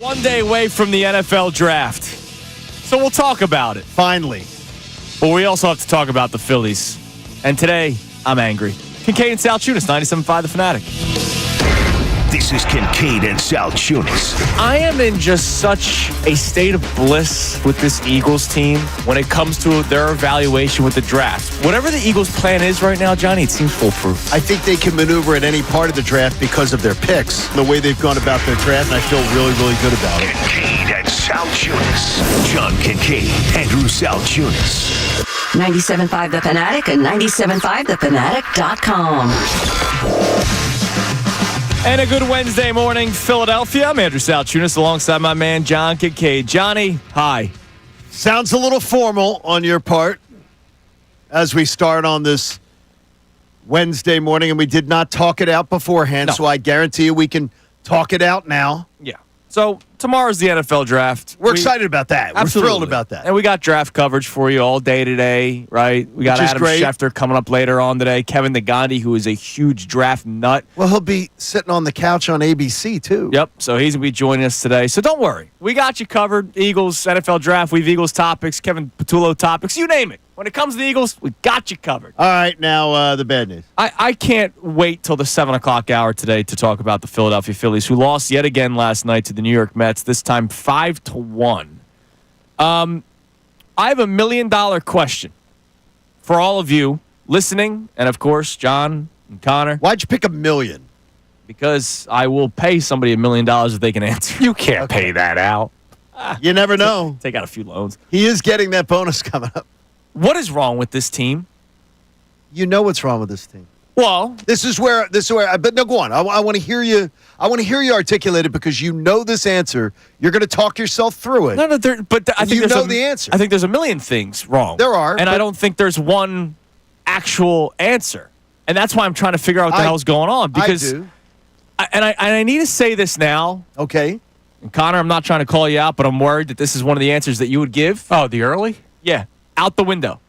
1 day away from the NFL draft. So we'll talk about it. Finally. But we also have to talk about the Phillies. And today, I'm angry. Kincade Salciunas, 97.5 The Fanatic. This is Kincade and Salciunas. I am in just such a state of bliss with this Eagles team when it comes to their evaluation with the draft. Whatever the Eagles' plan is right now, Johnny, it seems foolproof. I think they can maneuver at any part of the draft because of their picks, the way they've gone about their draft, and I feel really, really good about it. Kincade and Salciunas. John Kincade, Andrew Salciunas. 97.5 The Fanatic and 97.5thefanatic.com. And a good Wednesday morning, Philadelphia. I'm Andrew Salciunas alongside my man, John Kincade. Johnny, hi. Sounds a little formal on your part as we start on this Wednesday morning, and we did not talk it out beforehand, No. so I guarantee you we can talk it out now. Yeah. So tomorrow's the NFL draft. We're excited about that. Absolutely. We're thrilled about that. And we got draft coverage for you all day today, right? We got Which is Adam great. Schefter coming up later on today. Kevin Nagandi, who is a huge draft nut. Well, he'll be sitting on the couch on ABC, too. Yep. So he's going to be joining us today. So don't worry. We got you covered. Eagles, NFL draft. We have Eagles topics, Kevin Patullo topics. You name it. When it comes to the Eagles, we got you covered. All right, now the bad news. I can't wait till the 7 o'clock hour today to talk about the Philadelphia Phillies, who lost yet again last night to the New York Mets, this time 5-1. I have $1 million question for all of you listening, and of course, John and Connor, Why'd you pick $1 million? because I will pay somebody $1 million if they can answer. You can't pay that out. You never know. Take out a few loans. He is getting that bonus coming up. What is wrong with this team? You know what's wrong with this team. Well, This is where. But no, go on. I want to hear you. I want to hear you articulate it because you know this answer. You're going to talk yourself through it. no, I think You there's know the answer. I think there's a million things wrong. There are, and I but- don't think there's one actual answer. And that's why I'm trying to figure out what the hell's going on. Because I do. I need to say this now. Okay. And Connor, I'm not trying to call you out, but I'm worried that this is one of the answers that you would give. Oh, the early? Yeah, out the window.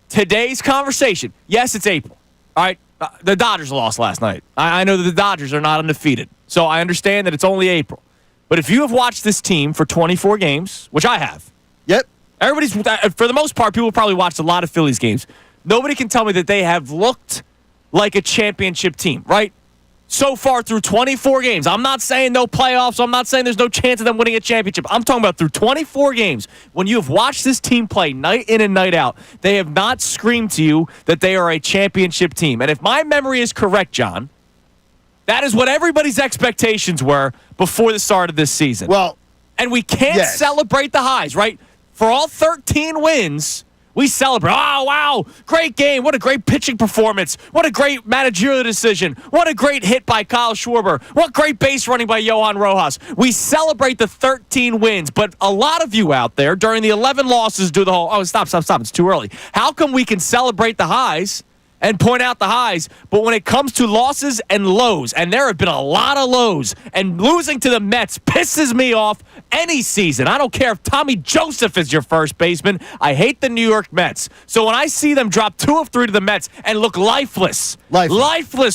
Today's conversation. Yes, it's April. All right, the Dodgers lost last night. I know that the Dodgers are not undefeated, so I understand that it's only April. But if you have watched this team for 24 games, which I have, Yep. everybody's for the most part, people probably watched a lot of Phillies games. Nobody can tell me that they have looked like a championship team, right? So far through 24 games. I'm not saying no playoffs. I'm not saying there's no chance of them winning a championship. I'm talking about through 24 games. When you have watched this team play night in and night out, they have not screamed to you that they are a championship team. And if my memory is correct, John, that is what everybody's expectations were before the start of this season. Well, and we can't yes. celebrate the highs, right? For all 13 wins, we celebrate. Oh, wow. Great game. What a great pitching performance. What a great managerial decision. What a great hit by Kyle Schwarber. What great base running by Johan Rojas. We celebrate the 13 wins, but a lot of you out there during the 11 losses do the whole, oh, stop. It's too early. How come we can celebrate the highs and point out the highs, but when it comes to losses and lows, and there have been a lot of lows, and losing to the Mets pisses me off any season. I don't care if Tommy Joseph is your first baseman. I hate the New York Mets. So when I see them drop 2 of 3 to the Mets and look lifeless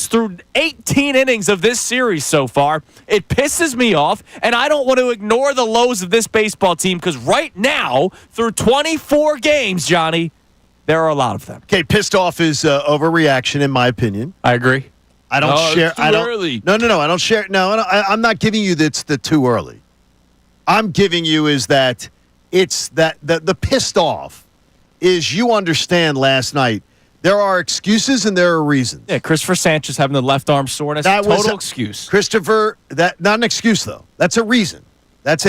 through 18 innings of this series so far, it pisses me off, and I don't want to ignore the lows of this baseball team because right now, through 24 games, Johnny, there are a lot of them. okay, pissed off is overreaction, in my opinion. I agree. I don't Oh, share. it's too I don't. early. No. I don't share. No, I'm not giving you that's the too early. I'm giving you is that it's that the pissed off is you understand last night. There are excuses and there are reasons. Yeah, Christopher Sanchez having the left arm soreness. That was total excuse. Christopher, that not an excuse though. That's a reason. That's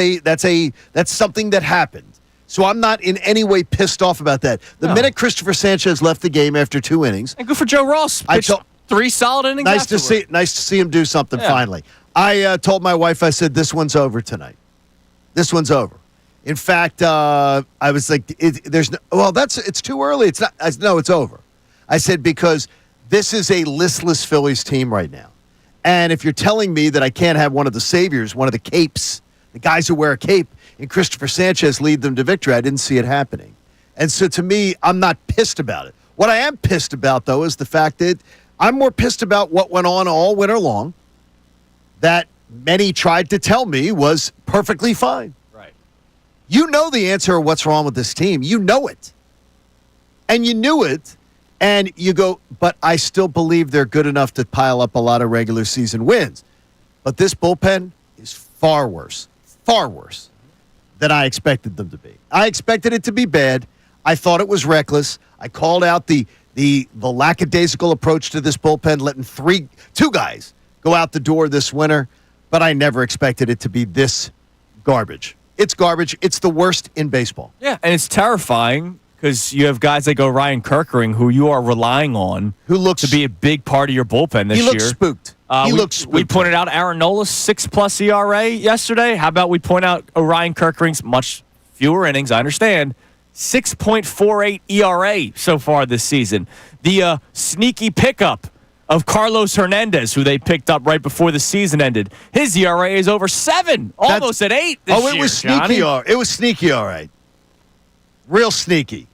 something that happened. So I'm not in any way pissed off about that. The minute Christopher Sanchez left the game after 2 innings, And good for Joe Ross. I Pitched told- 3 solid innings. nice to afterward. see him do something Yeah. finally. I told my wife, I said, this one's over tonight. This one's over. In fact, I was like, it's too early. It's not. No, it's over. I said, because this is a listless Phillies team right now. And if you're telling me that I can't have one of the saviors, one of the capes, the guys who wear a cape, and Christopher Sanchez lead them to victory, I didn't see it happening. And so to me, I'm not pissed about it. What I am pissed about, though, is the fact that I'm more pissed about what went on all winter long, that many tried to tell me was perfectly fine. Right. You know the answer of what's wrong with this team. You know it. And you knew it. And you go, but I still believe they're good enough to pile up a lot of regular season wins. But this bullpen is far worse than I expected them to be. I expected it to be bad. I thought it was reckless. I called out the lackadaisical approach to this bullpen, letting two guys go out the door this winter, but I never expected it to be this garbage. It's garbage. It's the worst in baseball. Yeah, and it's terrifying because you have guys like Orion Kerkering, who you are relying on to be a big part of your bullpen this year. He looks spooked. We pointed out Aaron Nola's 6+ ERA yesterday. How about we point out Orion Kerkering's much fewer innings, I understand, 6.48 ERA so far this season. The sneaky pickup of Carlos Hernandez, who they picked up right before the season ended. His ERA is over 7, almost at 8 this year. It was sneaky. It was sneaky, all right. Real sneaky.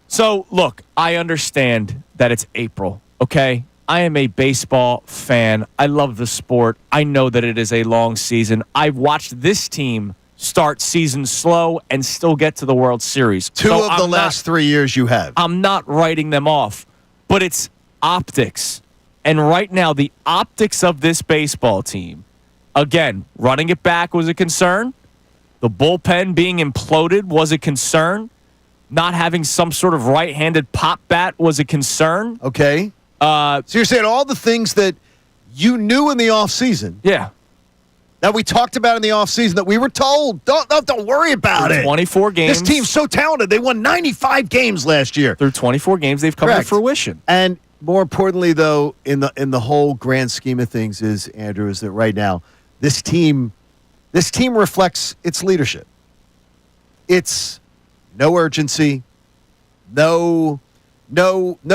So, look, I understand that it's April, okay? I am a baseball fan. I love the sport. I know that it is a long season. I've watched this team start season slow and still get to the World Series. Two of the last 3 years you have. I'm not writing them off, but it's optics. And right now, the optics of this baseball team, again, running it back was a concern. The bullpen being imploded was a concern. Not having some sort of right-handed pop bat was a concern. Okay. So you're saying all the things that you knew in the offseason. Yeah. That we talked about in the offseason that we were told, don't worry about it. 24 games. This team's so talented. They won 95 games last year. Through 24 games, they've come to fruition. And more importantly, though, in the whole grand scheme of things is, Andrew, is that right now, this team reflects its leadership. It's no urgency, no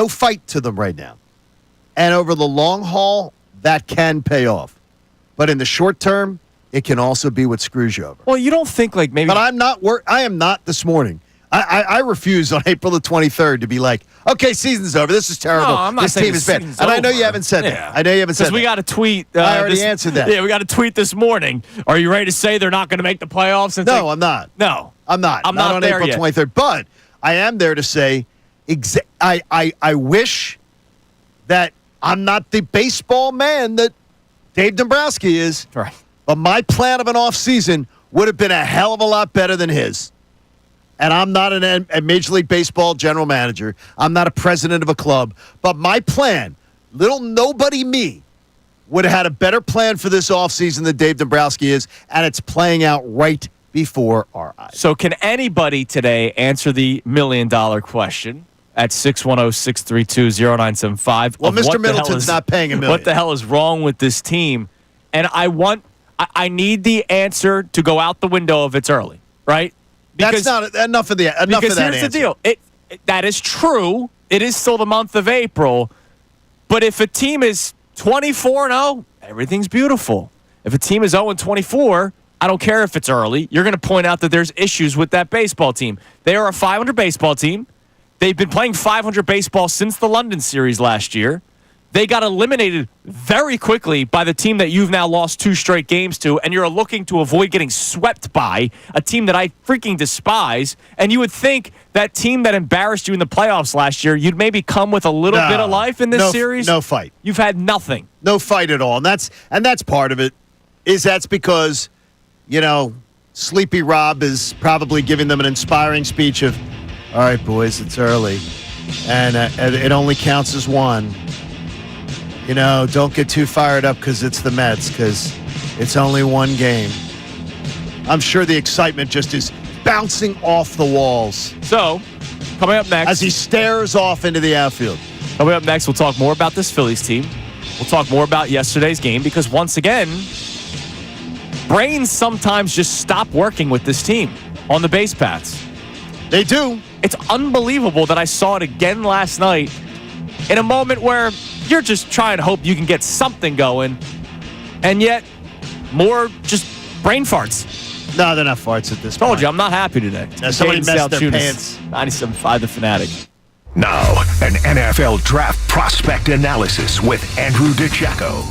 fight to them right now. And over the long haul, that can pay off. But in the short term, it can also be what screws you over. Well, you don't think like maybe... But I am not this morning. I refuse on April the 23rd to be like, okay, season's over. This is terrible. No, I'm not this saying team is bad. And I know you haven't said that. I know you haven't said that. Because we got a tweet. I already answered that. Yeah, we got a tweet this morning. Are you ready to say they're not going to make the playoffs? No, I'm not. No. I'm not. I'm not on there April yet. 23rd. But I am there to say, I wish that I'm not the baseball man that Dave Dombrowski is. Right. But my plan of an offseason would have been a hell of a lot better than his. And I'm not a Major League Baseball general manager. I'm not a president of a club. But my plan, little nobody me, would have had a better plan for this offseason than Dave Dombrowski is, and it's playing out right before our eyes. So can anybody today answer the $1 million question at 610-632-0975? Well, Mr. Middleton's not paying $1 million. What the hell is wrong with this team? And I need the answer to go out the window if it's early, right? Because, that's not enough of that answer. Because here's the deal. That is true. It is still the month of April. But if a team is 24-0, everything's beautiful. If a team is 0-24, I don't care if it's early. You're going to point out that there's issues with that baseball team. They are a 500 baseball team. They've been playing 500 baseball since the London series last year. They got eliminated very quickly by the team that you've now lost 2 straight games to, and you're looking to avoid getting swept by a team that I freaking despise. And you would think that team that embarrassed you in the playoffs last year, you'd maybe come with a little bit of life in this series. No fight. You've had nothing. No fight at all. And that's part of it. That's because, Sleepy Rob is probably giving them an inspiring speech of, all right, boys, it's early, and it only counts as one. Don't get too fired up because it's the Mets, because it's only one game. I'm sure the excitement just is bouncing off the walls. So, coming up next, as he stares off into the outfield. Coming up next, we'll talk more about this Phillies team. We'll talk more about yesterday's game, because once again, brains sometimes just stop working with this team on the base paths. They do. It's unbelievable that I saw it again last night in a moment where you're just trying to hope you can get something going, and yet more just brain farts. No, they're not farts at this point. Told you, I'm not happy today. Now, somebody messed their pants. 97.5 The Fanatic. Now, an NFL draft prospect analysis with Andrew DiCecco.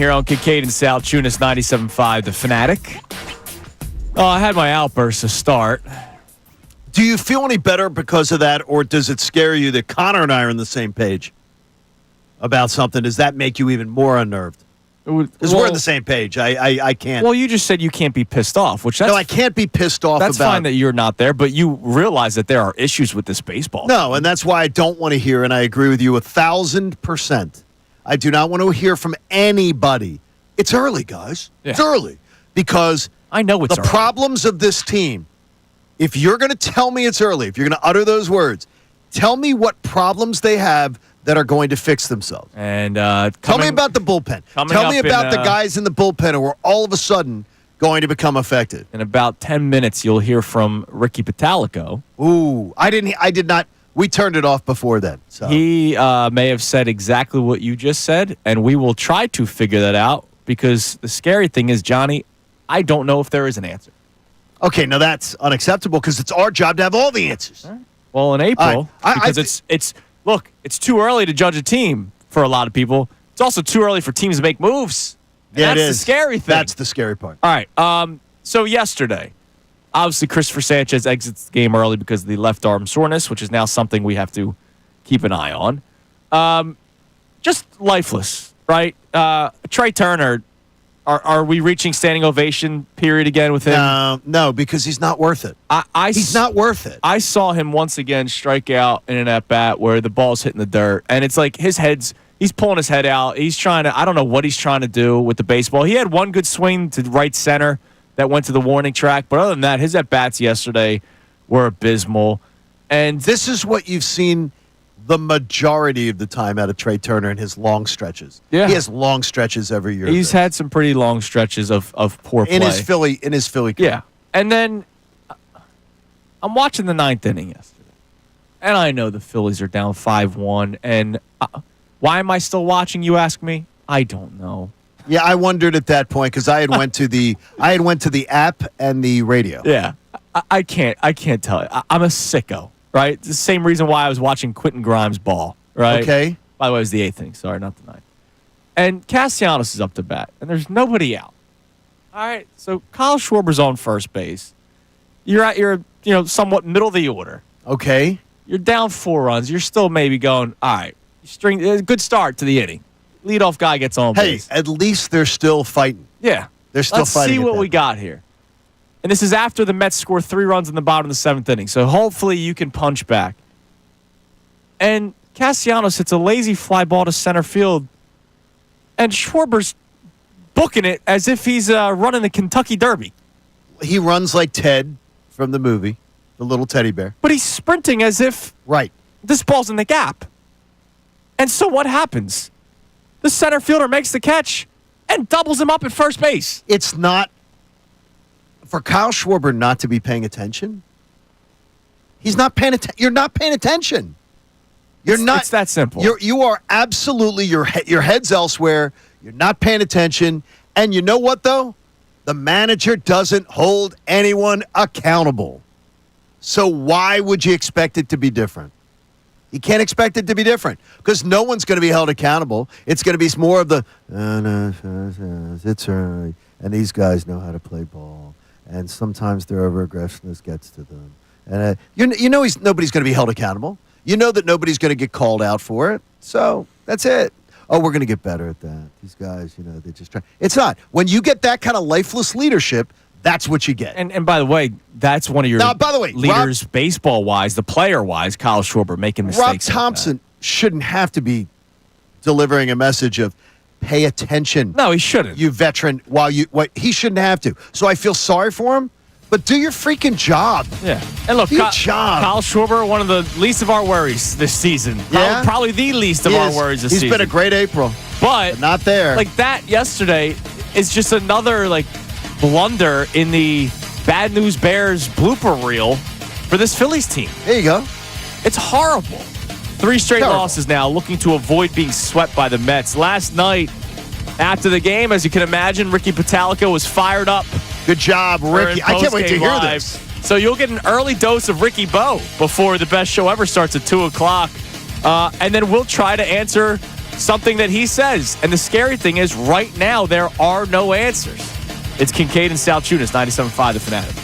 here on Kincade Salciunas 97.5 The Fanatic. Oh, I had my outburst to start. Do you feel any better because of that, or does it scare you that Connor and I are on the same page about something? Does that make you even more unnerved? Because we're on the same page. I can't. Well, you just said you can't be pissed off, which I can't be pissed off that's about. fine that you're not there, but you realize that there are issues with this baseball. No, and that's why I don't want to hear, and I agree with you 1,000%. I do not want to hear from anybody. It's early, guys. Yeah. It's early. Because I know it's the early. problems of this team, if you're going to tell me it's early, if you're going to utter those words, tell me what problems they have that are going to fix themselves. And tell me about the bullpen. Tell me about the guys in the bullpen who are all of a sudden going to become effective. In about 10 minutes, you'll hear from Ricky Pitalico. Ooh, I did not. We turned it off before then. So. He may have said exactly what you just said, and we will try to figure that out because the scary thing is, Johnny, I don't know if there is an answer. Okay, now that's unacceptable because it's our job to have all the answers. Right. Well, in April, because it's too early to judge a team for a lot of people. It's also too early for teams to make moves. Yeah, that's the scary thing. That's the scary part. All right. So yesterday, obviously Christopher Sanchez exits the game early because of the left arm soreness, which is now something we have to keep an eye on. Just lifeless, right? Trey Turner, are we reaching standing ovation period again with him? No, because he's not worth it. He's not worth it. I saw him once again strike out in an at-bat where the ball's hitting the dirt, and it's like he's pulling his head out. He's trying to, I don't know what he's trying to do with the baseball. He had one good swing to right center that went to the warning track, but other than that, his at-bats yesterday were abysmal. And this is what you've seen the majority of the time out of Trey Turner in his long stretches. Yeah. He has long stretches every year. He's had some pretty long stretches of poor play. In his Philly career. Yeah. And then I'm watching the ninth inning yesterday. And I know the Phillies are down 5-1. And why am I still watching, you ask me? I don't know. Yeah, I wondered at that point because I had went to the app and the radio. Yeah. I can't tell you. I'm a sicko. Right? It's the same reason why I was watching Quentin Grimes ball, right? Okay. By the way, it was the eighth inning. Sorry, not the ninth. And Castellanos is up to bat, and there's nobody out. All right, so Kyle Schwarber's on first base. You're at your, somewhat middle of the order. Okay. You're down 4 runs. You're still maybe going, all right, good start to the inning. Leadoff guy gets on base. Hey, at least they're still fighting. Yeah. They're still fighting. Let's see what we got here. And this is after the Mets score 3 runs in the bottom of the 7th inning. So hopefully you can punch back. And Castellanos hits a lazy fly ball to center field. And Schwarber's booking it as if he's running the Kentucky Derby. He runs like Ted from the movie, the little teddy bear. But he's sprinting as if this ball's in the gap. And so what happens? The center fielder makes the catch and doubles him up at first base. It's not. For Kyle Schwarber not to be paying attention, he's not paying attention. You're not paying attention. It's that simple. You are absolutely your head's elsewhere. You're not paying attention. And you know what though? The manager doesn't hold anyone accountable. So why would you expect it to be different? You can't expect it to be different because no one's going to be held accountable. It's going to be more of the it's early, and these guys know how to play ball. And sometimes their over-aggressiveness gets to them. And nobody's going to be held accountable. You know that nobody's going to get called out for it. So that's it. Oh, we're going to get better at that. These guys, they just try. It's not. When you get that kind of lifeless leadership, that's what you get. And by the way, that's one of your leaders baseball-wise, the player-wise, Kyle Schwarber making mistakes. Rob Thompson shouldn't have to be delivering a message of, pay attention. No, he shouldn't. You veteran, he shouldn't have to. So I feel sorry for him, but do your freaking job. Yeah. And look, Kyle Schwarber, one of the least of our worries this season. Yeah. Probably the least of our worries this season. He's been a great April. But not there. Like that yesterday is just another blunder in the Bad News Bears blooper reel for this Phillies team. There you go. It's horrible. 3 straight losses now, looking to avoid being swept by the Mets. Last night, after the game, as you can imagine, Ricky Pitalico was fired up. Good job, Ricky. I can't wait to hear this. So you'll get an early dose of Ricky Bo before the best show ever starts at 2 o'clock. And then we'll try to answer something that he says. And the scary thing is, right now, there are no answers. It's Kincade and Salciunas, 97.5 The Fanatic.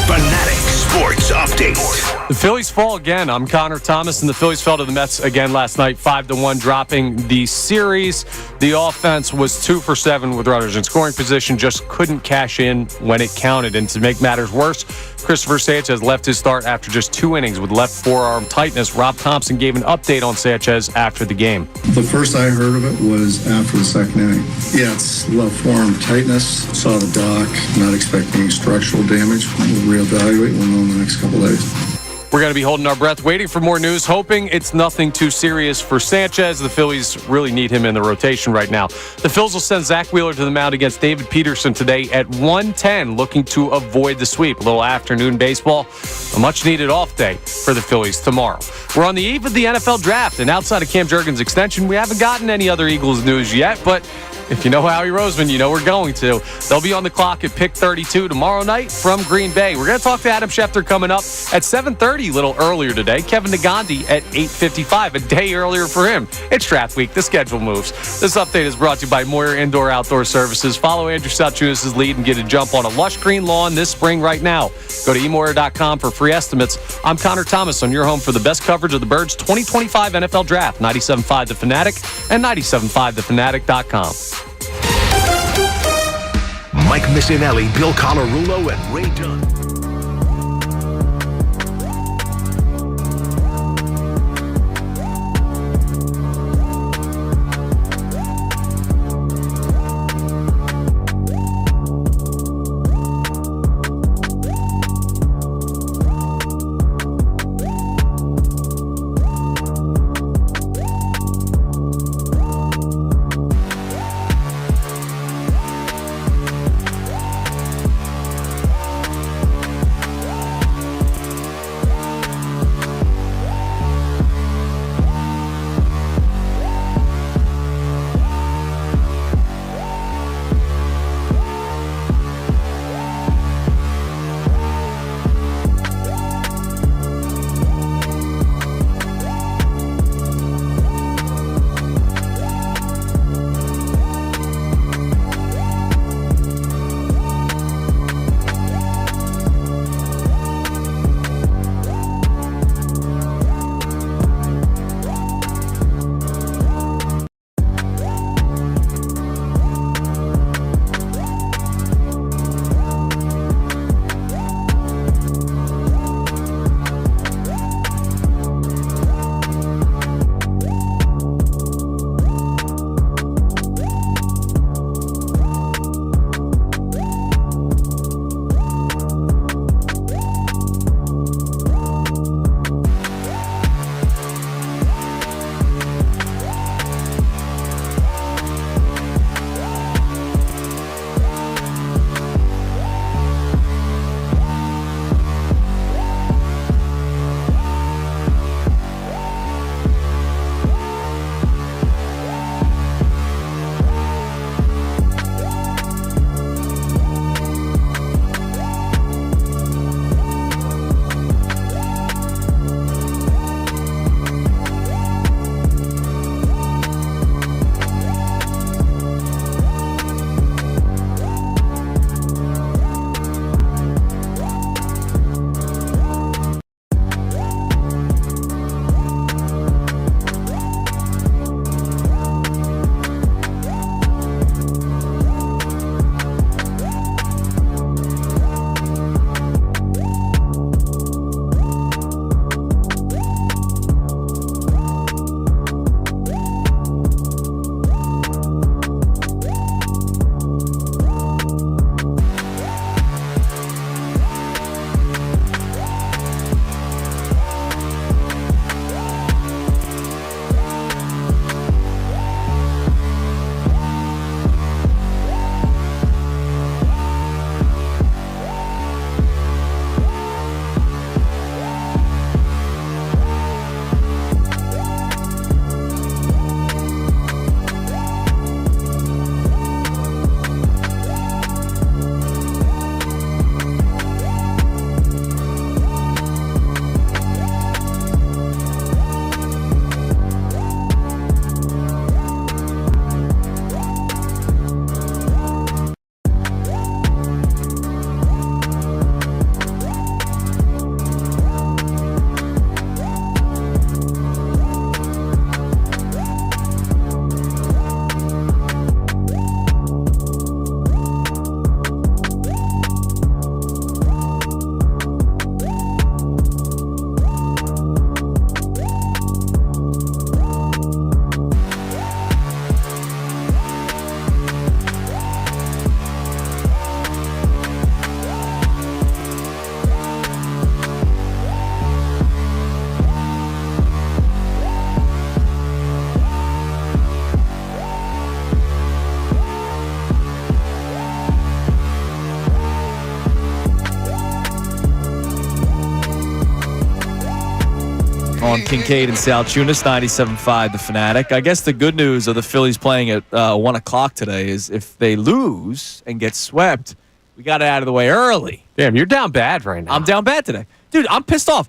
Fanatic Sports Update. The Phillies fall again. I'm Connor Thomas, and the Phillies fell to the Mets again last night, 5-1, dropping the series. The offense was 2 for 7 with runners in scoring position, just couldn't cash in when it counted. And to make matters worse, Christopher Sanchez left his start after just 2 innings with left forearm tightness. Rob Thompson gave an update on Sanchez after the game. The first I heard of it was after the second inning. Yeah, it's left forearm tightness. Saw the doc, not expecting any structural damage. We'll reevaluate. We'll know in the next couple of days. We're going to be holding our breath, waiting for more news, hoping it's nothing too serious for Sanchez. The Phillies really need him in the rotation right now. The Phils will send Zach Wheeler to the mound against David Peterson today at 1:10, looking to avoid the sweep. A little afternoon baseball, a much-needed off day for the Phillies tomorrow. We're on the eve of the NFL draft, and outside of Cam Jurgens' extension, we haven't gotten any other Eagles news yet, but if you know Howie Roseman, you know we're going to. They'll be on the clock at pick 32 tomorrow night from Green Bay. We're going to talk to Adam Schefter coming up at 7:30, a little earlier today. Kevin Negandhi at 8:55, a day earlier for him. It's draft week. The schedule moves. This update is brought to you by Moyer Indoor Outdoor Services. Follow Andrew Salciunas' lead and get a jump on a lush green lawn this spring right now. Go to eMoyer.com for free estimates. I'm Connor Thomas on your home for the best coverage of the Birds' 2025 NFL Draft. 97.5 The Fanatic and 97.5thefanatic.com. Mike Missanelli, Bill Colarulo, and Ray Dunn. on Kincade and Salciunas, 97.5 The Fanatic. I guess the good news of the Phillies playing at 1 o'clock today is if they lose and get swept, we got it out of the way early. Damn, you're down bad right now. I'm down bad today. Dude, I'm pissed off.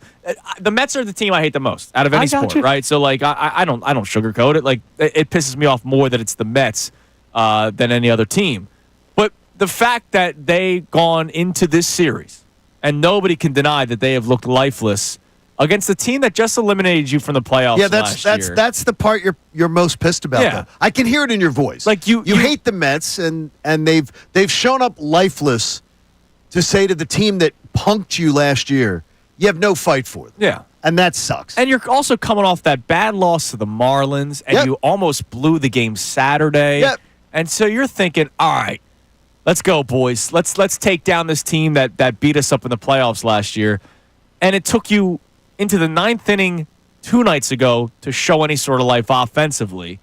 The Mets are the team I hate the most out of any sport, right? So, like, I don't sugarcoat it. Like, it pisses me off more that it's the Mets than any other team. But the fact that they've gone into this series, and nobody can deny that they have looked lifeless against the team that just eliminated you from the playoffs. Yeah, last year. that's the part you're most pissed about. Yeah. Though. I can hear it in your voice. Like you hate the Mets, and they've shown up lifeless to say to the team that punked you last year, you have no fight for them. Yeah. And that sucks. And you're also coming off that bad loss to the Marlins, and you almost blew the game Saturday. Yep. And so you're thinking, all right, let's go, boys. Let's take down this team that beat us up in the playoffs last year. And it took you into the ninth inning 2 nights ago to show any sort of life offensively.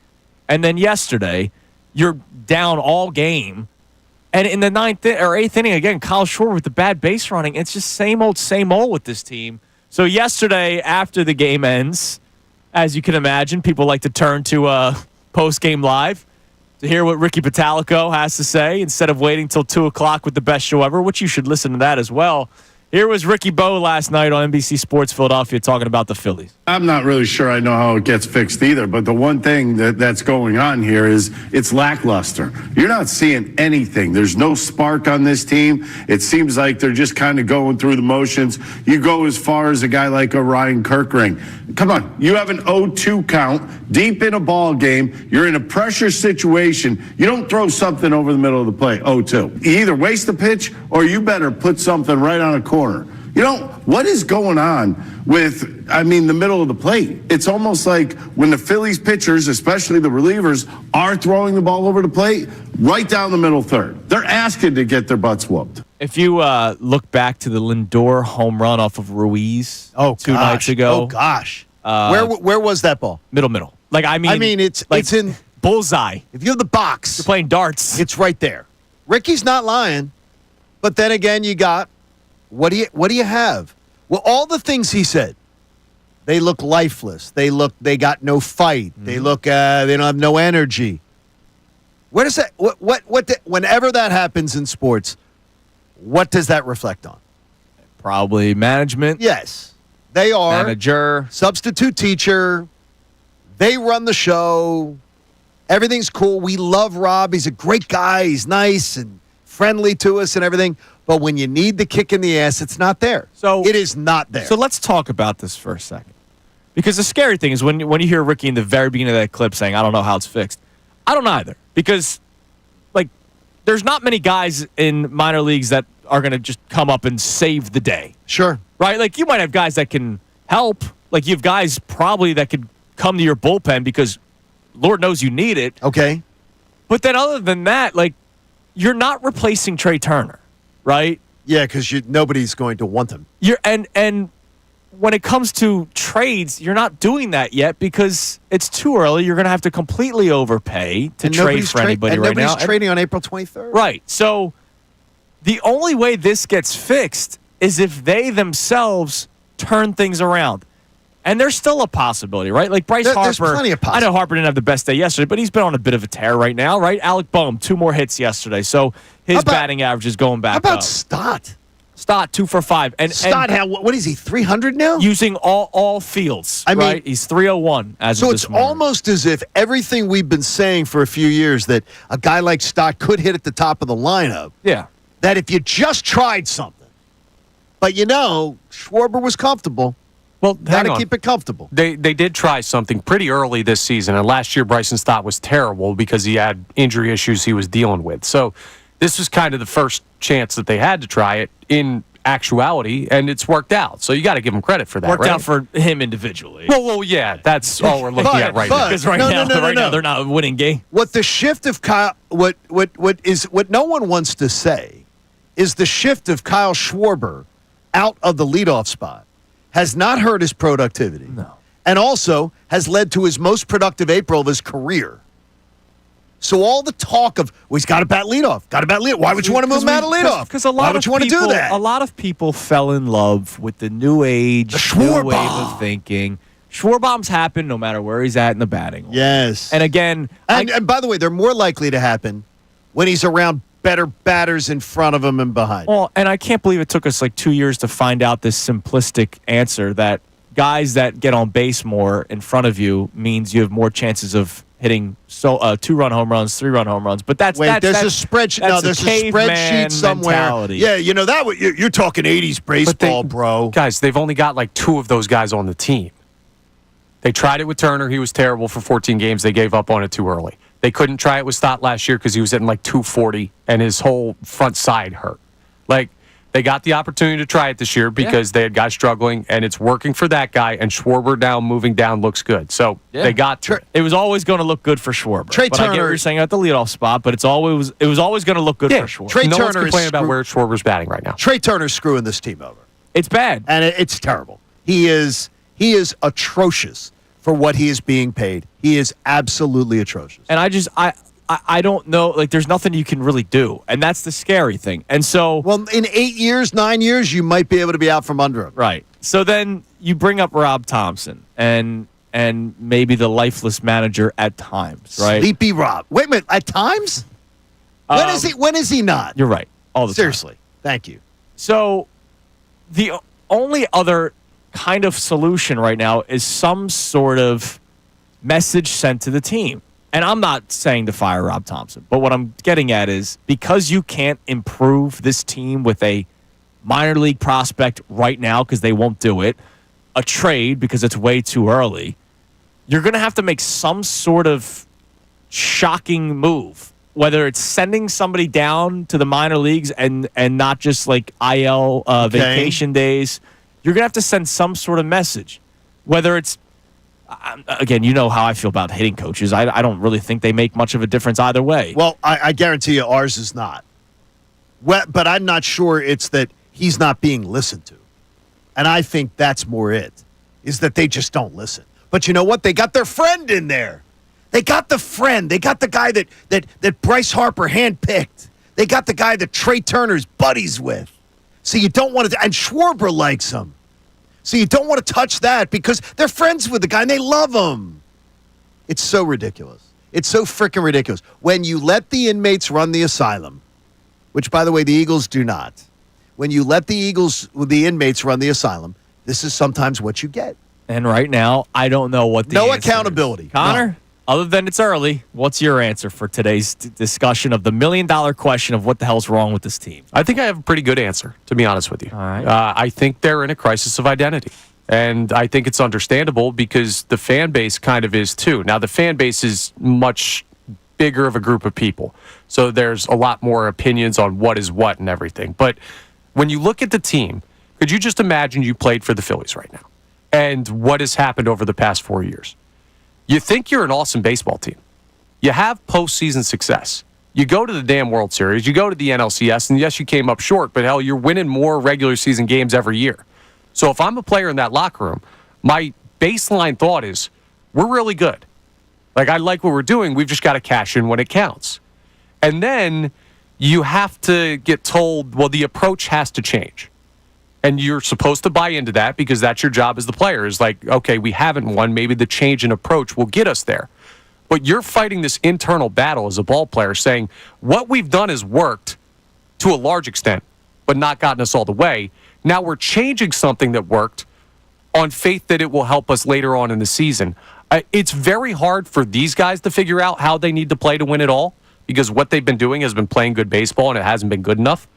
And then yesterday, you're down all game. And in the 9th or 8th inning, again, Kyle Schwarber with the bad base running. It's just same old with this team. So yesterday, after the game ends, as you can imagine, people like to turn to post-game live to hear what Ricky Pitalico has to say instead of waiting till 2 o'clock with the best show ever, which you should listen to that as well. Here was Ricky Bo last night on NBC Sports Philadelphia talking about the Phillies. I'm not really sure I know how it gets fixed either, but the one thing that's going on here is it's lackluster. You're not seeing anything. There's no spark on this team. It seems like they're just kind of going through the motions. You go as far as a guy like Ryan Kirkring. Come on, you have an 0-2 count, deep in a ball game. You're in a pressure situation. You don't throw something over the middle of the plate, 0-2. You either waste the pitch or you better put something right on a corner. You know, what is going on with, the middle of the plate? It's almost like when the Phillies pitchers, especially the relievers, are throwing the ball over the plate, right down the middle third. They're asking to get their butts whooped. If you look back to the Lindor home run off of Ruiz 2 nights ago. Oh, gosh. Where was that ball? Middle. It's in bullseye. If you have the box, You're playing darts. it's right there. Ricky's not lying. But then again, you got, what do you have? Well, all the things he said, they look lifeless. They got no fight. They look, they don't have no energy. Where does that, whenever that happens in sports, what does that reflect on? Probably management. Yes. They are. Manager. Substitute teacher. They run the show. Everything's cool. We love Rob. He's a great guy. He's nice and friendly to us and everything. But when you need the kick in the ass, it's not there. So it is not there. So let's talk about this for a second. Because the scary thing is when you hear Ricky in the very beginning of that clip saying, I don't know how it's fixed. I don't either. Because, there's not many guys in minor leagues that are going to just come up and save the day. Sure. Right? You might have guys that can help. You have guys probably that could come to your bullpen because Lord knows you need it. Okay. But then other than that, you're not replacing Trey Turner, right? Yeah, because nobody's going to want them. And when it comes to trades, you're not doing that yet because it's too early. You're going to have to completely overpay to trade for anybody right now. Nobody's trading on April 23rd. Right. So the only way this gets fixed is if they themselves turn things around. And there's still a possibility, right? Bryce Harper. There's plenty of I know Harper didn't have the best day yesterday, but he's been on a bit of a tear right now, right? Alec Boehm, 2 more hits yesterday. So his batting average is going back up. How about Stott? Stott, 2 for 5. And Stott, what is he, 300 now? Using all fields, right? He's 301 as of this morning. So it's almost as if everything we've been saying for a few years that a guy like Stott could hit at the top of the lineup. Yeah. That if you just tried something. But Schwarber was comfortable. Well, got to keep it comfortable. They did try something pretty early this season, and last year Bryson Stott was terrible because he had injury issues he was dealing with. So this was kind of the first chance that they had to try it in actuality, and it's worked out. So you got to give him credit for that. Worked out for him individually. Well, yeah, that's all we're looking at right now. Because now they're not winning game. What the shift of Kyle, what no one wants to say, is the shift of Kyle Schwarber out of the leadoff spot has not hurt his productivity. No. And also has led to his most productive April of his career. So all the talk of, he's got to bat leadoff. Why would you want to move him out of leadoff? Because why would you want to do that? A lot of people fell in love with the new age, new wave of thinking. Schwarbaum's happen no matter where he's at in the batting order. Yes. And again, And by the way, they're more likely to happen when he's around better batters in front of him and behind. well, and I can't believe it took us like 2 years to find out this simplistic answer that guys that get on base more in front of you means you have more chances of hitting 2-run home runs, 3-run home runs. But there's a spreadsheet. No, there's a spreadsheet somewhere. Mentality. Yeah, you're talking 80s baseball, bro. Guys, they've only got like 2 of those guys on the team. They tried it with Turner. He was terrible for 14 games. They gave up on it too early. They couldn't try it with Stott last year because he was hitting like 240 and his whole front side hurt. Like, they got the opportunity to try it this year because they had guys struggling, and it's working for that guy, and Schwarber now moving down looks good. So they got it was always going to look good for Schwarber. Trey but Turner, I get what you're saying at the leadoff spot, but it was always going to look good for Schwarber. Trey no Turner one's complaining about where Schwarber's batting right now. Trey Turner's screwing this team over. It's bad. And it's terrible. He is atrocious for what he is being paid. He is absolutely atrocious. And I don't know. Like, there's nothing you can really do, and that's the scary thing. And so, well, in 8 years, 9 years, you might be able to be out from under him. Right. So then you bring up Rob Thompson and maybe the lifeless manager at times, right? Sleepy Rob. Wait a minute. At times? When is he not? You're right. All the Seriously. time. Thank you. So the only other kind of solution right now is some sort of message sent to the team. And I'm not saying to fire Rob Thompson, but what I'm getting at is because you can't improve this team with a minor league prospect right now because they won't do it, a trade because it's way too early, you're going to have to make some sort of shocking move, whether it's sending somebody down to the minor leagues and not just like IL vacation days. You're going to have to send some sort of message, whether it's again, you know how I feel about hitting coaches. I don't really think they make much of a difference either way. Well, I guarantee you ours is not. But I'm not sure it's that he's not being listened to. And I think that's more it, is that they just don't listen. But you know what? They got their friend in there. They got the friend. They got the guy that Bryce Harper handpicked. They got the guy that Trey Turner's buddies with. So you don't want to, and Schwarber likes him. So you don't want to touch that because they're friends with the guy and they love him. It's so ridiculous. It's so freaking ridiculous. When you let the inmates run the asylum, which, by the way, the Eagles do not. When you let the inmates run the asylum, this is sometimes what you get. And right now, I don't know what the answer accountability. is. Connor, other than it's early, what's your answer for today's discussion of the $1 million question of what the hell's wrong with this team? I think I have a pretty good answer, to be honest with you. All right. I think they're in a crisis of identity. And I think it's understandable because the fan base kind of is too. Now, the fan base is much bigger of a group of people. So there's a lot more opinions on what is what and everything. But when you look at the team, could you just imagine you played for the Phillies right now and what has happened over the past 4 years? You think you're an awesome baseball team. You have postseason success. You go to the damn World Series. You go to the NLCS, and yes, you came up short, but hell, you're winning more regular season games every year. So if I'm a player in that locker room, my baseline thought is, we're really good. Like, I like what we're doing. We've just got to cash in when it counts. And then you have to get told, well, the approach has to change. And you're supposed to buy into that because that's your job as the player. Is like, okay, we haven't won. Maybe the change in approach will get us there. But you're fighting this internal battle as a ball player saying, what we've done has worked to a large extent, but not gotten us all the way. Now we're changing something that worked on faith that it will help us later on in the season. It's very hard for these guys to figure out how they need to play to win it all because what they've been doing has been playing good baseball and it hasn't been good enough.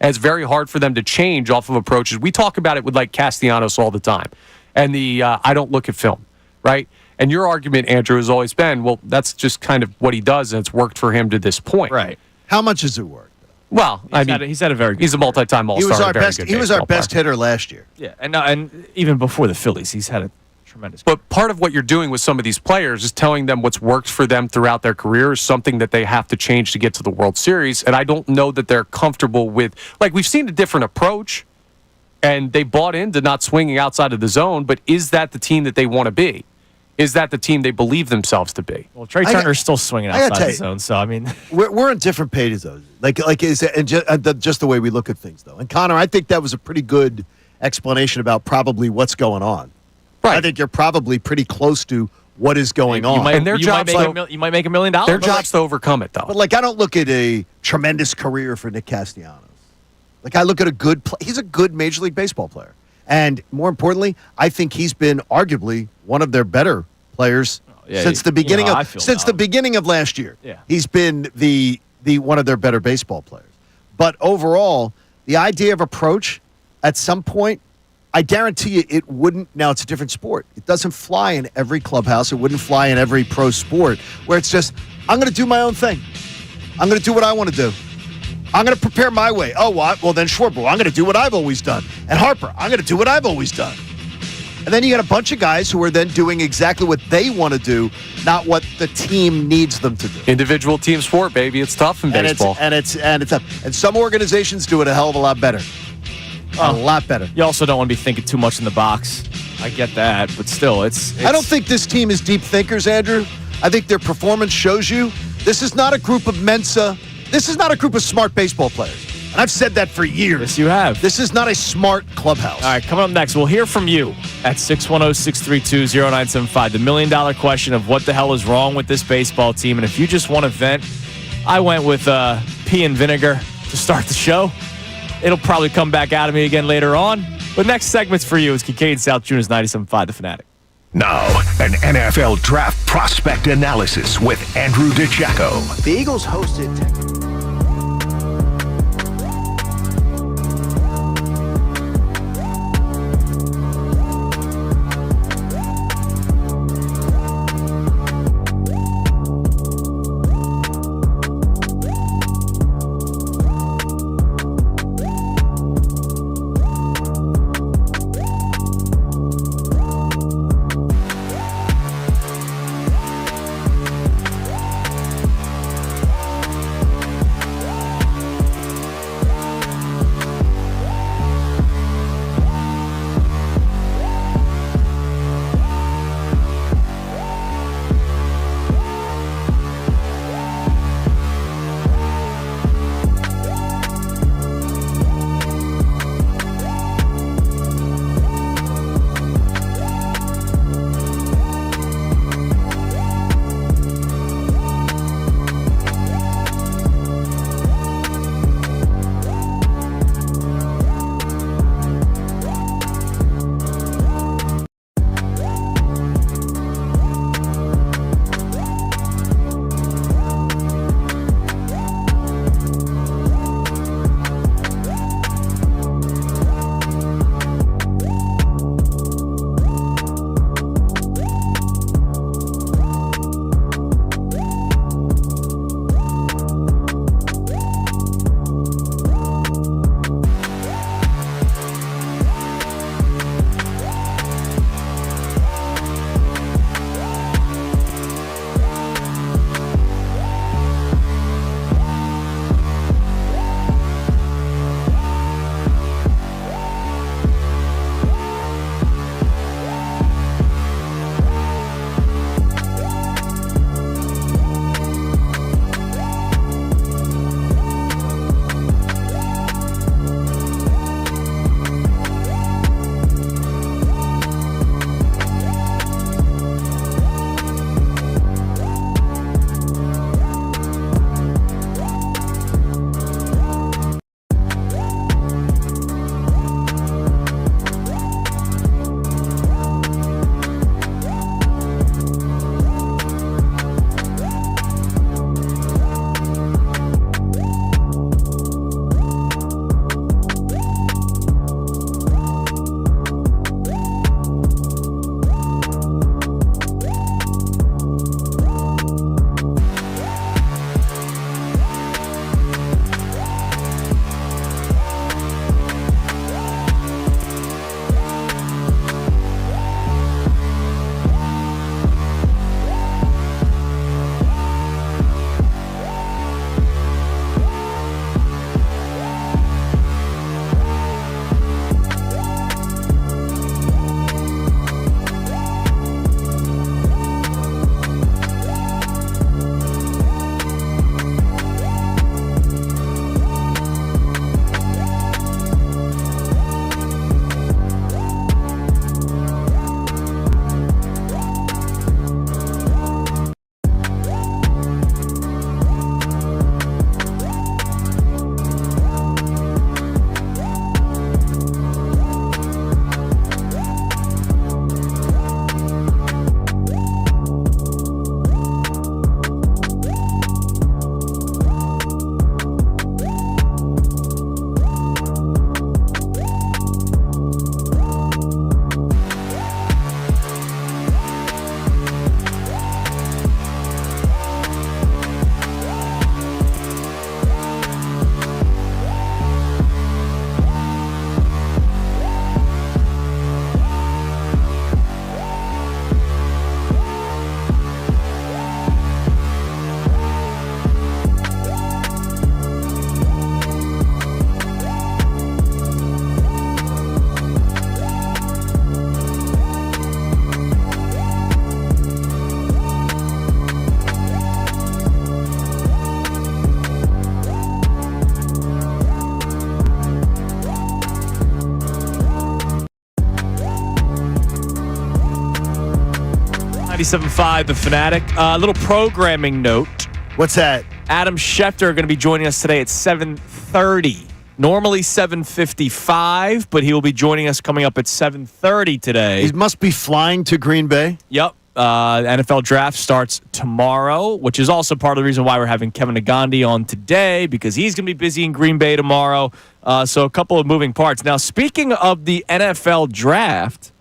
And it's very hard for them to change off of approaches. We talk about it with like Castellanos all the time. And the I don't look at film, right? And your argument, Andrew, has always been, well, that's just kind of what he does and it's worked for him to this point. Right. How much has it worked? Well, He's had a very good he's a multi-time All-Star. He was our best hitter last year. Yeah, and even before the Phillies, he's had a tremendous. But part of what you're doing with some of these players is telling them what's worked for them throughout their career is something that they have to change to get to the World Series. And I don't know that they're comfortable with, like, we've seen a different approach and they bought into not swinging outside of the zone, but is that the team that they want to be? Is that the team they believe themselves to be? Well, Trey Turner's still swinging outside the zone, so I mean, we're on different pages though. Like is it, and just the way we look at things though. And Connor, I think that was a pretty good explanation about probably what's going on. Right. I think you're probably pretty close to what is going on. And their you job's you might make $1 million. Their job's to overcome it, though. But like, I don't look at a tremendous career for Nick Castellanos. Like, I look at he's a good Major League Baseball player. And more importantly, I think he's been arguably one of their better players since the beginning the beginning of last year. Yeah. He's been the one of their better baseball players. But overall, the idea of approach at some point, I guarantee you it wouldn't. Now, it's a different sport. It doesn't fly in every clubhouse. It wouldn't fly in every pro sport where it's just, I'm going to do my own thing. I'm going to do what I want to do. I'm going to prepare my way. Oh, what? Well, then Schwarber, I'm going to do what I've always done. And Harper, I'm going to do what I've always done. And then you got a bunch of guys who are then doing exactly what they want to do, not what the team needs them to do. Individual team sport, baby. It's tough in baseball. And some organizations do it a hell of a lot better. A lot better. You also don't want to be thinking too much in the box. I get that, but still, it's I don't think this team is deep thinkers, Andrew. I think their performance shows you this is not a group of Mensa. This is not a group of smart baseball players. And I've said that for years. Yes, you have. This is not a smart clubhouse. All right, coming up next, we'll hear from you at 610-632-0975. The $1 million question of what the hell is wrong with this baseball team. And if you just want to vent, I went with pea and vinegar to start the show. It'll probably come back out of me again later on. But next segment's for you is Kincade Salciunas 97.5 The Fanatic. Now, an NFL draft prospect analysis with Andrew DiCecco. The Eagles hosted... 97.5 The Fanatic. A little programming note. What's that? Adam Schefter going to be joining us today at 7:30. Normally 7:55, but he will be joining us coming up at 7:30 today. He must be flying to Green Bay. Yep. NFL draft starts tomorrow, which is also part of the reason why we're having Kevin Nagandi on today, because he's going to be busy in Green Bay tomorrow. So a couple of moving parts. Now, speaking of the NFL draft,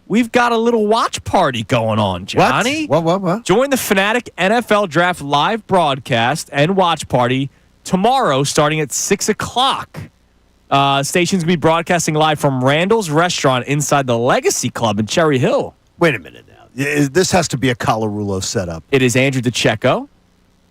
we've got a little watch party going on, Johnny. What? Join the Fanatic NFL Draft live broadcast and watch party tomorrow starting at 6 o'clock. Station's going to be broadcasting live from Randall's Restaurant inside the Legacy Club in Cherry Hill. Wait a minute now. This has to be a Colarulo setup. It is Andrew DeCecco,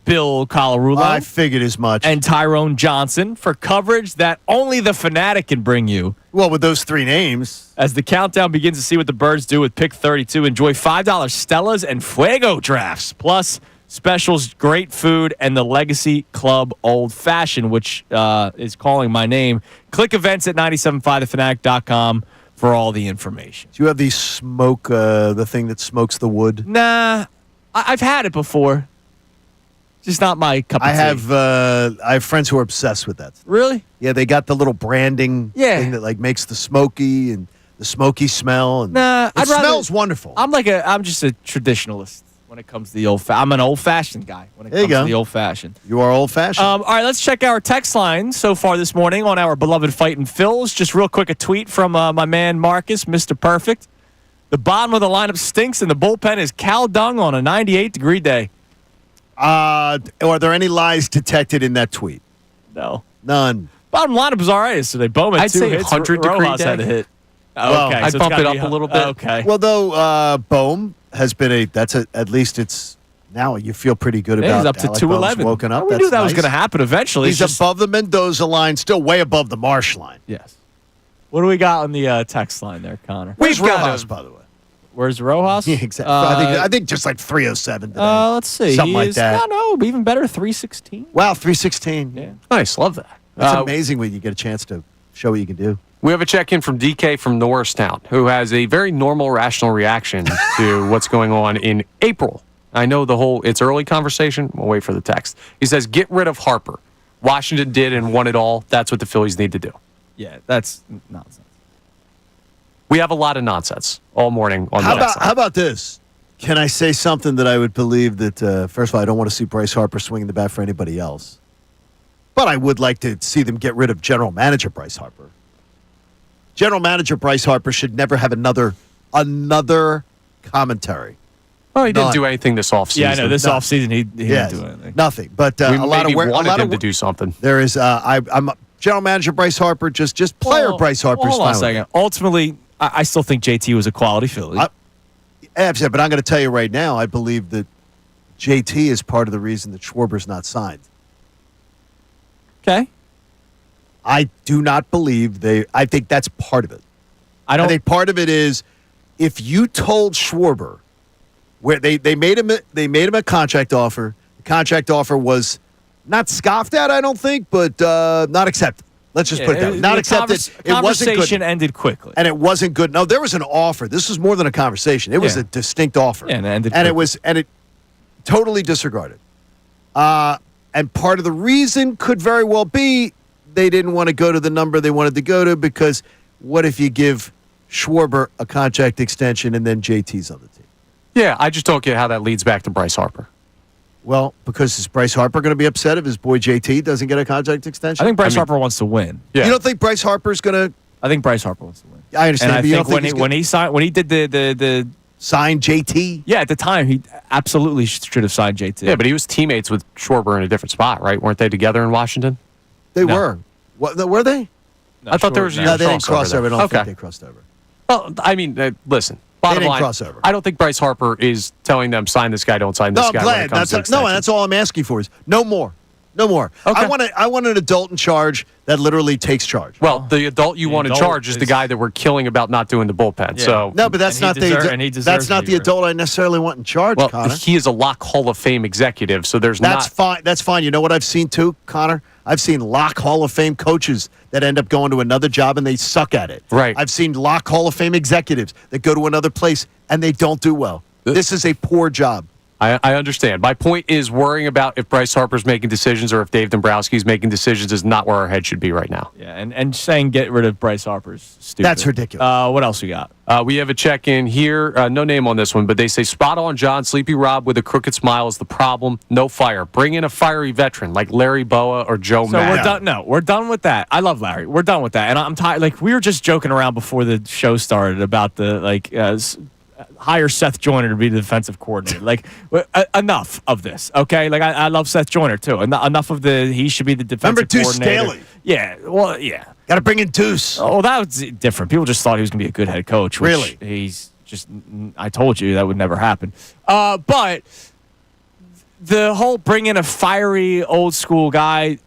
Bill Colarulo, I figured as much. and Tyrone Johnson for coverage that only the Fanatic can bring you. Well, with those three names. As the countdown begins to see what the Birds do with pick 32, enjoy $5 Stellas and Fuego drafts, plus specials, great food, and the Legacy Club Old Fashioned, which is calling my name. Click events at 975thefanatic.com for all the information. Do you have the smoke, the thing that smokes the wood? Nah, I've had it before. Just not my cup of tea. I have friends who are obsessed with that. Really? Yeah, they got the little branding thing that like makes the smoky and the smoky smell. And Nah, it smells wonderful. I'm just a traditionalist when it comes to the I'm an old-fashioned guy when it There you comes to go. the old-fashioned. You are old-fashioned. All right, let's check our text line so far this morning on our beloved Fightin' Phils. Just real quick, a tweet from my man Marcus, Mr. Perfect. The bottom of the lineup stinks, and the bullpen is cow dung on a 98-degree day. Are there any lies detected in that tweet? No. None. Bottom lineup was all right yesterday. Bowman, I'd 2 say hits. 100-degree Rojas day. had a hit. Well, Okay, I'd so it's bump gotta it be up a little bit. Okay. Well, though, Bohm has been at least it's now you feel pretty good Yeah, about he's up to Alec 211. Bohm's woken up. We That's knew that was nice. going to happen eventually. He's It's just- above the Mendoza line, still way above the Marsh line. Yes. What do we got on the text line there, Connor? Where's We've got Rojas, a- by the way? Where's Rojas? Yeah, exactly. I think just like 307 today. Let's see. Something He like is- that. No, even better, 316. Wow, 316. Yeah. Nice, love that. That's amazing when you get a chance to show what you can do. We have a check-in from DK from Norristown, who has a very normal, rational reaction to what's going on in April. I know it's early conversation. We'll wait for the text. He says, get rid of Harper. Washington did and won it all. That's what the Phillies need to do. Yeah, that's nonsense. We have a lot of nonsense all morning on the text line. How about this? Can I say something that I would believe that, first of all, I don't want to see Bryce Harper swinging the bat for anybody else. But I would like to see them get rid of General Manager Bryce Harper. General Manager Bryce Harper should never have another commentary. Well, he didn't None. do anything this offseason. Yeah, I know. This No. offseason, he Yes, didn't do anything. nothing. But We a lot maybe of wanted him to do something. There is. I'm General Manager Bryce Harper. Just player Well, Bryce Harper. Hold on a second. Ultimately, I still think JT was a quality Philly. But I'm going to tell you right now, I believe that JT is part of the reason that Schwarber's not signed. Okay. I do not believe I think that's part of it. I I think part of it is if you told Schwarber where they made him a contract offer. The contract offer was not scoffed at, I don't think, but not accepted. Let's just put it that way. Not accepted. It wasn't good. Conversation ended quickly. And it wasn't good. No, there was an offer. This was more than a conversation. It was Yeah. a distinct offer. Yeah, and it ended and quickly. it totally disregarded. And part of the reason could very well be they didn't want to go to the number they wanted to go to because what if you give Schwarber a contract extension and then JT's on the team? Yeah, I just don't get how that leads back to Bryce Harper. Well, because is Bryce Harper going to be upset if his boy JT doesn't get a contract extension? I think Bryce Harper wants to win. Yeah. You don't think Bryce Harper's going to I think Bryce Harper wants to win. I understand, And I but you don't think think he's gonna- when he did the sign JT? yeah, at the time he absolutely should have signed JT. Yeah, but he was teammates with Schwarber in a different spot, right? Weren't they together in Washington? They No. were. What, were they? I thought there was a No, they didn't crossover cross over. I there. don't think Okay. they crossed over. Well, I mean, listen. Bottom didn't line, cross over. I don't think Bryce Harper is telling them sign this guy, don't sign this No, I'm guy. when it glad. comes to That's extensions. all I'm asking for is no more. No more. Okay. I want an adult in charge that literally takes charge. Well, the adult you The want in adult charge is the is- guy that we're killing about not doing the bullpen. Yeah. So, No, but that's And he not deserve- and he the deserves that's to not be the right. adult I necessarily want in charge, well, Connor. he is a Lock Hall of Fame executive, so there's That's not. fine. That's fine. You know what I've seen too, Connor? I've seen Lock Hall of Fame coaches that end up going to another job and they suck at it. Right. I've seen Lock Hall of Fame executives that go to another place and they don't do well. This is a poor job. I understand. My point is worrying about if Bryce Harper's making decisions or if Dave Dombrowski's making decisions is not where our head should be right now. Yeah, and saying get rid of Bryce Harper's stupid. That's ridiculous. What else we got? We have a check-in here. No name on this one, but they say, spot on, John. Sleepy Rob with a crooked smile is the problem. No fire. Bring in a fiery veteran like Larry Boa or Joe Madden. We're done. No, we're done with that. I love Larry. We're done with that. And I'm tired. Like, we were just joking around before the show started about the, hire Seth Joyner to be the defensive coordinator. Like, enough of this, okay? Like, I love Seth Joyner, too. Enough of he should be the defensive coordinator. Remember Deuce Staley? Yeah, well, yeah. Got to bring in Deuce. Oh, that was different. People just thought he was going to be a good head coach. Which Really? He's just, I told you that would never happen. But the whole bring in a fiery, old school guy,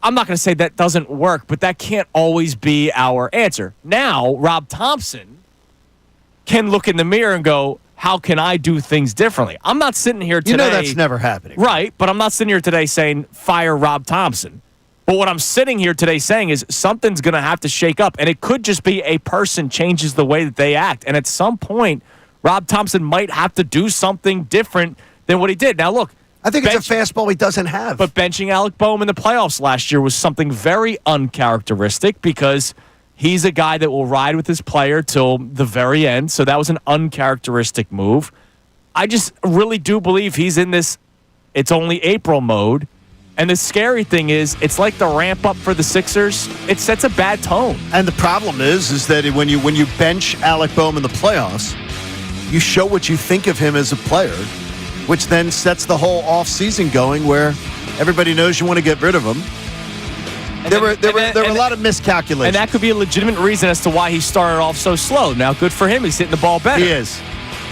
I'm not going to say that doesn't work, but that can't always be our answer. Now, Rob Thompson can look in the mirror and go, how can I do things differently? I'm not sitting here today. You know that's never happening. Right, but I'm not sitting here today saying, fire Rob Thompson. But what I'm sitting here today saying is something's going to have to shake up, and it could just be a person changes the way that they act. And at some point, Rob Thompson might have to do something different than what he did. Now, look. I think it's a fastball he doesn't have. But benching Alec Boehm in the playoffs last year was something very uncharacteristic because he's a guy that will ride with his player till the very end. So that was an uncharacteristic move. I just really do believe he's in this it's only April mode. And the scary thing is, it's like the ramp up for the Sixers. It sets a bad tone. And the problem is that when you bench Alec Boehm in the playoffs, you show what you think of him as a player, which then sets the whole offseason going where everybody knows you want to get rid of him. There were a lot of miscalculations. And that could be a legitimate reason as to why he started off so slow. Now, good for him. He's hitting the ball better. He is.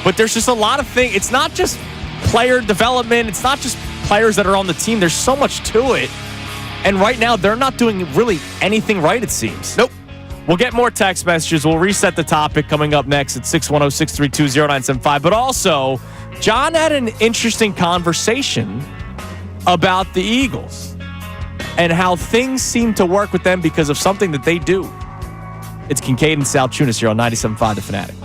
But there's just a lot of things. It's not just player development. It's not just players that are on the team. There's so much to it. And right now, they're not doing really anything right, it seems. Nope. We'll get more text messages. We'll reset the topic coming up next at 610-632-0975. But also, John had an interesting conversation about the Eagles and how things seem to work with them because of something that they do. It's Kincade and Salciunas here on 97.5 The Fanatic.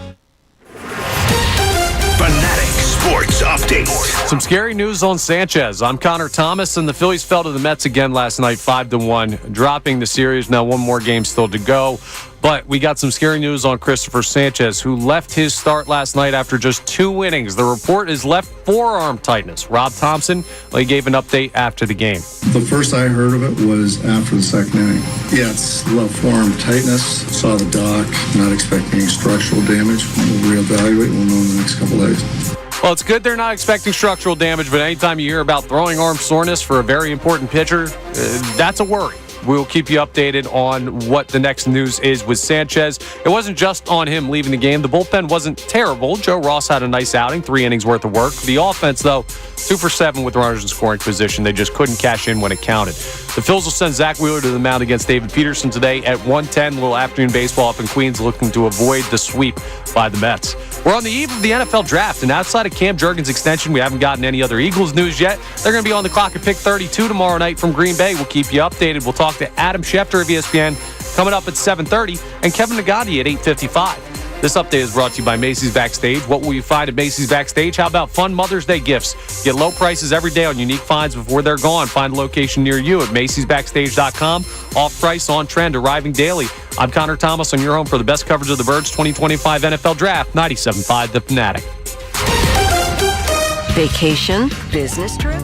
Fanatic Sports Update. Some scary news on Sanchez. I'm Connor Thomas, and the Phillies fell to the Mets again last night, 5-1, dropping the series. Now one more game still to go. But we got some scary news on Christopher Sanchez, who left his start last night after just 2 innings. The report is left forearm tightness. Rob Thompson, he gave an update after the game. The first I heard of it was after the second inning. Yeah, it's left forearm tightness. Saw the doc. Not expecting any structural damage. We'll reevaluate. We'll know in the next couple days. Well, it's good they're not expecting structural damage, but anytime you hear about throwing arm soreness for a very important pitcher, that's a worry. We'll keep you updated on what the next news is with Sanchez. It wasn't just on him leaving the game. The bullpen wasn't terrible. Joe Ross had a nice outing, 3 innings worth of work. The offense, though, 2 for 7 with runners in scoring position. They just couldn't cash in when it counted. The Phils will send Zach Wheeler to the mound against David Peterson today at 1:10. Little afternoon baseball up in Queens, looking to avoid the sweep by the Mets. We're on the eve of the NFL draft, and outside of Cam Jurgens' extension, we haven't gotten any other Eagles news yet. They're going to be on the clock at pick 32 tomorrow night from Green Bay. We'll keep you updated. We'll talk to Adam Schefter of ESPN coming up at 7:30 and Kevin Nagati at 8:55. This update is brought to you by Macy's Backstage. What will you find at Macy's Backstage? How about fun Mother's Day gifts? Get low prices every day on unique finds before they're gone. Find a location near you at macy'sbackstage.com. Off price, on trend, arriving daily. I'm Connor Thomas on your home for the best coverage of the Birds 2025 NFL Draft, 97.5 The Fanatic. Vacation? Business trip?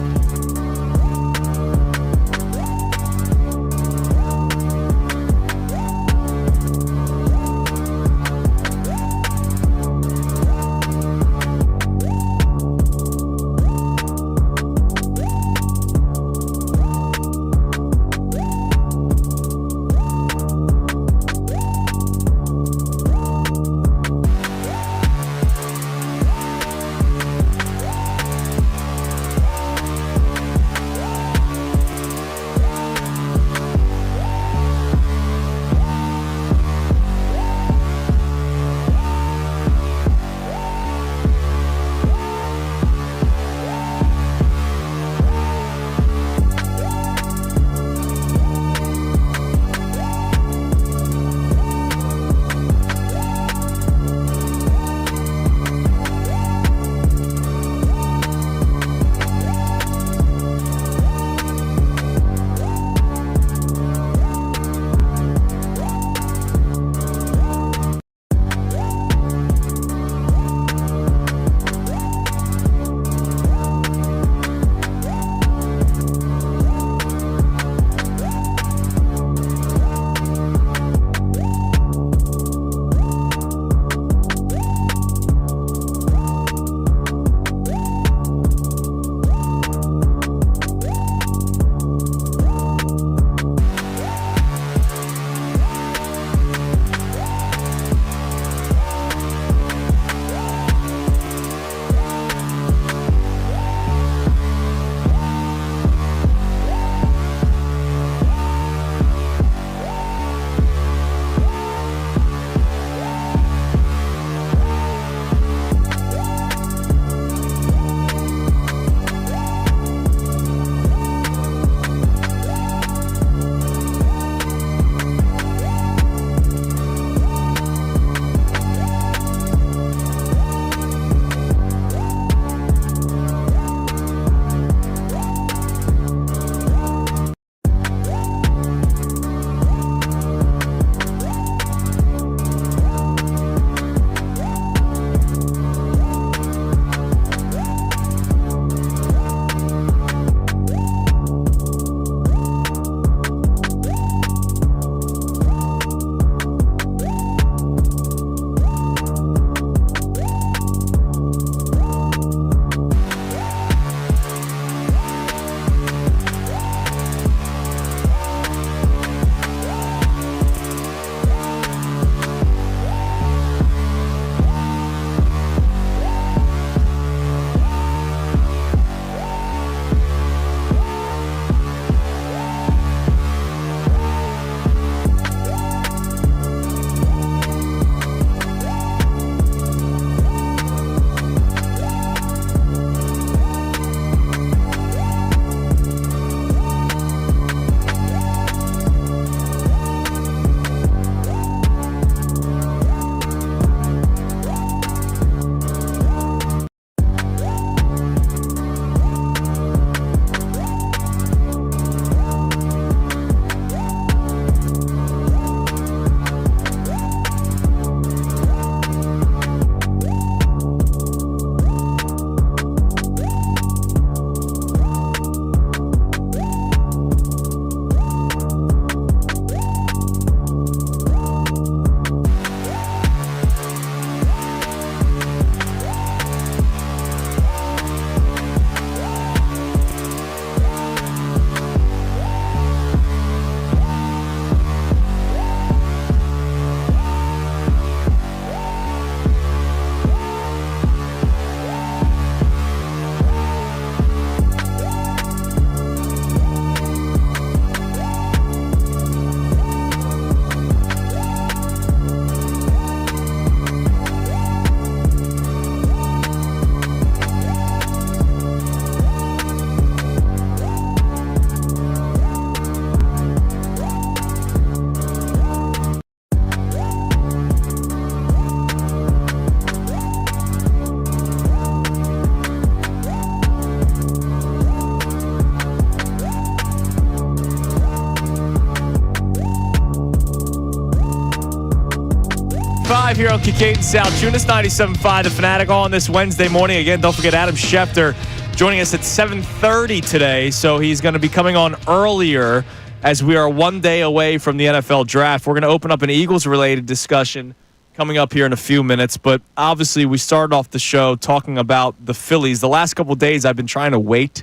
live here on Kincade Salciunas, 97.5 The Fanatic on this Wednesday morning. Again, don't forget Adam Schefter joining us at 7:30 today, so he's going to be coming on earlier as we are 1 day away from the NFL draft. We're going to open up an Eagles-related discussion coming up here in a few minutes, but obviously we started off the show talking about the Phillies. The last couple of days I've been trying to wait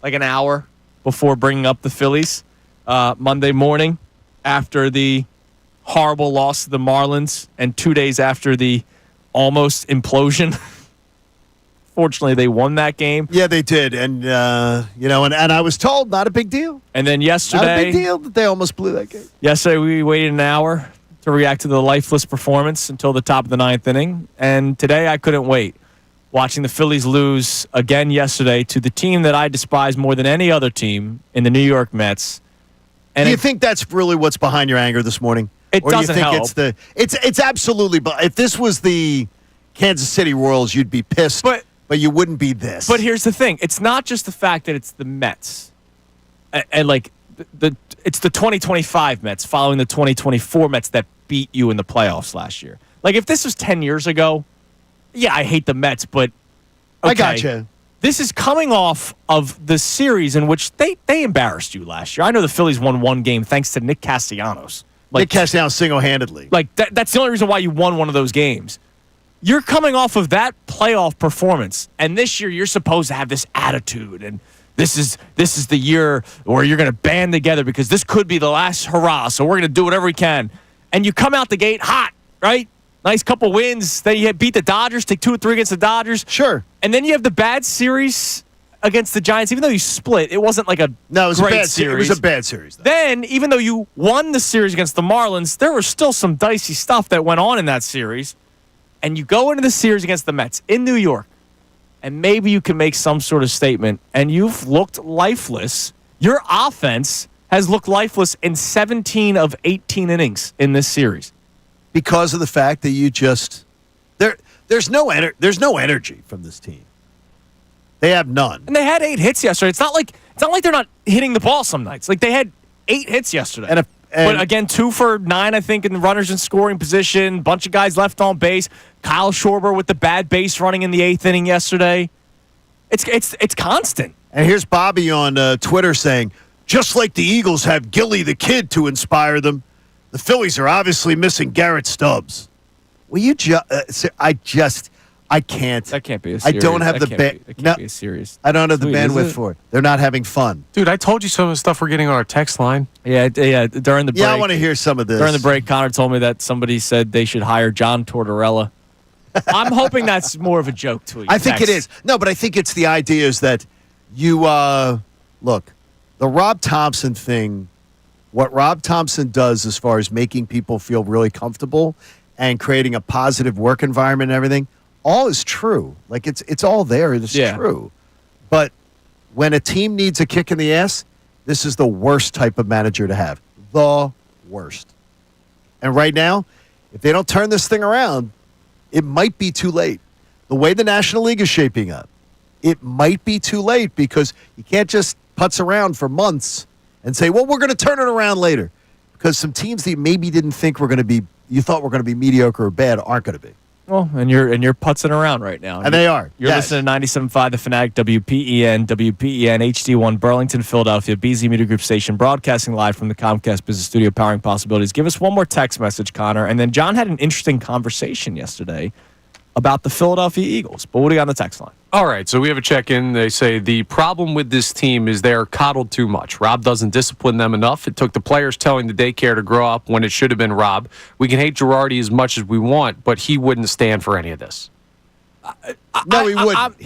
like an hour before bringing up the Phillies. Monday morning after the horrible loss to the Marlins and 2 days after the almost implosion. Fortunately, they won that game. Yeah, they did. And, and I was told not a big deal. And then yesterday... Not a big deal that they almost blew that game. Yesterday, we waited an hour to react to the lifeless performance until the top of the ninth inning. And today, I couldn't wait. Watching the Phillies lose again yesterday to the team that I despise more than any other team in the New York Mets. And do you think that's really what's behind your anger this morning? It or doesn't do you think help. It's absolutely. But if this was the Kansas City Royals, you'd be pissed. But you wouldn't be this. But here's the thing: it's not just the fact that it's the Mets, and like it's the 2025 Mets following the 2024 Mets that beat you in the playoffs last year. Like if this was 10 years ago, yeah, I hate the Mets, but okay. I gotcha. This is coming off of the series in which they embarrassed you last year. I know the Phillies won one game thanks to Nick Castellanos. Nick Castellanos single-handedly. Like that's the only reason why you won one of those games. You're coming off of that playoff performance, and this year you're supposed to have this attitude, and this is the year where you're going to band together because this could be the last hurrah. So we're going to do whatever we can, and you come out the gate hot, right? Nice couple wins. Then you beat the Dodgers, take 2 or 3 against the Dodgers. Sure. And then you have the bad series against the Giants. Even though you split, it wasn't like a great series. It was a bad series. Though. Then, even though you won the series against the Marlins, there was still some dicey stuff that went on in that series. And you go into the series against the Mets in New York, and maybe you can make some sort of statement, and you've looked lifeless. Your offense has looked lifeless in 17 of 18 innings in this series. Because of the fact that you just there's no energy from this team. They have none. And they had 8 hits yesterday. It's not like they're not hitting the ball some nights. Like they had 8 hits yesterday. But again, 2 for 9, I think, in the runners in scoring position. Bunch of guys left on base. Kyle Schwarber with the bad base running in the 8th inning yesterday. It's constant. And here's Bobby on Twitter saying, just like the Eagles have Gilly the Kid to inspire them, the Phillies are obviously missing Garrett Stubbs. Will you I can't. That can't be a series. I don't have That can't be a series. I don't have the bandwidth for it. They're not having fun. Dude, I told you some of the stuff we're getting on our text line. Yeah. During the break. Yeah, I want to hear some of this. During the break, Connor told me that somebody said they should hire John Tortorella. I'm hoping that's more of a joke tweet. I think it is. No, but I think it's the idea is that you look, the Rob Thompson thing, what Rob Thompson does as far as making people feel really comfortable and creating a positive work environment and everything, all is true. Like it's all there. It's true. But when a team needs a kick in the ass, this is the worst type of manager to have. The worst. And right now, if they don't turn this thing around, it might be too late. The way the National League is shaping up, it might be too late because you can't just putz around for months and say, well, we're going to turn it around later. Because some teams that you maybe didn't think were going to be, you thought were going to be mediocre or bad, aren't going to be. Well, and you're putzing around right now. And they are. You're listening to 97.5 The Fanatic, WPEN HD1, Burlington, Philadelphia, BZ Media Group station, broadcasting live from the Comcast Business Studio, powering possibilities. Give us one more text message, Connor. And then John had an interesting conversation yesterday about the Philadelphia Eagles. But what do you got on the text line? All right, so we have a check-in. They say the problem with this team is they're coddled too much. Rob doesn't discipline them enough. It took the players telling the daycare to grow up when it should have been Rob. We can hate Girardi as much as we want, but he wouldn't stand for any of this. No, he wouldn't.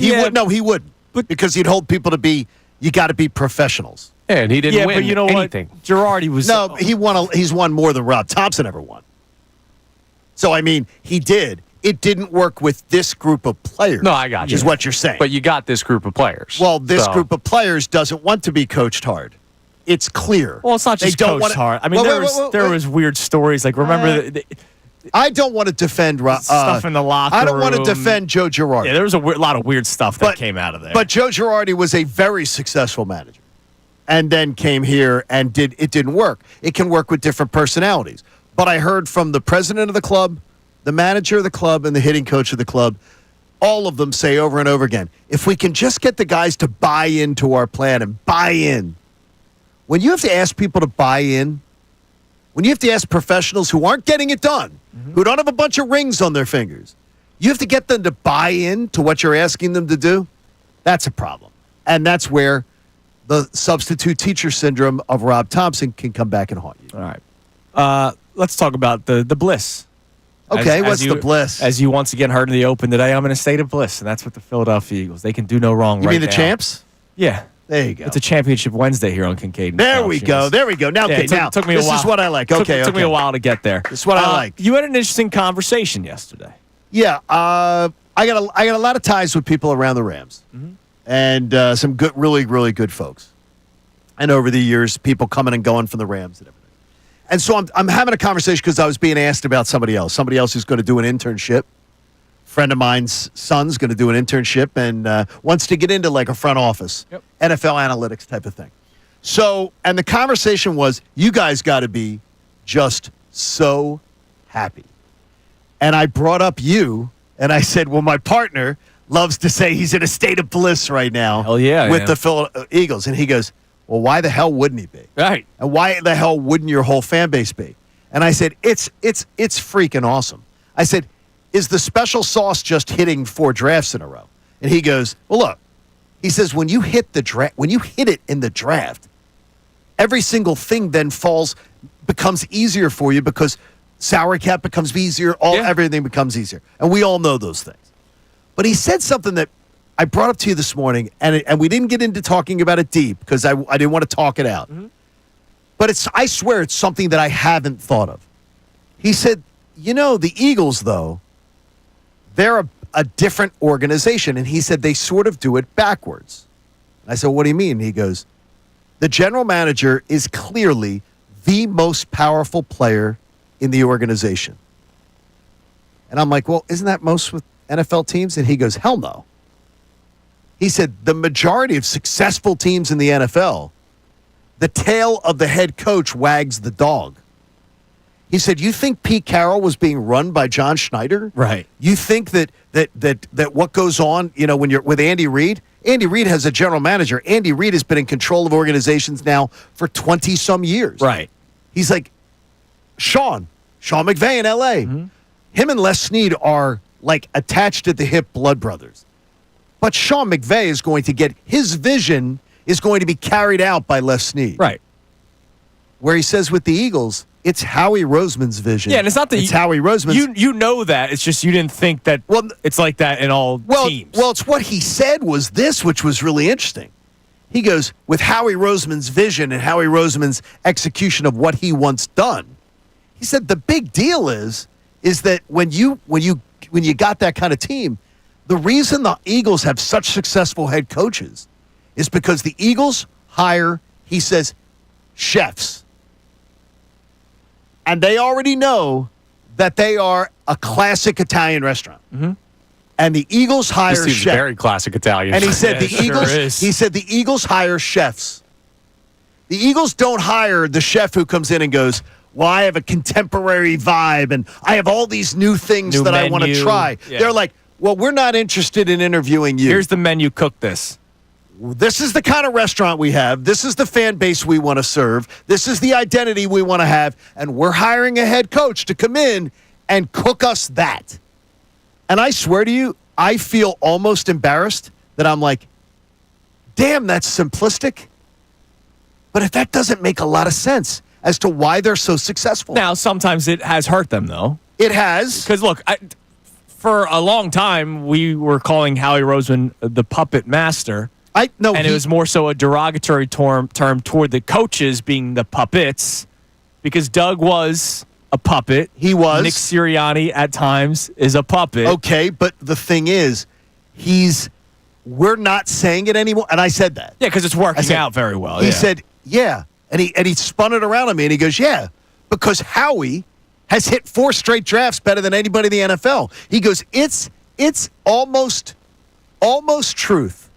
He wouldn't. But because he'd hold people to be, you got to be professionals. Yeah, and he didn't win but you know anything. What? Girardi was... No, he's won more than Rob Thompson ever won. So, I mean, he did. It didn't work with this group of players. No, I got you. Is what you're saying. But you got this group of players. Well, this group of players doesn't want to be coached hard. It's clear. Well, it's not just coached hard. I mean, there was weird stories. Like, remember... I don't want to defend stuff in the locker room. I don't want to defend Joe Girardi. Yeah, there was a lot of weird stuff that came out of there. But Joe Girardi was a very successful manager, and then came here and it didn't work. It can work with different personalities. But I heard from the president of the club, the manager of the club and the hitting coach of the club, all of them say over and over again, if we can just get the guys to buy into our plan and buy in. When you have to ask people to buy in, when you have to ask professionals who aren't getting it done, who don't have a bunch of rings on their fingers, you have to get them to buy in to what you're asking them to do, that's a problem. And that's where the substitute teacher syndrome of Rob Thompson can come back and haunt you. All right. Let's talk about the bliss. Okay, what's the bliss? As you once again heard in the Open today, I'm in a state of bliss, and that's what the Philadelphia Eagles. They can do no wrong You right mean the now. champs? Yeah. There you go. It's a championship Wednesday here on Kincade. There we go. There we go. Now, Yeah, okay, took me a this while. is what I like. Took Okay, me a while to get there. This is what I like. You had an interesting conversation yesterday. Yeah, I got a lot of ties with people around the Rams, and some good, really, really good folks. And over the years, people coming and going from the Rams and everything. And so I'm having a conversation because I was being asked about somebody else who's going to do an internship. Friend of mine's son's going to do an internship and wants to get into like a front office, NFL analytics type of thing. So, and the conversation was, you guys got to be just so happy. And I brought up you, and I said, well, my partner loves to say he's in a state of bliss right now Hell yeah, with yeah. the Philadelphia Eagles. And he goes, well, why the hell wouldn't he be? Right. And why the hell wouldn't your whole fan base be? And I said, it's freaking awesome. I said, is the special sauce just hitting 4 drafts in a row? And he goes, well, look, he says, when you hit it in the draft, every single thing then becomes easier for you because salary cap becomes easier, everything becomes easier. And we all know those things. But he said something that I brought up to you this morning, and we didn't get into talking about it deep because I didn't want to talk it out. But I swear it's something that I haven't thought of. He said, the Eagles, though, they're a different organization. And he said they sort of do it backwards. I said, what do you mean? He goes, the general manager is clearly the most powerful player in the organization. And I'm like, well, isn't that most with NFL teams? And he goes, hell no. He said the majority of successful teams in the NFL, the tail of the head coach wags the dog. He said, you think Pete Carroll was being run by John Schneider? Right. You think that what goes on, when you're with Andy Reid? Andy Reid has a general manager. Andy Reid has been in control of organizations now for 20-some years. Right. He's like, Sean McVay in L.A. Him and Les Snead are like attached at the hip blood brothers. But Sean McVay is going to get his vision is going to be carried out by Les Snead. Right. Where he says with the Eagles, it's Howie Roseman's vision. Yeah, and it's not that it's Howie Roseman's. You know that. It's just you didn't think that it's like that in all teams. Well, it's what he said was this, which was really interesting. He goes, with Howie Roseman's vision and Howie Roseman's execution of what he wants done. He said the big deal is that when you got that kind of team, the reason the Eagles have such successful head coaches is because the Eagles hire, he says, chefs. And they already know that they are a classic Italian restaurant. And the Eagles hire This seems chefs. very classic Italian. And he said He the Eagles hire chefs. The Eagles don't hire the chef who comes in and goes, well, I have a contemporary vibe and I have all these new things New that I want to menu. try. Yeah. They're like, well, we're not interested in interviewing you. Here's the menu. Cook this. This is the kind of restaurant we have. This is the fan base we want to serve. This is the identity we want to have. And we're hiring a head coach to come in and cook us that. And I swear to you, I feel almost embarrassed that I'm like, damn, that's simplistic. But if that doesn't make a lot of sense as to why they're so successful. Now, sometimes it has hurt them, though. It has. Because, look, for a long time, we were calling Howie Roseman the puppet master. It was more so a derogatory term toward the coaches being the puppets, because Doug was a puppet. He was. Nick Sirianni at times is a puppet. Okay, but the thing is, we're not saying it anymore. And I said that. Yeah, because it's working out very well. He said, yeah. And he spun it around on me and he goes, yeah, because Howie has hit 4 straight drafts better than anybody in the NFL. He goes, it's almost truth.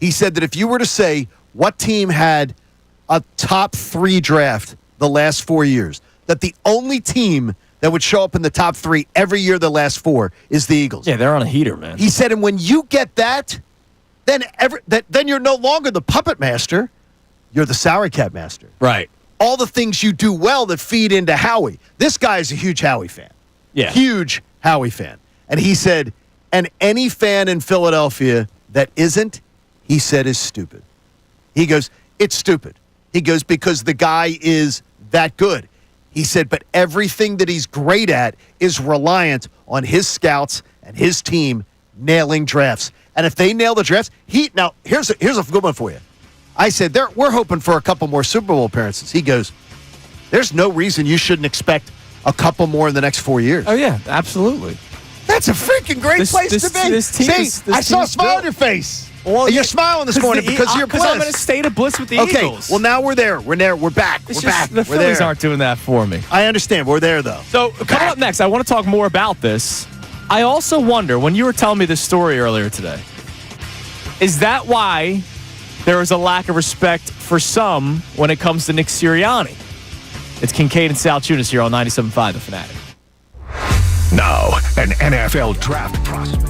He said that if you were to say what team had a top 3 draft the last 4 years, that the only team that would show up in the top 3 every year the last 4 is the Eagles. Yeah, they're on a heater, man. He said, and when you get that, then you're no longer the puppet master. You're the Sour Cat master. Right. All the things you do well that feed into Howie. This guy is a huge Howie fan. Yeah. Huge Howie fan. And he said, and any fan in Philadelphia that isn't, he said, is stupid. He goes, it's stupid. He goes, because the guy is that good. He said, but everything that he's great at is reliant on his scouts and his team nailing drafts. And if they nail the drafts, now here's a good one for you. I said, we're hoping for a couple more Super Bowl appearances. He goes, there's no reason you shouldn't expect a couple more in the next 4 years. Oh, yeah, absolutely. That's a freaking great place to be. I saw a smile on your face. Well, you're smiling this morning because you're blessed. I'm in a state of bliss with the Eagles. Okay, well, now we're there. We're back. We're back. The Phillies aren't doing that for me. I understand. We're there, though. So, coming up next, I want to talk more about this. I also wonder, when you were telling me this story earlier today, is that why there is a lack of respect for some when it comes to Nick Sirianni? It's Kincade and Salciunas here on 97.5 The Fanatic. Now, an NFL draft prospect.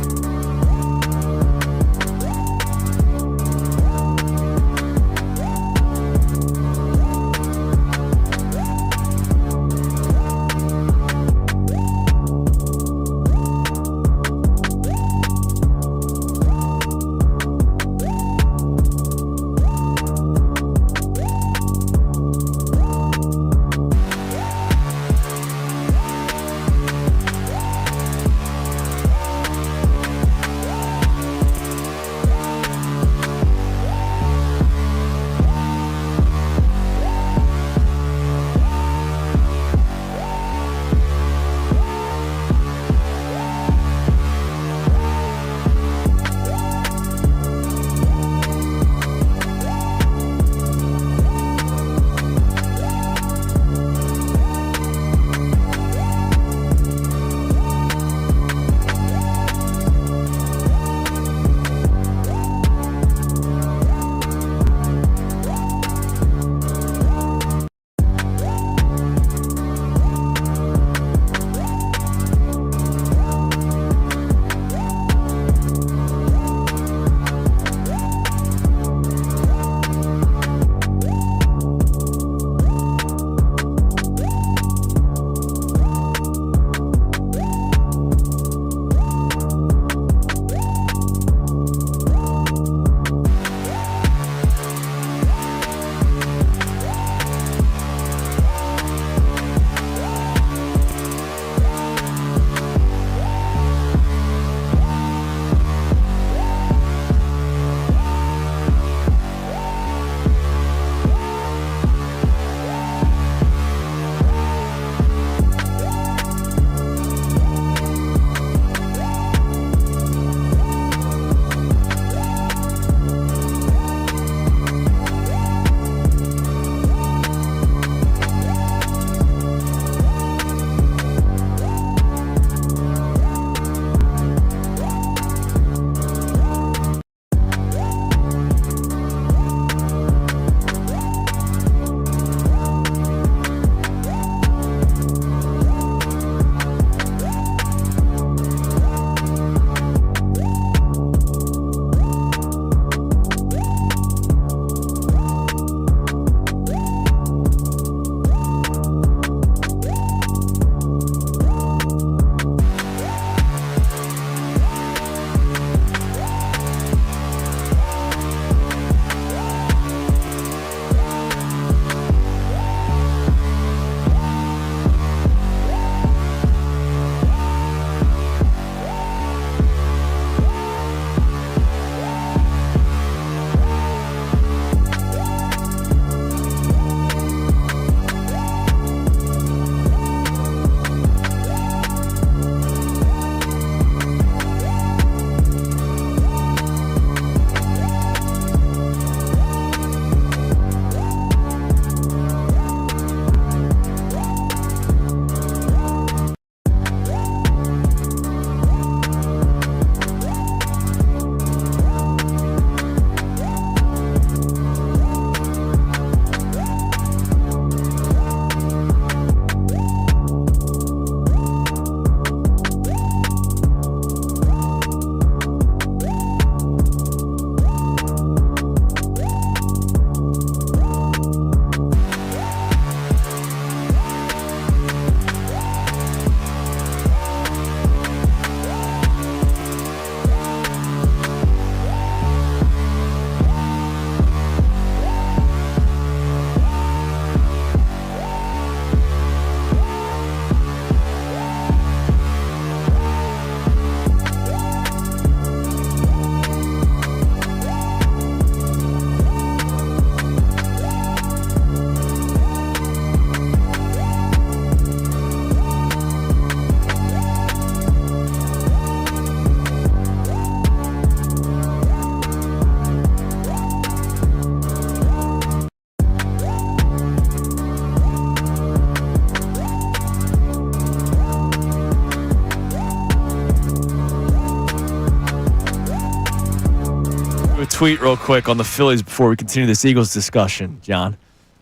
a tweet real quick on the Phillies before we continue this Eagles discussion, John.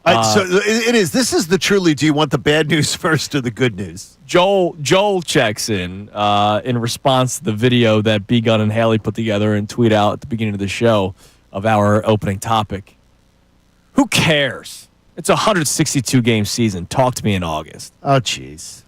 So it is. This is the truly. Do you want the bad news first or the good news? Joel checks in response to the video that B Gun and Haley put together and tweet out at the beginning of the show of our opening topic. Who cares? It's a 162 game season. Talk to me in August. Oh, jeez.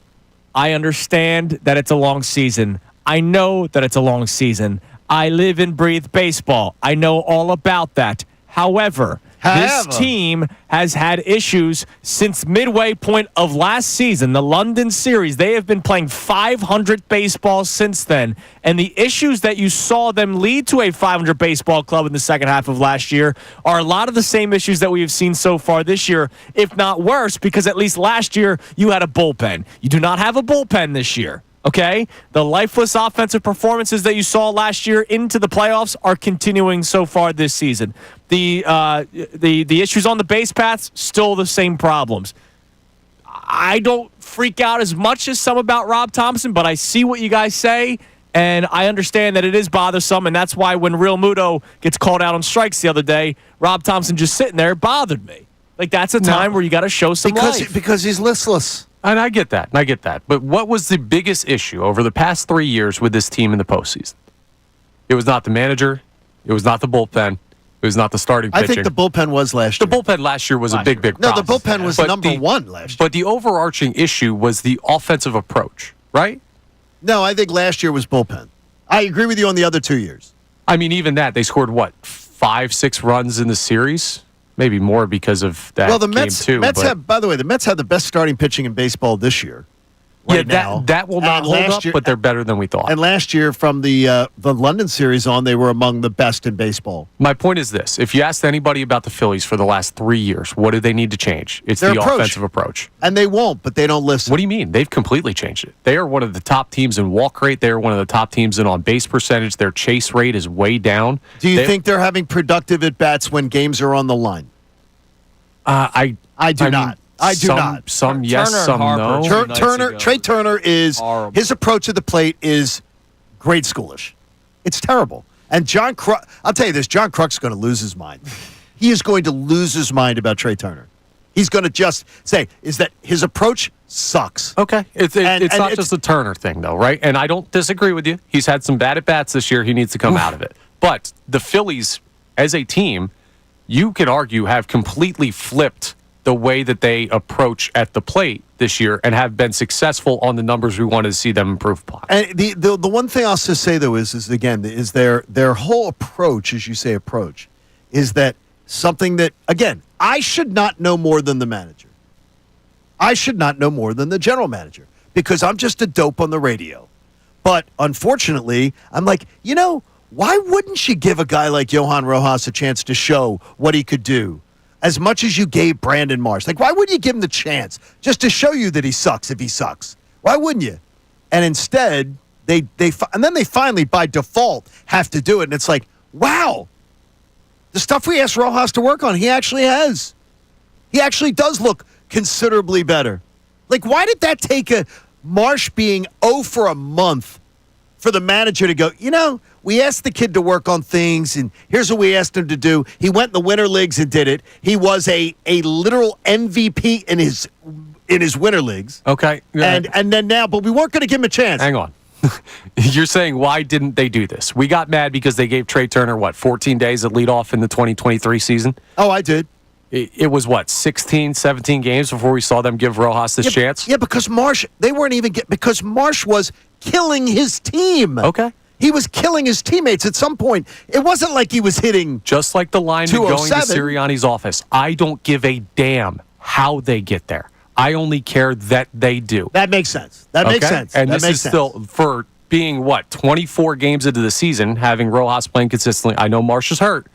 I understand that it's a long season. I know that it's a long season. I live and breathe baseball. I know all about that. However, this team has had issues since midway point of last season, the London series. They have been playing 500 baseball since then. And the issues that you saw them lead to a 500 baseball club in the second half of last year are a lot of the same issues that we have seen so far this year, if not worse, because at least last year you had a bullpen. You do not have a bullpen this year. Okay, the lifeless offensive performances that you saw last year into the playoffs are continuing so far this season. The issues on the base paths, still the same problems. I don't freak out as much as some about Rob Thompson, but I see what you guys say, and I understand that it is bothersome, and that's why when Real Muto gets called out on strikes the other day, Rob Thompson just sitting there bothered me. Like, that's a time where you got to show some life. Because he's listless. And I get that. But what was the biggest issue over the past 3 years with this team in the postseason? It was not the manager. It was not the bullpen. It was not the starting pitching. I think the bullpen was last year. The bullpen last year was a big problem. No, the bullpen was number one last year. But the overarching issue was the offensive approach, right? No, I think last year was bullpen. I agree with you on the other 2 years. I mean, even that, they scored, 5-6 runs in the series? Maybe more because of that well, the game Mets, too. by the way, the Mets had the best starting pitching in baseball this year. That will not hold up, but they're better than we thought. And last year, from the London series on, they were among the best in baseball. My point is this. If you asked anybody about the Phillies for the last 3 years, what do they need to change? It's Their the approach. Offensive approach. And they won't, but they don't listen. What do you mean? They've completely changed it. They are one of the top teams in walk rate. They are one of the top teams in on-base percentage. Their chase rate is way down. Do you think they're having productive at-bats when games are on the line? I do not. I do not. Some yes, Turner some and Harper, no. Trey Turner is horrible. his approach at the plate is grade schoolish. It's terrible. And John Kruk, I'll tell you this, John Kruk's going to lose his mind. He is going to lose his mind about Trey Turner. He's going to just say, is that his approach sucks. Okay. It's not just a Turner thing, though, right? And I don't disagree with you. He's had some bad at-bats this year. He needs to come out of it. But the Phillies, as a team, you could argue have completely flipped the way that they approach at the plate this year and have been successful on the numbers we wanted to see them improve upon. And the one thing I'll just say, though, is their whole approach, as you say, is that something that, again, I should not know more than the manager. I should not know more than the general manager because I'm just a dope on the radio. But unfortunately, I'm like, why wouldn't you give a guy like Johan Rojas a chance to show what he could do? As much as you gave Brandon Marsh. Like, why wouldn't you give him the chance just to show you that he sucks if he sucks? Why wouldn't you? And instead, and then they finally, by default, have to do it. And it's like, wow, the stuff we asked Rojas to work on, he actually has. He actually does look considerably better. Like, why did that take a Marsh being 0 for a month for the manager to go, we asked the kid to work on things, and here's what we asked him to do. He went in the winter leagues and did it. He was a literal MVP in his winter leagues. Okay. And then now, but we weren't going to give him a chance. Hang on. You're saying, why didn't they do this? We got mad because they gave Trey Turner, 14 days at leadoff in the 2023 season? Oh, I did. It was, 16, 17 games before we saw them give Rojas this chance? Yeah, because Marsh, because Marsh was killing his team. Okay. He was killing his teammates at some point. It wasn't like he was hitting just like the lineman going to Sirianni's office. I don't give a damn how they get there. I only care that they do. That makes sense. Makes sense. And this is still for being 24 games into the season, having Rojas playing consistently. I know Marsh is hurt.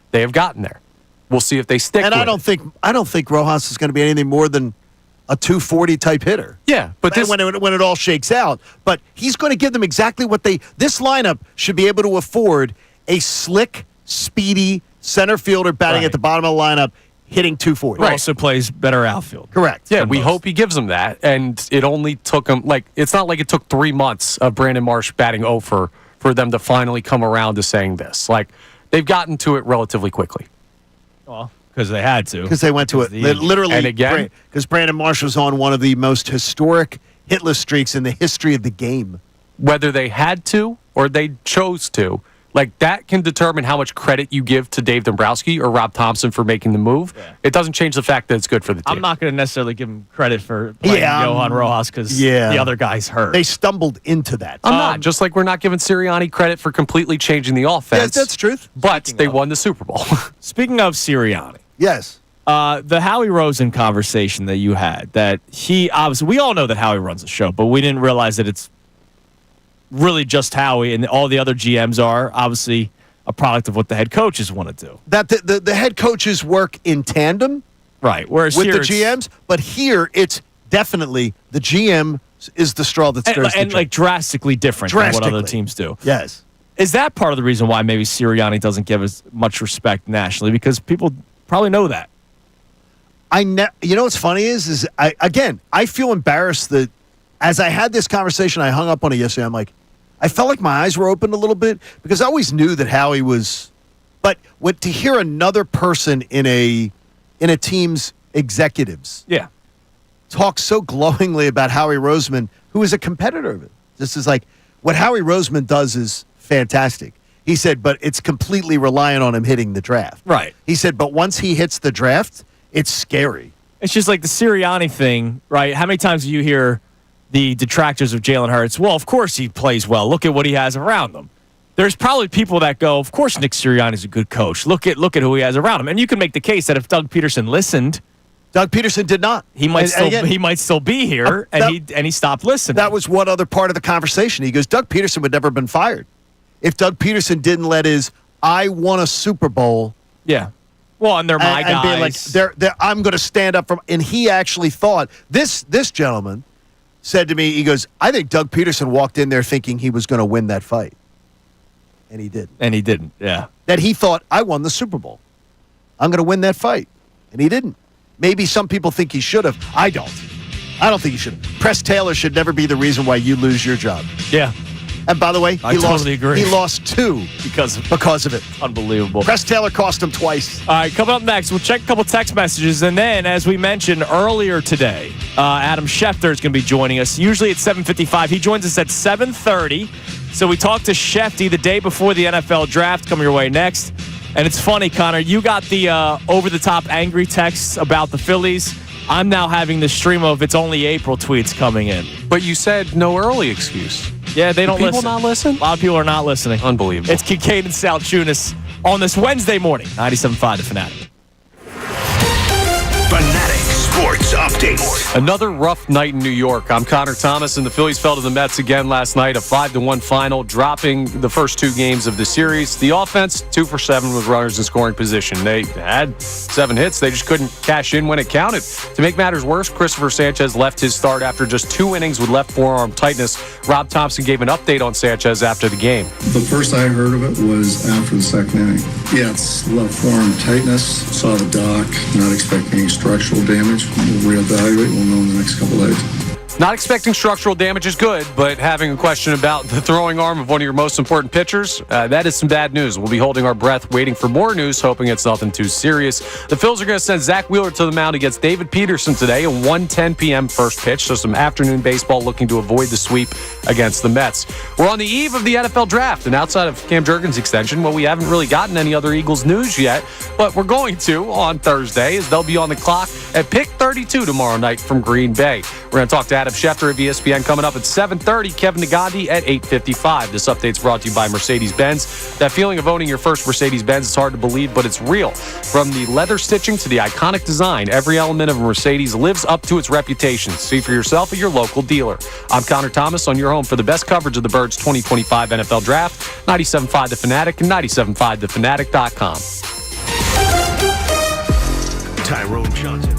They have gotten there. We'll see if they stick. And I don't think Rojas is going to be anything more than a 240 type hitter. Yeah, but when it all shakes out, but he's going to give them exactly what this lineup should be able to afford: a slick, speedy center fielder batting at the bottom of the lineup, hitting 240. Right. Also plays better outfield. Correct. Yeah, we hope he gives them that, and it only took him it's not like it took 3 months of Brandon Marsh batting 0 for them to finally come around to saying this. They've gotten to it relatively quickly. Well, because they had to. Because they went to it. Literally, and again, because Brandon Marshall's on one of the most historic hitless streaks in the history of the game. Whether they had to or they chose to, like that can determine how much credit you give to Dave Dombrowski or Rob Thompson for making the move. Yeah. It doesn't change the fact that it's good for the team. I'm not going to necessarily give him credit for playing Johan Rojas because the other guy's hurt. They stumbled into that. I'm not. Just like we're not giving Sirianni credit for completely changing the offense. Yes, that's truth. But they won the Super Bowl. Speaking of Sirianni. Yes. The Howie Roseman conversation that you had, that he obviously, we all know that Howie runs the show, but we didn't realize that it's really just Howie and all the other GMs are obviously a product of what the head coaches want to do. That the head coaches work in tandem, right? Whereas with here the GMs, but here it's definitely the GM is the straw that stirs the drink. Like drastically different than what other teams do. Yes. Is that part of the reason why maybe Sirianni doesn't give as much respect nationally? Because people probably know that. You know what's funny is I feel embarrassed that as I had this conversation, I hung up on it yesterday. I'm like, I felt like my eyes were opened a little bit because I always knew that Howie was, but to hear another person in a team's executives, talk so glowingly about Howie Roseman, who is a competitor of it. This is like what Howie Roseman does is fantastic. He said, but it's completely reliant on him hitting the draft. Right. He said, but once he hits the draft, it's scary. It's just like the Sirianni thing, right? How many times do you hear the detractors of Jalen Hurts? Well, of course he plays well. Look at what he has around him. There's probably people that go, of course Nick Sirianni's a good coach. Look at who he has around him. And you can make the case that if Doug Peterson listened, Doug Peterson did not. He might still be here, and he stopped listening. That was one other part of the conversation. He goes, Doug Peterson would never have been fired if Doug Peterson didn't let his "I won a Super Bowl." Yeah. Well, and they're my guys. And be like, I'm going to stand up from. And he actually thought this gentleman said to me, he goes, I think Doug Peterson walked in there thinking he was going to win that fight. And he didn't. And he didn't, yeah. That he thought, I won the Super Bowl. I'm going to win that fight. And he didn't. Maybe some people think he should have. I don't. I don't think he should have. Press Taylor should never be the reason why you lose your job. Yeah. And by the way, I totally agree. He lost 2 because of it. Unbelievable. Press Taylor cost him twice. All right, coming up next, we'll check a couple text messages. And then, as we mentioned earlier today, Adam Schefter is going to be joining us. Usually at 7:55. He joins us at 7:30. So we talked to Shefty the day before the NFL draft. Coming your way next. And it's funny, Connor, you got the over-the-top angry texts about the Phillies. I'm now having the stream of it's only April tweets coming in. But you said no early excuse. Yeah, they don't listen. People not listen? A lot of people are not listening. Unbelievable. It's Kincade and Salciunas on this Wednesday morning, 97.5 The Fanatic. Fanatic Sports Update. Another rough night in New York. I'm Connor Thomas, and the Phillies fell to the Mets again last night, a 5-1 final, dropping the first 2 games of the series. The offense, 2 for 7 with runners in scoring position. They had 7 hits. They just couldn't cash in when it counted. To make matters worse, Christopher Sanchez left his start after just 2 innings with left forearm tightness. Rob Thompson gave an update on Sanchez after the game. The first I heard of it was after the second inning. Yeah, it's left forearm tightness. Saw the doc, not expecting any structural damage. We'll reevaluate. We'll know in the next couple days. Not expecting structural damage is good, but having a question about the throwing arm of one of your most important pitchers, that is some bad news. We'll be holding our breath, waiting for more news, hoping it's nothing too serious. The Phils are going to send Zach Wheeler to the mound against David Peterson today, a 1:10 p.m. first pitch, so some afternoon baseball looking to avoid the sweep against the Mets. We're on the eve of the NFL draft, and outside of Cam Jurgens' extension, well, we haven't really gotten any other Eagles news yet, but we're going to on Thursday, as they'll be on the clock at pick 32 tomorrow night from Green Bay. We're going to talk to Adam Schefter of ESPN coming up at 7:30, Kevin Nagandi at 8:55. This update's brought to you by Mercedes-Benz. That feeling of owning your first Mercedes-Benz is hard to believe, but it's real. From the leather stitching to the iconic design, every element of a Mercedes lives up to its reputation. See for yourself at your local dealer. I'm Connor Thomas on your home for the best coverage of the Birds 2025 NFL Draft, 97.5 The Fanatic and 97.5thefanatic.com. Tyrone Johnson.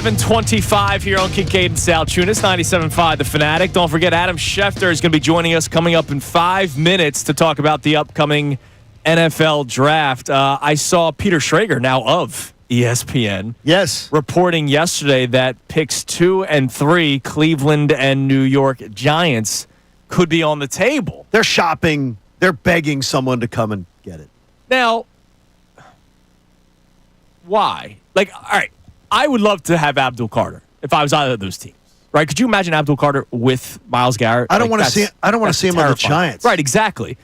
7:25 here on Kincade Salciunas, 97.5 The Fanatic. Don't forget, Adam Schefter is going to be joining us coming up in 5 minutes to talk about the upcoming NFL draft. I saw Peter Schrager, now of ESPN, reporting yesterday that picks 2 and 3, Cleveland and New York Giants, could be on the table. They're shopping. They're begging someone to come and get it. Now, why? All right, I would love to have Abdul Carter if I was either of those teams. Right? Could you imagine Abdul Carter with Myles Garrett? I don't want to see. I don't want to see him on the Giants. Right? Exactly.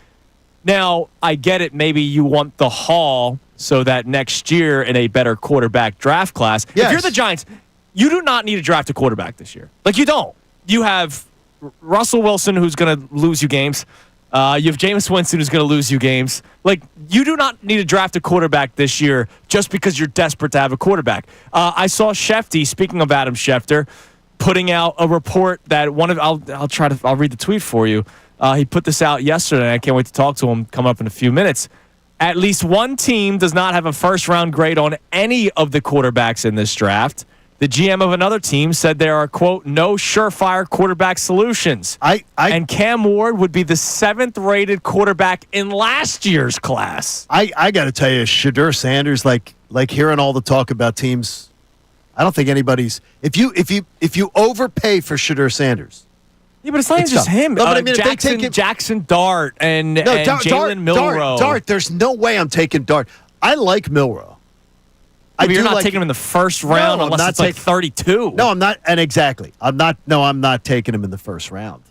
Now, I get it. Maybe you want the haul so that next year in a better quarterback draft class. Yes. If you're the Giants, you do not need to draft a quarterback this year. You don't. You have Russell Wilson, who's going to lose you games. You have Jameis Winston, who's going to lose you games. You do not need to draft a quarterback this year just because you're desperate to have a quarterback. I saw Schefty, speaking of Adam Schefter, putting out a report that I'll read the tweet for you. He put this out yesterday, and I can't wait to talk to him coming up in a few minutes. At least one team does not have a first-round grade on any of the quarterbacks in this draft. The GM of another team said there are, quote, no surefire quarterback solutions. And Cam Ward would be the 7th-rated quarterback in last year's class. I got to tell you, Shedeur Sanders, like hearing all the talk about teams, I don't think anybody's. If you overpay for Shedeur Sanders. Yeah, but it's not even just him. No, but I mean, Jackson Dart and Jalen Milroe. Dart, there's no way I'm taking Dart. I like Milroe. You're not taking him in the first round unless it's 32. No, I'm not. And exactly. I'm not taking him in the first round.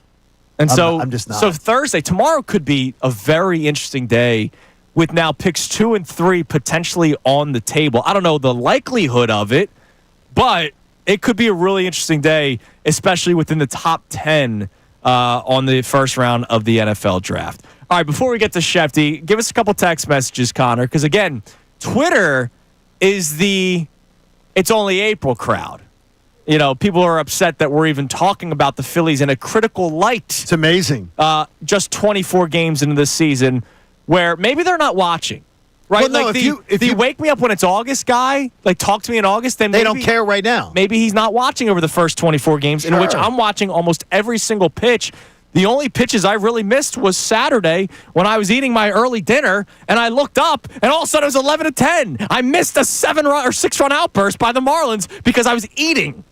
And I'm just not. So Thursday, tomorrow could be a very interesting day with now picks 2 and 3 potentially on the table. I don't know the likelihood of it, but it could be a really interesting day, especially within the top 10 on the first round of the NFL draft. All right, before we get to Shefty, give us a couple text messages, Connor, because again, Twitter is it's only April crowd. People are upset that we're even talking about the Phillies in a critical light. It's amazing. Just 24 games into this season where maybe they're not watching. Right? Well, no, if you wake me up when it's August, guy, talk to me in August, then they don't care right now. Maybe he's not watching over the first 24 games, in which I'm watching almost every single pitch. The only pitches I really missed was Saturday when I was eating my early dinner, and I looked up, and all of a sudden it was 11-10. I missed a 7-run or 6-run outburst by the Marlins because I was eating.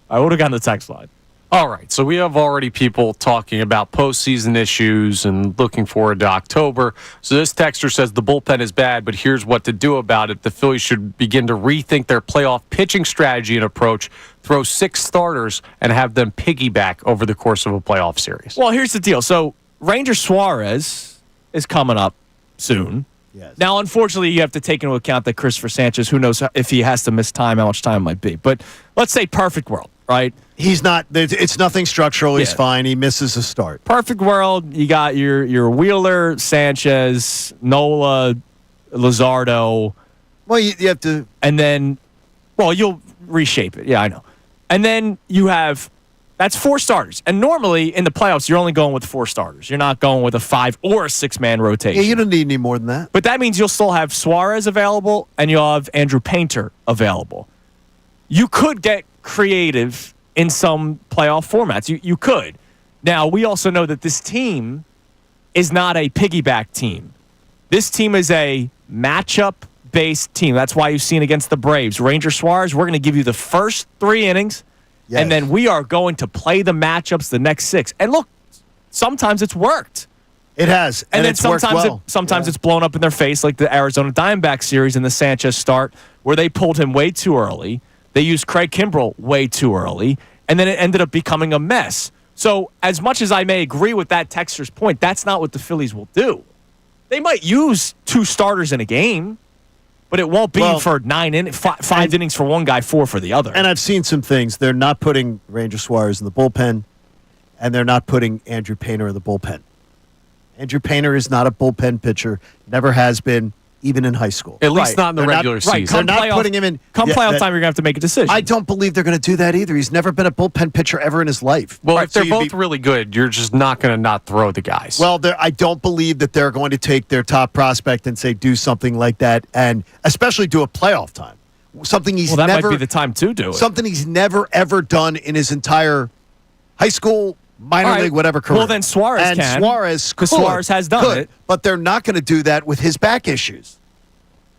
I would have gotten the text line. All right, so we have already people talking about postseason issues and looking forward to October. So this texter says the bullpen is bad, but here's what to do about it. The Phillies should begin to rethink their playoff pitching strategy and approach, throw 6 starters, and have them piggyback over the course of a playoff series. Well, here's the deal. So Ranger Suarez is coming up soon. Yes. Now, unfortunately, you have to take into account that Christopher Sanchez, who knows if he has to miss time, how much time it might be. But let's say perfect world, right? He's not. It's nothing structural. He's fine. He misses a start. Perfect world. You got your Wheeler, Sanchez, Nola, Luzardo. Well, you have to. And then, you'll reshape it. Yeah, I know. And then you have, that's 4 starters. And normally in the playoffs, you're only going with 4 starters. You're not going with a 5 or a 6-man rotation. Yeah, you don't need any more than that. But that means you'll still have Suarez available and you'll have Andrew Painter available. You could get creative in some playoff formats. You could. Now, we also know that this team is not a piggyback team. This team is a matchup-based team. That's why you've seen against the Braves. Ranger Suarez, we're going to give you the first 3 innings, and then we are going to play the matchups the next 6. And look, sometimes it's worked. It has. And then it's sometimes it's blown up in their face, like the Arizona Diamondbacks series in the Sanchez start, where they pulled him way too early. They used Craig Kimbrell way too early, and then it ended up becoming a mess. So as much as I may agree with that texter's point, that's not what the Phillies will do. They might use 2 starters in a game, but it won't be for 5 innings for one guy, 4 for the other. And I've seen some things. They're not putting Ranger Suarez in the bullpen, and they're not putting Andrew Painter in the bullpen. Andrew Painter is not a bullpen pitcher, never has been, even in high school. At least not in the regular season. They're not putting him in. Come playoff time, you're going to have to make a decision. I don't believe they're going to do that either. He's never been a bullpen pitcher ever in his life. Well, if they're both really good, you're just not going to not throw the guys. Well, I don't believe that they're going to take their top prospect and say do something like that, and especially do a playoff time. something he's Well, that never might be the time to do it. something he's never ever done in his entire high school, minor All right. league, whatever career. Well, then Suarez and can, Suarez, because could, Suarez has done it. but they're not going to do that with his back issues.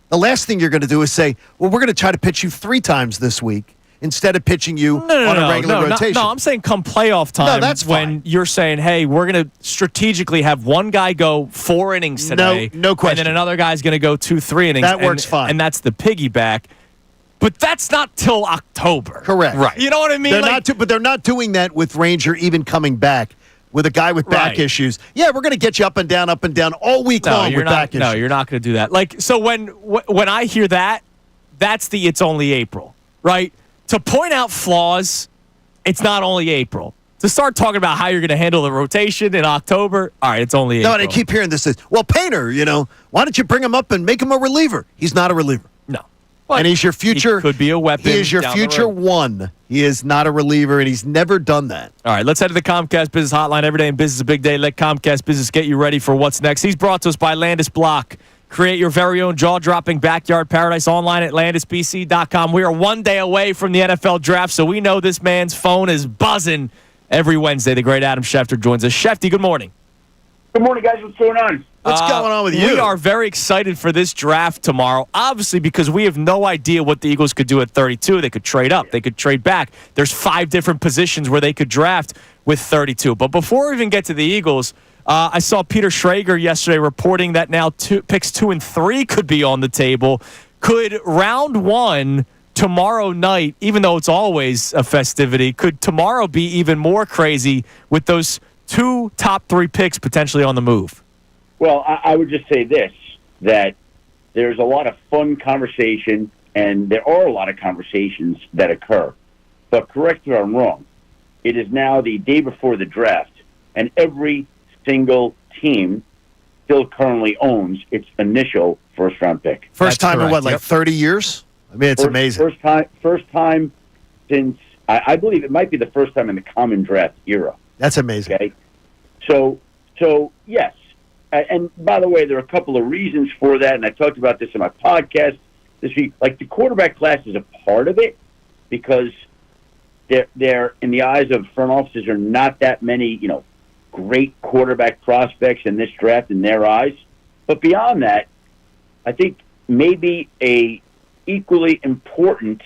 The last thing you're going to do is say, "Well, we're going to try to pitch you 3 times this week instead of pitching you on a regular rotation." No, I'm saying come playoff time. No, that's when fine. you're saying, "Hey, we're going to strategically have one guy go 4 innings today, No question. and then another guy's going to go 2-3 innings." That works fine. and that's the piggyback. But that's not till October. Correct. Right. You know what I mean? But they're not doing that with Ranger even coming back with a guy with back Right. issues. Yeah, we're going to get you up and down all week long with back issues. No, you're not going to do that. Like, so when I hear that, that's the it's only April, right? To point out flaws, it's not only April. To start talking about how you're going to handle the rotation in October, all right, it's only April. No, and I keep hearing this. Well, Painter, why don't you bring him up and make him a reliever? He's not a reliever. No. But And he's your future. He could be a weapon. He is your down the future road. one. He is not a reliever, and he's never done that. All right, let's head to the Comcast Business Hotline. Every day in business is a big day. Let Comcast Business get you ready for what's next. He's brought to us by Landis Block. Create your very own jaw-dropping backyard paradise online at landisbc.com. We are 1 day away from the NFL draft, so we know this man's phone is buzzing every Wednesday. The great Adam Schefter joins us. Shefty, good morning. Good morning, guys. What's going on? What's going on with you? We are very excited for this draft tomorrow, obviously because we have no idea what the Eagles could do at 32. They could trade up. They could trade back. There's 5 different positions where they could draft with 32. But before we even get to the Eagles, I saw Peter Schrager yesterday reporting that now picks 2 and 3 could be on the table. Could round 1 tomorrow night, even though it's always a festivity, could tomorrow be even more crazy with those 2 top 3 picks potentially on the move? Well, I would just say this, that there's a lot of fun conversation, and there are a lot of conversations that occur. But correct me if I'm wrong, it is now the day before the draft, and every single team still currently owns its initial first-round pick. First That's time in correct. what, 30 years? I mean, it's amazing. First time since, I believe it might be the first time in the common draft era. That's amazing. Okay, so yes, and by the way, there are a couple of reasons for that, and I talked about this in my podcast this week. Like, the quarterback class is a part of it because they're in the eyes of front offices are not that many great quarterback prospects in this draft in their eyes. But beyond that, I think maybe a equally important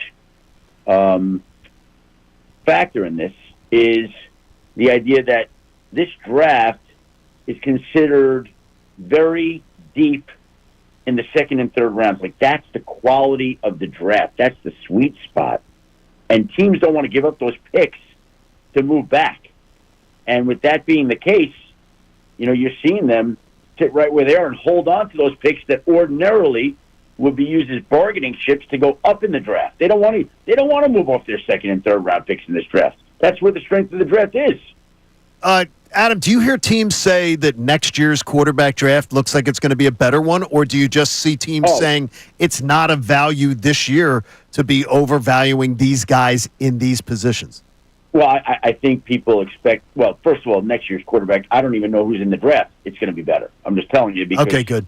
factor in this is the idea that this draft is considered very deep in the second and third rounds. Like, that's the quality of the draft. That's the sweet spot. And teams don't want to give up those picks to move back. And with that being the case, you're seeing them sit right where they are and hold on to those picks that ordinarily would be used as bargaining chips to go up in the draft. They don't want to move off their second and third round picks in this draft. That's where the strength of the draft is. Adam, do you hear teams say that next year's quarterback draft looks like it's going to be a better one, or do you just see teams saying it's not of value this year to be overvaluing these guys in these positions? Well, I think people expect, first of all, next year's quarterback, I don't even know who's in the draft. It's going to be better. I'm just telling you because okay, good.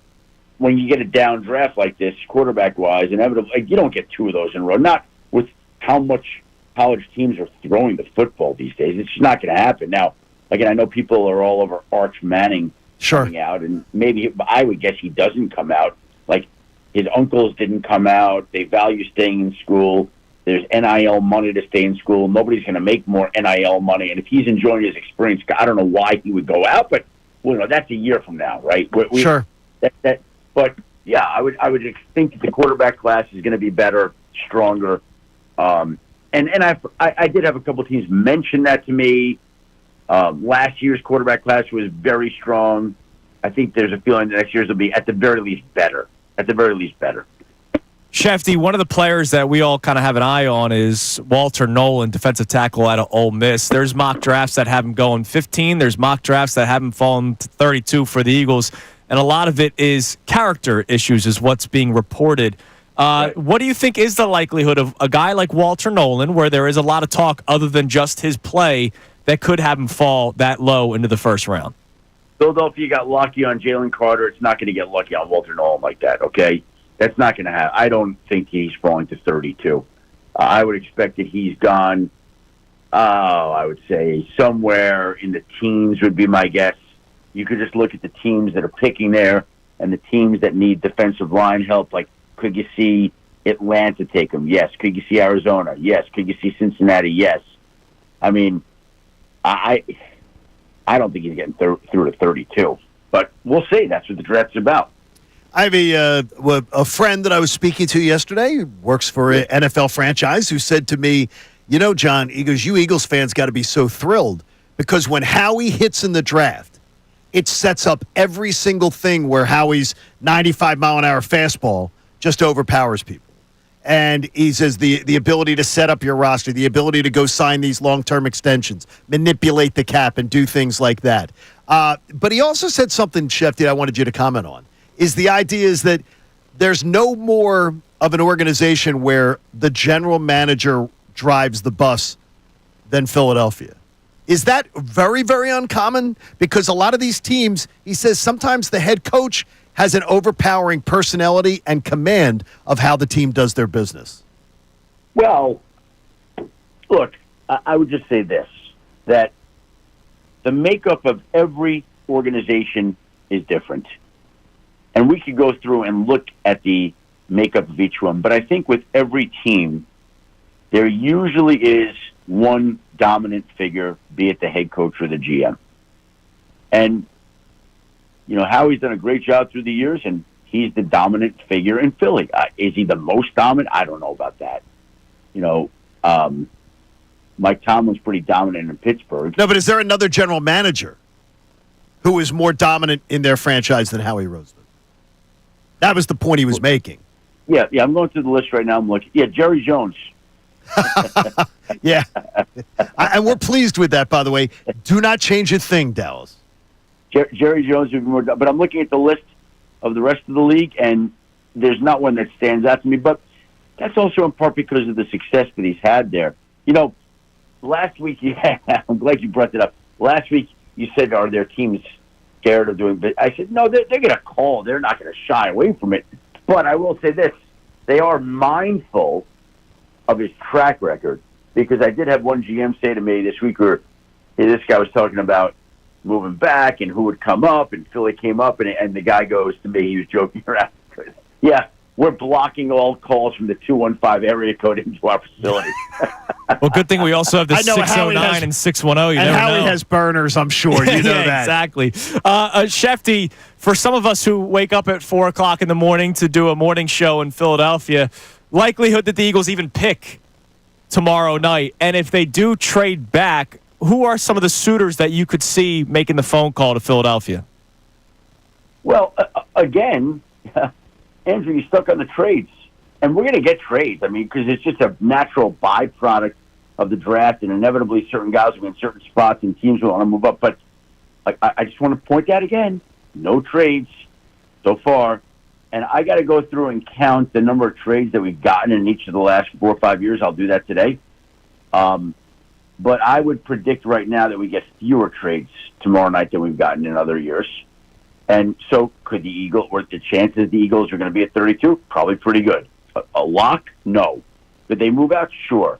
When you get a down draft like this, quarterback-wise, inevitably, you don't get 2 of those in a row. Not with how much college teams are throwing the football these days. It's just not going to happen. Now, again, I know people are all over Arch Manning coming out, and maybe I would guess he doesn't come out. Like, his uncles didn't come out. They value staying in school. There's NIL money to stay in school. Nobody's going to make more NIL money. And if he's enjoying his experience, I don't know why he would go out, but that's a year from now, right? Sure. But yeah, I would think the quarterback class is going to be better, stronger. And I did have a couple teams mention that to me. Last year's quarterback class was very strong. I think there's a feeling that next year's will be at the very least better. Shefty, one of the players that we all kind of have an eye on is Walter Nolan, defensive tackle out of Ole Miss. There's mock drafts that have him going 15. There's mock drafts that have him falling to 32 for the Eagles. And a lot of it is character issues is what's being reported. Right. What do you think is the likelihood of a guy like Walter Nolan, where there is a lot of talk other than just his play, that could have him fall that low into the first round? Philadelphia got lucky on Jalen Carter. It's not going to get lucky on Walter Nolan like that, okay? That's not going to happen. I don't think he's falling to 32. I would expect that he's gone, I would say somewhere in the teens would be my guess. You could just look at the teams that are picking there and the teams that need defensive line help. Like, could you see Atlanta take him? Yes. Could you see Arizona? Yes. Could you see Cincinnati? Yes. I mean, I don't think he's getting through to 32, but we'll see. That's what the draft's about. I have a friend that I was speaking to yesterday who works for an NFL franchise who said to me, you know, John, he goes, you Eagles fans got to be so thrilled because when Howie hits in the draft, it sets up every single thing where Howie's 95-mile-an-hour fastball just overpowers people. And he says the ability to set up your roster, the ability to go sign these long-term extensions, manipulate the cap, and do things like that. But he also said something, Shefty, I wanted you to comment on, is the idea is that there's no more of an organization where the general manager drives the bus than Philadelphia. Is that very, very uncommon? Because a lot of these teams, he says sometimes the head coach has an overpowering personality and command of how the team does their business. Well, look, I would just say this, that the makeup of every organization is different. And we could go through and look at the makeup of each one. But I think with every team, there usually is one dominant figure, be it the head coach or the GM. And, you know, Howie's done a great job through the years, and he's the dominant figure in Philly. Is he the most dominant? I don't know about that. You know, Mike Tomlin's pretty dominant in Pittsburgh. No, but is there another general manager who is more dominant in their franchise than Howie Roseman? That was the point he was making. Yeah, I'm going through the list right now. I'm looking. Yeah, Jerry Jones. Yeah. And we're pleased with that, by the way. Do not change a thing, Dallas. Jerry Jones would be more, but I'm looking at the list of the rest of the league, and there's not one that stands out to me. But that's also in part because of the success that he's had there. You know, last week, I'm glad you brought that up. Last week, you said, are their teams scared of doing it? I said, no, they're going to call. They're not going to shy away from it. But I will say this. They are mindful of his track record, because I did have one GM say to me this week where this guy was talking about moving back and who would come up, and Philly came up, and the guy goes to me, he was joking around. Yeah, we're blocking all calls from the 215 area code into our facility. Well, good thing we also have the 609 and 610. And Howie has burners, I'm sure. You know yeah, that. Exactly. Shefty, for some of us who wake up at 4 o'clock in the morning to do a morning show in Philadelphia, likelihood that the Eagles even pick tomorrow night, and if they do trade back, who are some of the suitors that you could see making the phone call to Philadelphia? Well, again, Andrew, you're stuck on the trades. And we're going to get trades. I mean, because it's just a natural byproduct of the draft, and inevitably certain guys will be in certain spots and teams will want to move up. But I just want to point that again. No trades so far. And I got to go through and count the number of trades that we've gotten in each of the last 4 or 5 years. I'll do that today. But I would predict right now that we get fewer trades tomorrow night than we've gotten in other years. And so could the Eagles, or the chances the Eagles are going to be at 32? Probably pretty good. A lock? No. Could they move out? Sure.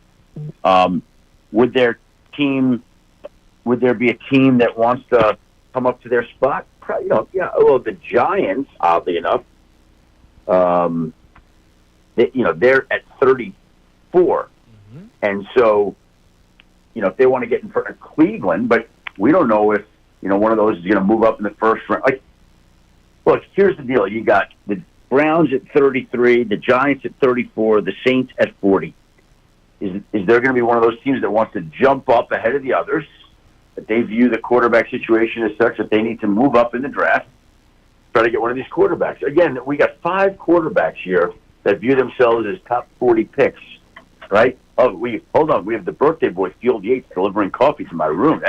Would there be a team that wants to come up to their spot? Probably, well, the Giants, oddly enough, they're at 34. Mm-hmm. And so, if they want to get in front of Cleveland, but we don't know if, one of those is going to move up in the first round. Look, here's the deal. You got the Browns at 33, the Giants at 34, the Saints at 40. Is there going to be one of those teams that wants to jump up ahead of the others, that they view the quarterback situation as such that they need to move up in the draft, try to get one of these quarterbacks? Again, we got 5 quarterbacks here that view themselves as top 40 picks, right? Oh, hold on. We have the birthday boy, Field Yates, delivering coffee to my room.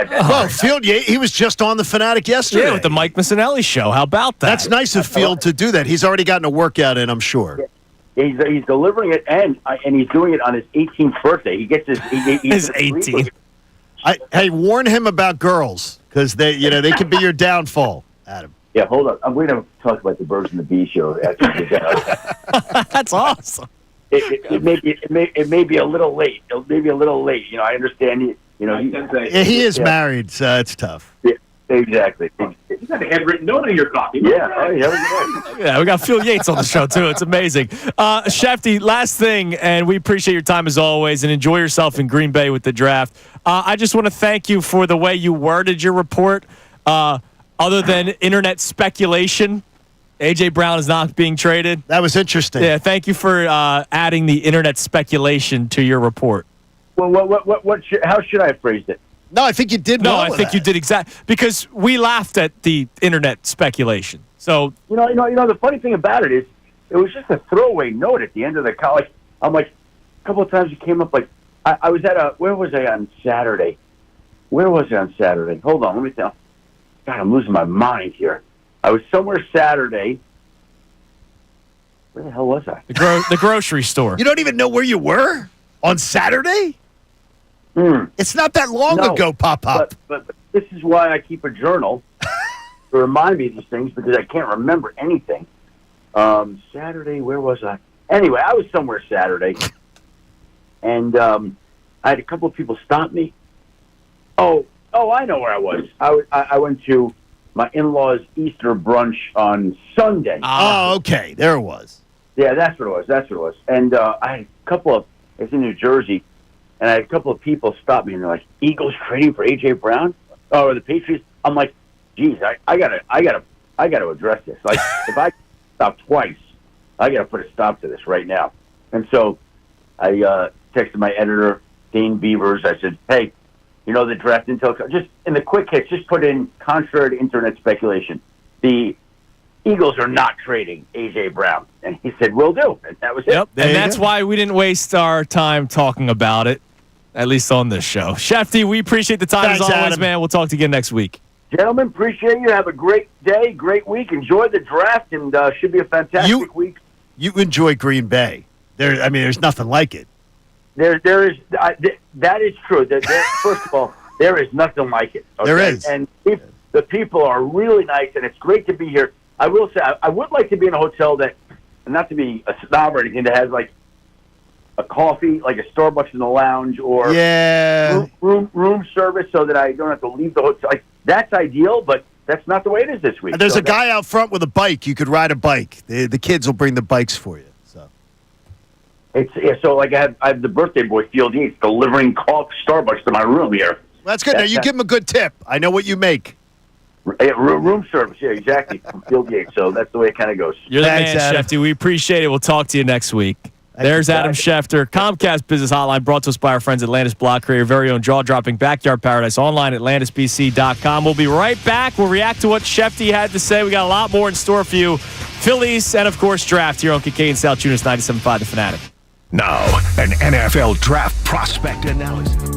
Field Yates, he was just on The Fanatic yesterday. Yeah, with the Mike Missanelli show. How about that? That's nice of Field to do that. He's already gotten a workout in, I'm sure. Yeah. He's delivering it, and he's doing it on his 18th birthday. He gets his 18th. Hey, warn him about girls, because they can be your downfall, Adam. Yeah, hold on. I'm going to talk about the Birds and the Bees show after the That's awesome. It may be a little late. It may be a little late. You know, I understand. He is married, so it's tough. Yeah, exactly. You got a handwritten note on your copy. Yeah. Oh, yeah. Yeah, we got Phil Yates on the show, too. It's amazing. Shefty, last thing, and we appreciate your time as always, and enjoy yourself in Green Bay with the draft. I just want to thank you for the way you worded your report. Other than internet speculation, A.J. Brown is not being traded. That was interesting. Yeah, thank you for adding the internet speculation to your report. Well, how should I have phrased it? No, I think you did well. No, I think you did because we laughed at the internet speculation. So you know, the funny thing about it is, it was just a throwaway note at the end of the college. I'm like, a couple of times it came up. Like, I was at where was I on Saturday? Where was I on Saturday? Hold on, let me tell. God, I'm losing my mind here. I was somewhere Saturday. Where the hell was I? The grocery store. You don't even know where you were on Saturday? It's not that long ago, Pop. But this is why I keep a journal to remind me of these things, because I can't remember anything. Saturday, where was I? Anyway, I was somewhere Saturday, and I had a couple of people stop me. Oh, I know where I was. I went to my in-laws' Easter brunch on Sunday. Oh, okay. There it was. Yeah, that's what it was. And I had a couple of, it's in New Jersey, and I had a couple of people stop me, and they're like, Eagles trading for A.J. Brown? Oh, or the Patriots? I'm like, geez, I gotta address this. Like, if I stop twice, I gotta put a stop to this right now. And so I texted my editor, Dane Beavers. I said, hey, you know, the draft intel, just in the quick hits, just put in contrary to internet speculation. The Eagles are not trading A.J. Brown. And he said, will do. And that was it. Yep. And that's why we didn't waste our time talking about it, at least on this show. Shefty, we appreciate the time. Thanks, as always, Adam. Man. We'll talk to you again next week. Gentlemen, appreciate you. Have a great day, great week. Enjoy the draft, and should be a fantastic week. You enjoy Green Bay. There's nothing like it. There is that is true. First of all, there is nothing like it. Okay? There is, and the people are really nice, and it's great to be here. I will say, I would like to be in a hotel that, not to be a snob or anything, that has like a coffee, like a Starbucks in the lounge, or room service, so that I don't have to leave the hotel. Like, that's ideal, but that's not the way it is this week. And there's a guy out front with a bike. You could ride a bike. The kids will bring the bikes for you. So like I have the birthday boy Field Yates delivering Starbucks to my room here. Well, that's good. Now you give him a good tip. I know what you make. Room service, yeah, exactly. From Field Yates. So that's the way it kind of goes. You're Thanks, the man, Shefty. We appreciate it. We'll talk to you next week. There's Adam Schefter, Comcast Business Hotline, brought to us by our friends at Atlantis Block Create, your very own jaw-dropping backyard paradise, online at AtlantisBC.com. We'll be right back. We'll react to what Shefty had to say. We got a lot more in store for you. Phillies and, of course, draft here on Kincade Salciunas 97.5 The Fanatic. Now, an NFL draft prospect analysis.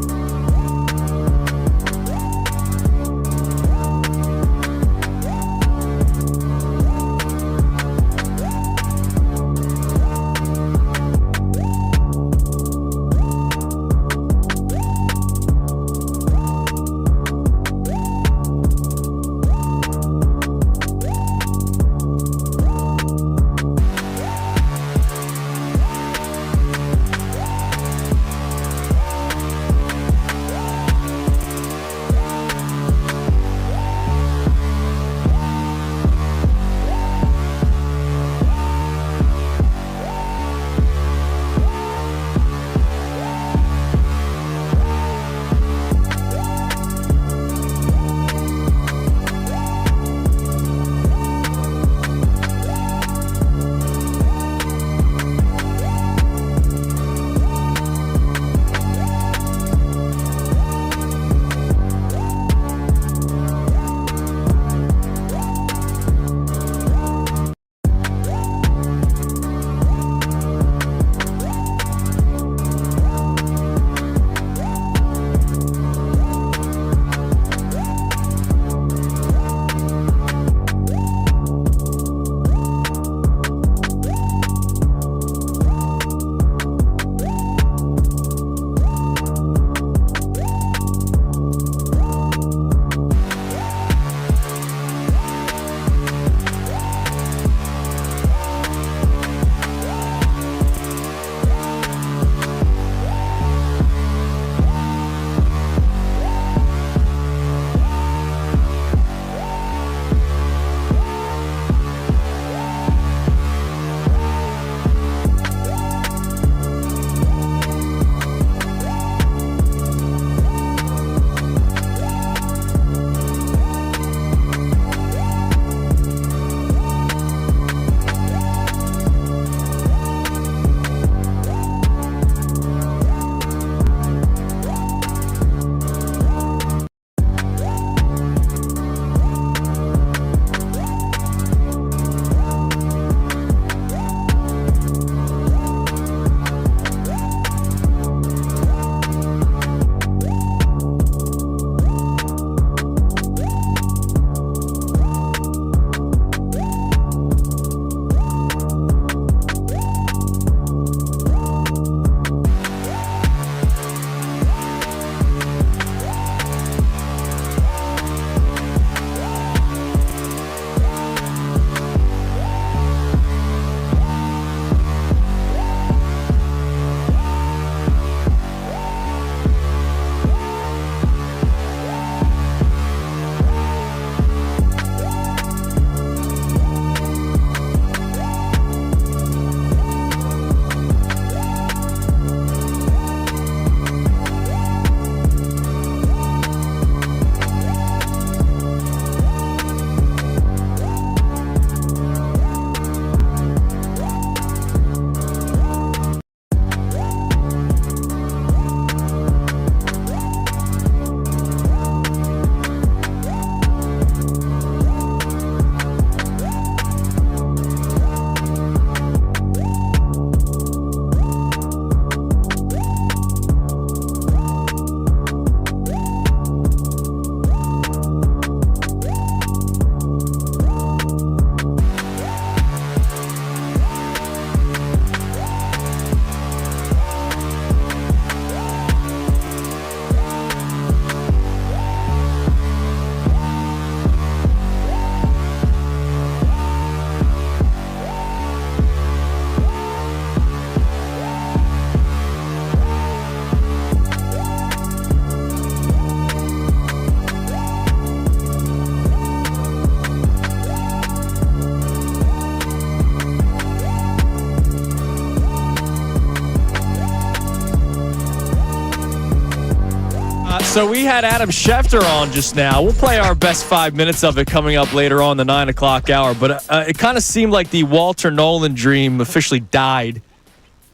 So we had Adam Schefter on just now. We'll play our best 5 minutes of it coming up later on the 9 o'clock hour. But it kind of seemed like the Walter Nolan dream officially died.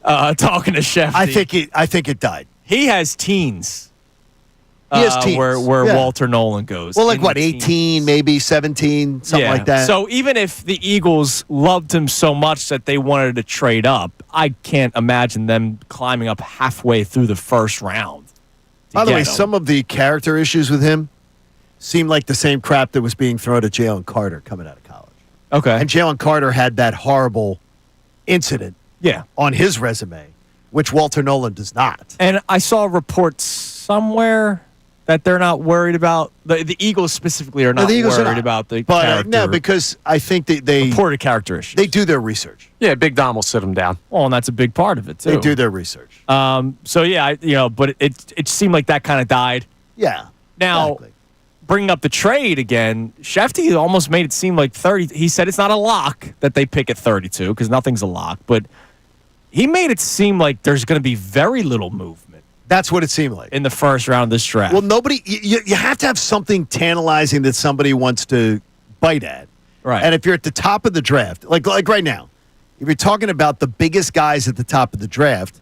Talking to Schefter, I think it died. He has teens. He has teens. Where Walter Nolan goes. Well, like in what, the 18, teens. maybe 17, something like that. So even if the Eagles loved him so much that they wanted to trade up, I can't imagine them climbing up halfway through the first round. By the way, him. some of the character issues with him seem like the same crap that was being thrown at Jalen Carter coming out of college. Okay. And Jalen Carter had that horrible incident on his resume, which Walter Nolan does not. And I saw reports somewhere that they're not worried about the Eagles specifically are not worried about the character. No, because I think they reported character issues. They do their research. Yeah, Big Dom will sit him down. Well, and that's a big part of it too. They do their research. So yeah, but it seemed like that kind of died. Yeah. Now, exactly. Bringing up the trade again, Shefty almost made it seem like 30. He said it's not a lock that they pick at 32 because nothing's a lock, but he made it seem like there's going to be very little movement. That's what it seemed like in the first round of this draft. Well, nobody. You have to have something tantalizing that somebody wants to bite at, right? And if you're at the top of the draft, like right now, if you're talking about the biggest guys at the top of the draft,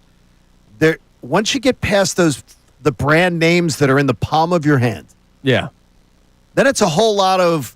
there once you get past the brand names that are in the palm of your hand, then it's a whole lot of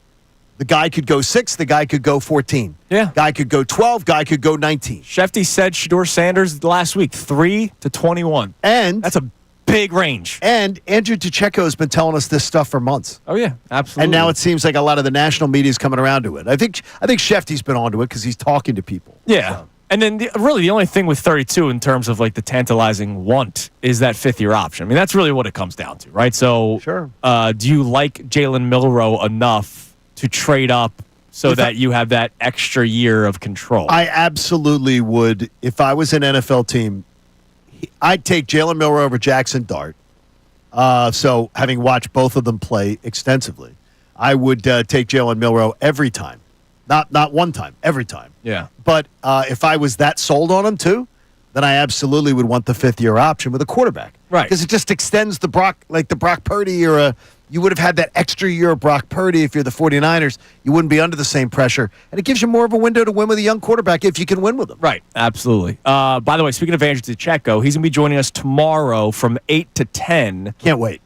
the guy could go 6, the guy could go 14, guy could go 12, guy could go 19. Shefty said Shedeur Sanders last week 3 to 21, and that's a big range. And Andrew DiCecco has been telling us this stuff for months. Oh yeah, absolutely. And now it seems like a lot of the national media is coming around to it. I think Shefty's been onto it because he's talking to people. Yeah. So. And then really the only thing with 32 in terms of like the tantalizing want is that 5th-year option. I mean, that's really what it comes down to, right? So sure. Do you like Jalen Milroe enough to trade up so that you have that extra year of control? I absolutely would. If I was an NFL team, I'd take Jalen Milroe over Jackson Dart. So having watched both of them play extensively, I would take Jalen Milroe every time. Not one time, every time. Yeah. But if I was that sold on him too, then I absolutely would want the 5th-year option with a quarterback. Right. Because it just extends the Brock Purdy era. You would have had that extra year of Brock Purdy if you're the 49ers. You wouldn't be under the same pressure. And it gives you more of a window to win with a young quarterback if you can win with him. Right, absolutely. By the way, speaking of Andrew DiCecco, he's going to be joining us tomorrow from 8 to 10. Can't wait.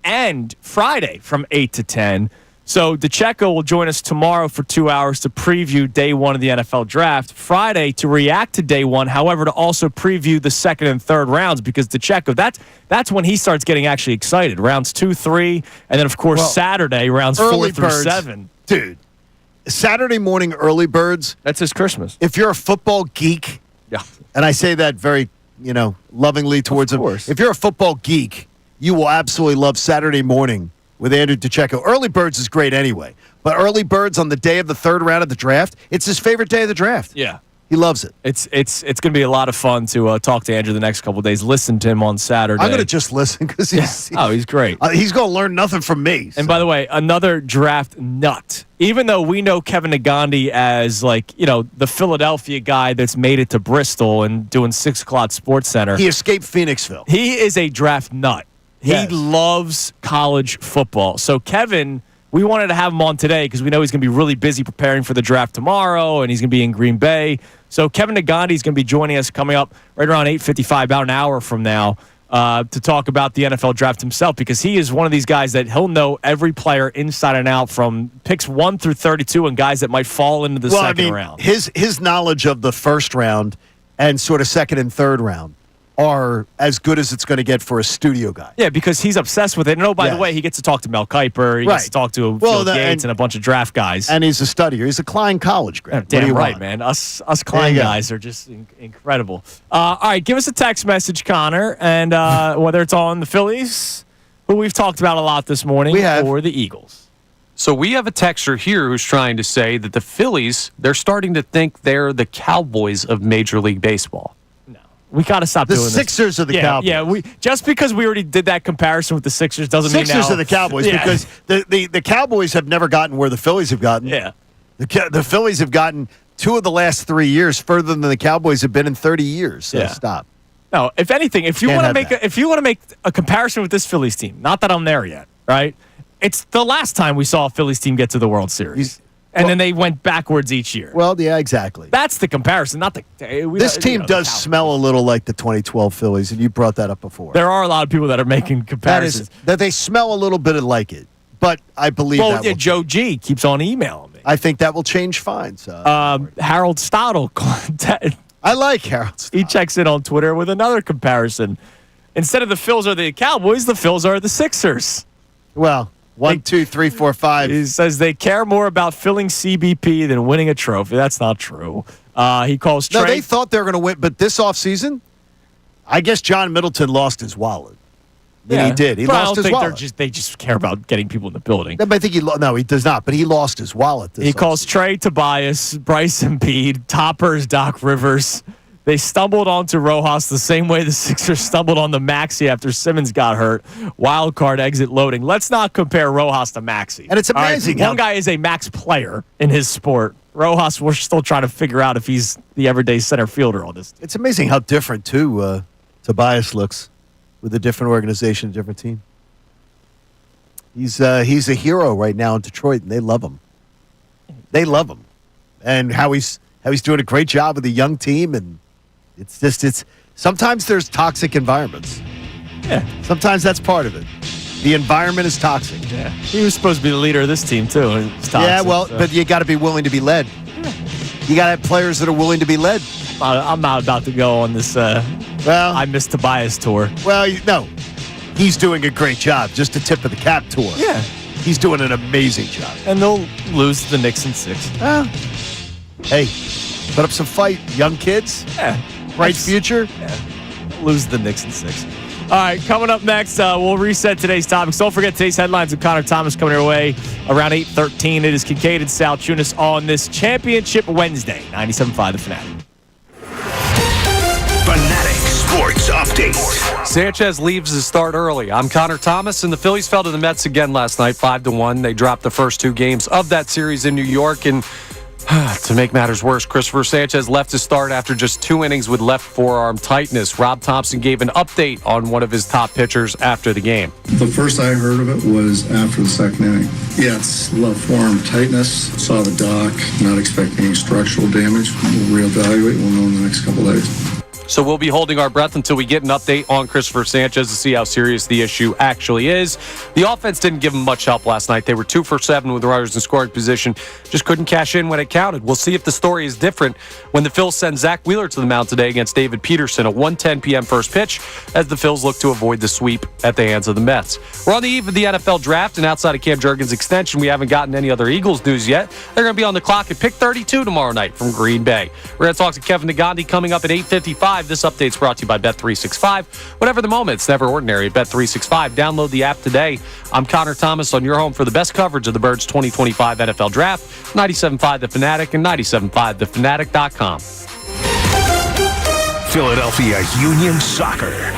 And Friday from 8 to 10. So DiCecco will join us tomorrow for 2 hours to preview day 1 of the NFL draft. Friday to react to day 1, however, to also preview the 2nd and 3rd rounds because DiCecco, that's when he starts getting actually excited. Rounds 2, 3, and then, of course, Saturday, rounds 4 through 7. Dude, Saturday morning early birds. That's his Christmas. If you're a football geek, and I say that very, lovingly towards him. If you're a football geek, you will absolutely love Saturday morning with Andrew DiCecco. Early birds is great anyway, but early birds on the day of the 3rd round of the draft, it's his favorite day of the draft. Yeah. He loves it. It's going to be a lot of fun to talk to Andrew the next couple of days. Listen to him on Saturday. I'm going to just listen because he's great. He's going to learn nothing from me. And by the way, another draft nut. Even though we know Kevin Nagandi as the Philadelphia guy that's made it to Bristol and doing 6 o'clock Sports Center. He escaped Phoenixville. He is a draft nut. He loves college football. So Kevin, we wanted to have him on today because we know he's going to be really busy preparing for the draft tomorrow, and he's going to be in Green Bay. So Kevin Nagandi is going to be joining us coming up right around 8:55, about an hour from now, to talk about the NFL draft himself because he is one of these guys that he'll know every player inside and out from picks 1 through 32 and guys that might fall into the second round. His knowledge of the first round and sort of 2nd and 3rd round are as good as it's going to get for a studio guy. Yeah, because he's obsessed with it. And by the way, he gets to talk to Mel Kiper. He gets to talk to Phil Gates and a bunch of draft guys. And he's a studier. He's a Klein College grad. Damn right, man. Us Klein guys are just incredible. All right, give us a text message, Connor, and whether it's on the Phillies, who we've talked about a lot this morning, or the Eagles. So we have a texter here who's trying to say that the Phillies, they're starting to think they're the Cowboys of Major League Baseball. We got to stop doing this. The Sixers are the Cowboys. Yeah, just because we already did that comparison with the Sixers doesn't mean now. Sixers are the Cowboys because the Cowboys have never gotten where the Phillies have gotten. Yeah. The Phillies have gotten 2 of the last 3 years further than the Cowboys have been in 30 years. So stop. No, if anything, if you Can't want to have make that. if you want to make a comparison with this Phillies team, not that I'm there yet, right? It's the last time we saw a Phillies team get to the World Series, and then they went backwards each year. Well, yeah, exactly. That's the comparison, not the. This team does smell a little like the 2012 Phillies, and you brought that up before. There are a lot of people that are making comparisons. That they smell a little bit like it, but I believe Well, that yeah, will Joe G keeps on emailing me. I think that will change fine. So. Harold Stottle, I like Harold. he checks in on Twitter with another comparison. Instead of the Phils are the Cowboys, the Phils are the Sixers. Well, 1, 2, 3, 4, 5. He says they care more about filling CBP than winning a trophy. That's not true. He calls Trey. No, they thought they were going to win, but this offseason, I guess John Middleton lost his wallet. Yeah, he did. He but lost his wallet. They just care about getting people in the building. I think he does not, but he lost his wallet. He calls Trey Tobias, Bryce Embiid, toppers Doc Rivers. They stumbled onto Rojas the same way the Sixers stumbled on the Maxey after Simmons got hurt. Wild card exit loading. Let's not compare Rojas to Maxey. And it's amazing. One guy is a max player in his sport. Rojas, we're still trying to figure out if he's the everyday center fielder on this team. It's amazing how different, too, Tobias looks with a different organization, a different team. He's a hero right now in Detroit, and they love him. They love him. And how he's doing a great job with a young team, and it's sometimes there's toxic environments. Yeah. Sometimes that's part of it. The environment is toxic. Yeah. He was supposed to be the leader of this team, too. And it's toxic, yeah, well, but you got to be willing to be led. You got to have players that are willing to be led. I'm not about to go on this I Miss Tobias tour. Well, no. He's doing a great job. Just a tip of the cap tour. Yeah. He's doing an amazing job. And they'll lose to the Knicks in 6. Hey, put up some fight. Young kids. Yeah. Bright future. Yeah. Lose the Knicks in 6. All right, coming up next, we'll reset today's topics. Don't forget today's headlines with Connor Thomas coming your way around 8:13. It is Kincade Salciunas on this Championship Wednesday. 97.5 The Fanatic. Fanatic Sports Update. Sanchez leaves to start early. I'm Connor Thomas, and the Phillies fell to the Mets again last night, 5-1. They dropped the first 2 games of that series in New York, and to make matters worse, Christopher Sanchez left to start after just 2 innings with left forearm tightness. Rob Thompson gave an update on one of his top pitchers after the game. The first I heard of it was after the second inning. Yeah, it's left forearm tightness. Saw the doc, not expecting any structural damage. We'll reevaluate. We'll know in the next couple of days. So we'll be holding our breath until we get an update on Christopher Sanchez to see how serious the issue actually is. The offense didn't give him much help last night. They were 2 for 7 with runners in scoring position. Just couldn't cash in when it counted. We'll see if the story is different when the Phils send Zach Wheeler to the mound today against David Peterson, a 1:10 p.m. first pitch, as the Phils look to avoid the sweep at the hands of the Mets. We're on the eve of the NFL draft, and outside of Cam Jurgens' extension, we haven't gotten any other Eagles news yet. They're going to be on the clock at pick 32 tomorrow night from Green Bay. We're going to talk to Kevin Negandhi coming up at 8:55. This update's brought to you by Bet365. Whatever the moment, it's never ordinary at Bet365. Download the app today. I'm Connor Thomas on your home for the best coverage of the Birds 2025 NFL Draft. 97.5 The Fanatic and 97.5thefanatic.com. Philadelphia Union Soccer.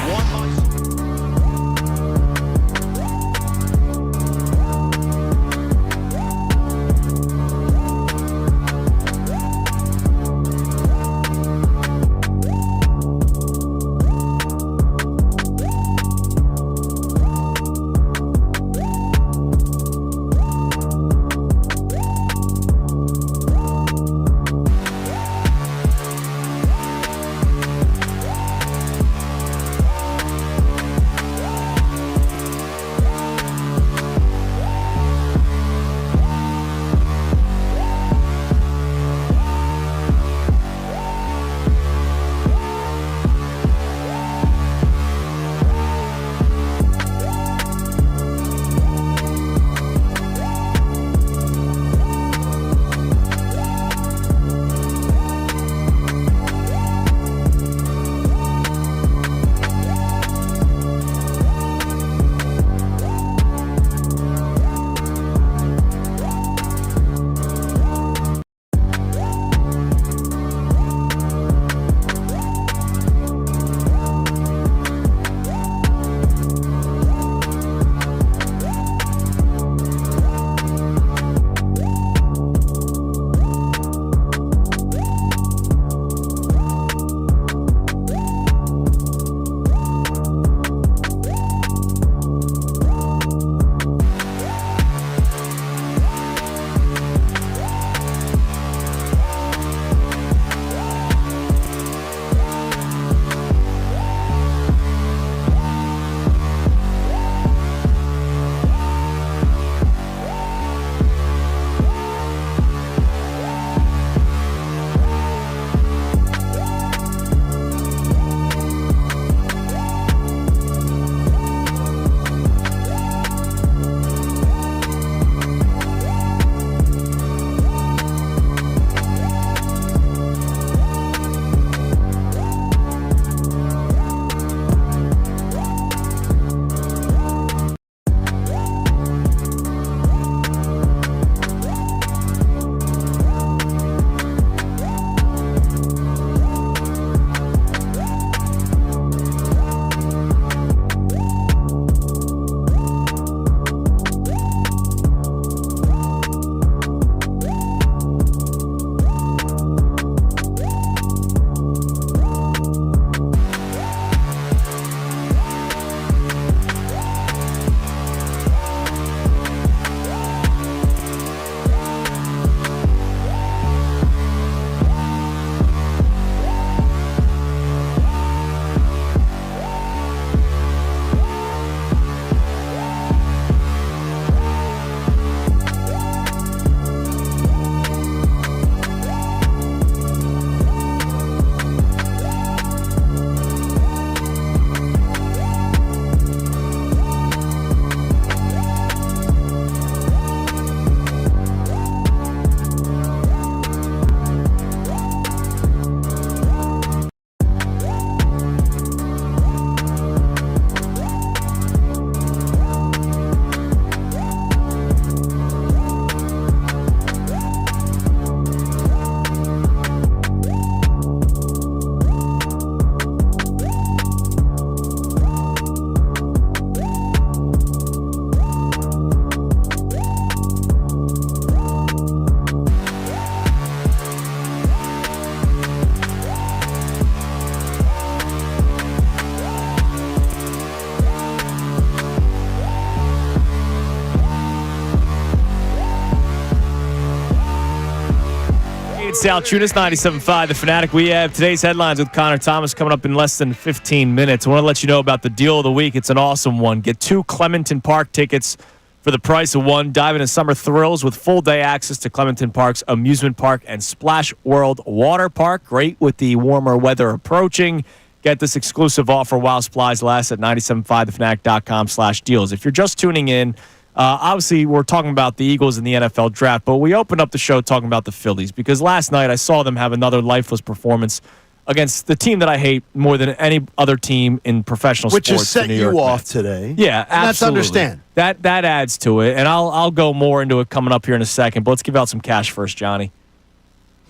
Salciunas, 97.5 The Fanatic. We have today's headlines with Connor Thomas coming up in less than 15 minutes. I want to let you know about the deal of the week. It's an awesome one. Get 2 Clementon Park tickets for the price of 1. Dive into summer thrills with full-day access to Clementon Park's amusement park and Splash World Water Park. Great with the warmer weather approaching. Get this exclusive offer while supplies last at 975thefanatic.com/deals. If you're just tuning in, obviously we're talking about the Eagles in the NFL draft, but we opened up the show talking about the Phillies because last night I saw them have another lifeless performance against the team that I hate more than any other team in professional Which sports. has set you off today. Yeah, and that's absolutely. understand. That adds to it, and I'll go more into it coming up here in a second, but let's give out some cash first, Johnny.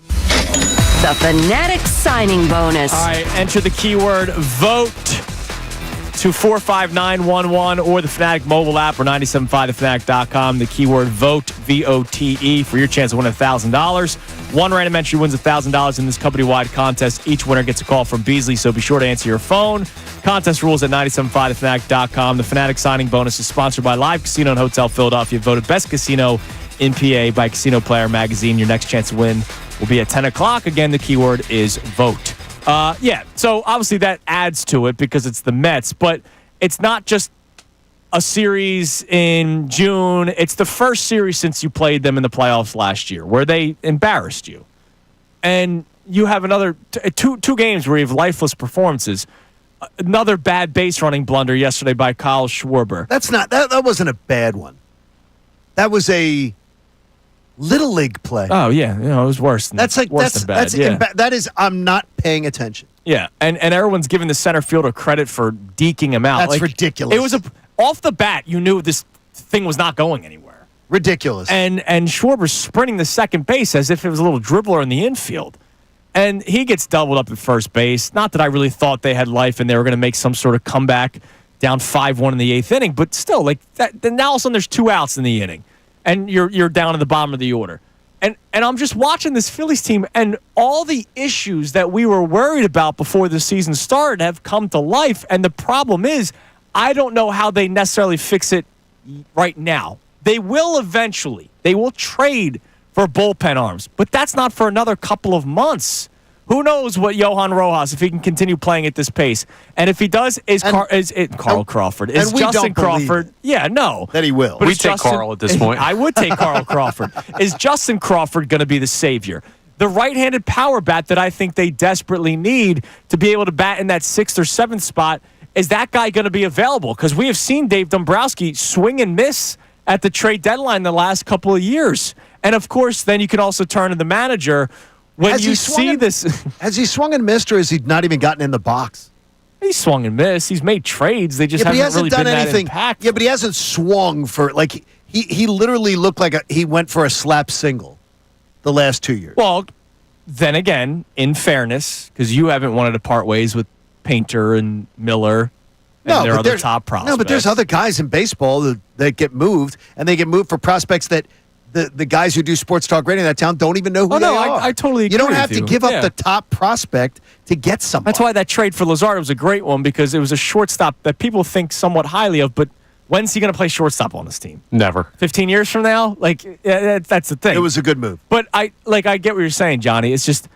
The Fanatic signing bonus. All right, enter the keyword VOTE to 45911 or the Fanatic mobile app or 975thefanatic.com. The keyword VOTE, VOTE, for your chance to win $1,000. One random entry wins $1,000 in this company-wide contest. Each winner gets a call from Beasley, so be sure to answer your phone. Contest rules at 975thefanatic.com. The Fanatic signing bonus is sponsored by Live Casino and Hotel Philadelphia, voted best casino in PA by Casino Player Magazine. Your next chance to win will be at 10 o'clock. Again, the keyword is VOTE. So obviously that adds to it because it's the Mets, but it's not just a series in June. It's the first series since you played them in the playoffs last year where they embarrassed you. And you have another two games where you have lifeless performances. Another bad base running blunder yesterday by Kyle Schwarber. That wasn't a bad one. That was a Little League play. Oh, yeah. It was worse than bad. That is, I'm not paying attention. Yeah, and everyone's giving the center fielder credit for deking him out. That's ridiculous. It was off the bat, you knew this thing was not going anywhere. Ridiculous. And Schwarber's sprinting the second base as if it was a little dribbler in the infield. And he gets doubled up at first base. Not that I really thought they had life and they were going to make some sort of comeback down 5-1 in the 8th inning, but still, like that. Then all of a sudden there's 2 outs in the inning. And you're down at the bottom of the order. And I'm just watching this Phillies team, and all the issues that we were worried about before the season started have come to life. And the problem is, I don't know how they necessarily fix it right now. They will eventually. They will trade for bullpen arms, but that's not for another couple of months. Who knows what Johan Rojas, if he can continue playing at this pace. And if he does, is Carl Crawford. Is Justin Crawford. Yeah, no. That he will. But we take Carl at this point. I would take Carl Crawford. Is Justin Crawford going to be the savior? The right-handed power bat that I think they desperately need to be able to bat in that 6th or 7th spot, is that guy going to be available? Because we have seen Dave Dombrowski swing and miss at the trade deadline the last couple of years. And, of course, then you can also turn to the manager. When you see this, has he swung and missed, or has he not even gotten in the box? He swung and missed. He's made trades. They just haven't really been that impactful. Yeah, but he hasn't swung for he literally looked like he went for a slap single the last 2 years. Well, then again, in fairness, because you haven't wanted to part ways with Painter and Miller and their other top prospects. No, but there's other guys in baseball that get moved, and they get moved for prospects that the guys who do sports talk radio in that town don't even know who they are. I totally agree. You don't have with to give up the top prospect to get someone. That's why that trade for Lazard was a great one, because it was a shortstop that people think somewhat highly of, but when's he going to play shortstop on this team? Never. 15 years from now? That's the thing. It was a good move. But I get what you're saying, Johnny. It's just,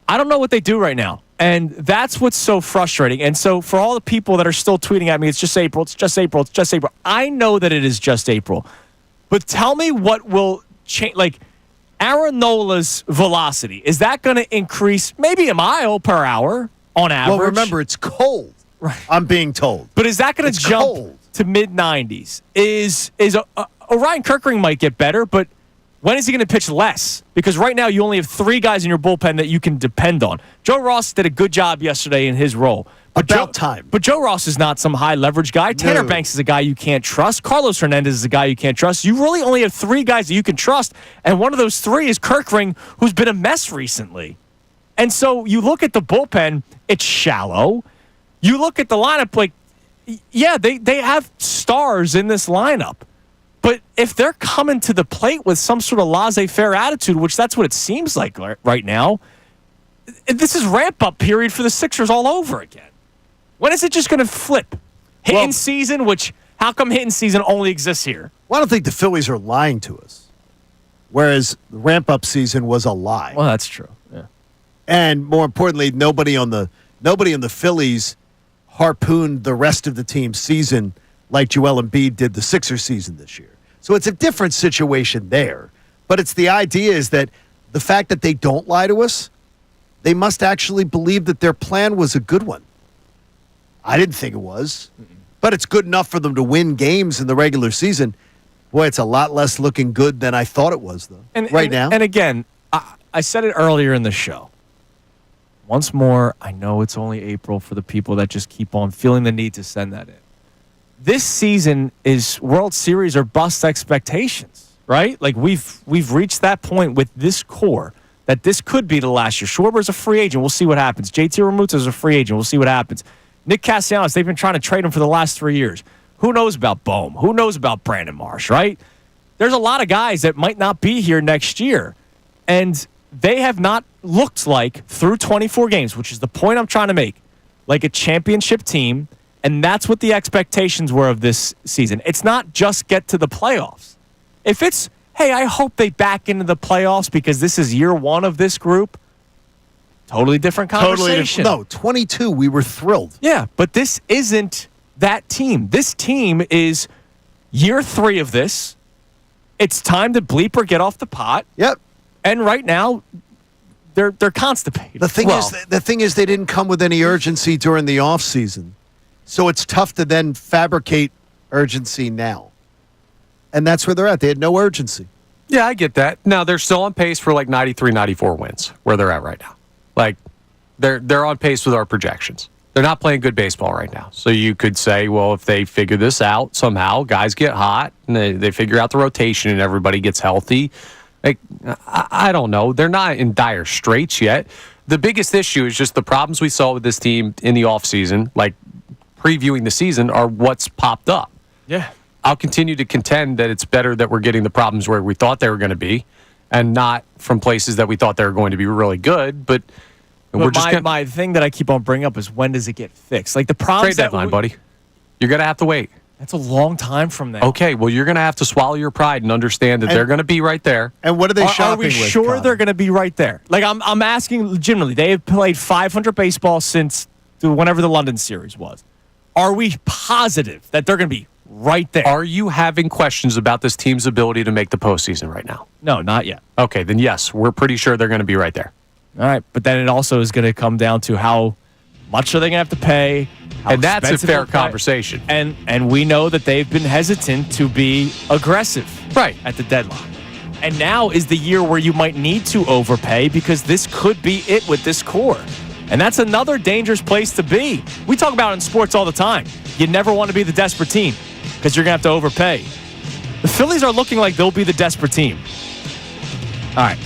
I don't know what they do right now. And that's what's so frustrating. And so for all the people that are still tweeting at me, it's just April, it's just April, it's just April. I know that it is just April. But tell me what will change. Like, Aaron Nola's velocity, is that going to increase maybe a mile per hour on average? Well, remember, it's cold. Right. I'm being told. But is that going to jump cold to mid-90s? Orion Kirkring might get better, but when is he going to pitch less? Because right now you only have 3 guys in your bullpen that you can depend on. Joe Ross did a good job yesterday in his role. But time. But Joe Ross is not some high-leverage guy. Tanner Banks is a guy you can't trust. Carlos Hernandez is a guy you can't trust. You really only have 3 guys that you can trust, and one of those 3 is Kirkring, who's been a mess recently. And so you look at the bullpen, it's shallow. You look at the lineup, they have stars in this lineup. But if they're coming to the plate with some sort of laissez-faire attitude, which that's what it seems like right now, this is ramp-up period for the Sixers all over again. When is it just going to flip? Hitting season, which, how come hitting season only exists here? Well, I don't think the Phillies are lying to us, whereas the ramp-up season was a lie. Well, that's true. And more importantly, nobody on the Phillies harpooned the rest of the team's season like Joel Embiid did the Sixers season this year. So it's a different situation there. But it's the idea is that the fact that they don't lie to us, they must actually believe that their plan was a good one. I didn't think it was. But it's good enough for them to win games in the regular season. Boy, it's a lot less looking good than I thought it was, though, now. And again, I said it earlier in the show. Once more, I know it's only April for the people that just keep on feeling the need to send that in. This season is World Series or bust expectations, right? Like we've reached that point with this core that this could be the last year. Schwarber's a free agent. We'll see what happens. JT Realmuto's a free agent. We'll see what happens. Nick Castellanos, they've been trying to trade him for the last 3 years. Who knows about Bohm? Who knows about Brandon Marsh, right? There's a lot of guys that might not be here next year. And they have not looked like, through 24 games, which is the point I'm trying to make, like a championship team. And that's what the expectations were of this season. It's not just get to the playoffs. If it's, hey, I hope they back into the playoffs because this is year one of this group, totally different conversation. No, 22, we were thrilled. Yeah, but this isn't that team. This team is year 3 of this. It's time to bleep or get off the pot. Yep. And right now, they're constipated. The thing is, they didn't come with any urgency during the offseason. So it's tough to then fabricate urgency now. And that's where they're at. They had no urgency. Yeah, I get that. Now, they're still on pace for like 93, 94 wins, where they're at right now. Like, they're on pace with our projections. They're not playing good baseball right now. So you could say, well, if they figure this out somehow, guys get hot, and they figure out the rotation and everybody gets healthy. Like, I don't know. They're not in dire straits yet. The biggest issue is just the problems we saw with this team in the offseason, like previewing the season, are what's popped up. Yeah. I'll continue to contend that it's better that we're getting the problems where we thought they were going to be and not from places that we thought they were going to be really good. But we're just my thing that I keep on bringing up is, when does it get fixed? Like the problems trade deadline, buddy. You're going to have to wait. That's a long time from now. Okay, well, you're going to have to swallow your pride and understand that they're going to be right there. And what are they shopping Are we with, sure Connor? they're going to be right there? Like, I'm asking legitimately. They have played 500 baseball since whenever the London series was. Are we positive that they're going to be right there? Are you having questions about this team's ability to make the postseason right now? No, not yet. Okay, then yes, we're pretty sure they're going to be right there. All right, but then it also is going to come down to how much are they going to have to pay? And that's a fair conversation. And we know that they've been hesitant to be aggressive at the deadline. And now is the year where you might need to overpay, because this could be it with this core. And that's another dangerous place to be. We talk about it in sports all the time. You never want to be the desperate team because you're going to have to overpay. The Phillies are looking like they'll be the desperate team. All right.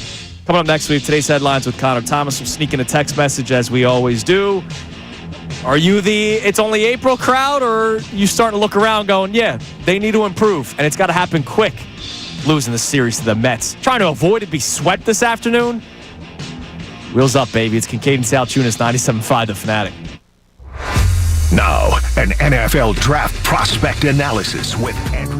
Coming up next week, today's headlines with Connor Thomas. We'll sneak in a text message as we always do. Are you the it's only April crowd, or you starting to look around going, yeah, they need to improve, and it's got to happen quick? Losing the series to the Mets. Trying to avoid it be swept this afternoon? Wheels up, baby. It's Kincade Salciunas, 97.5 The Fanatic. Now, an NFL draft prospect analysis with Andrew.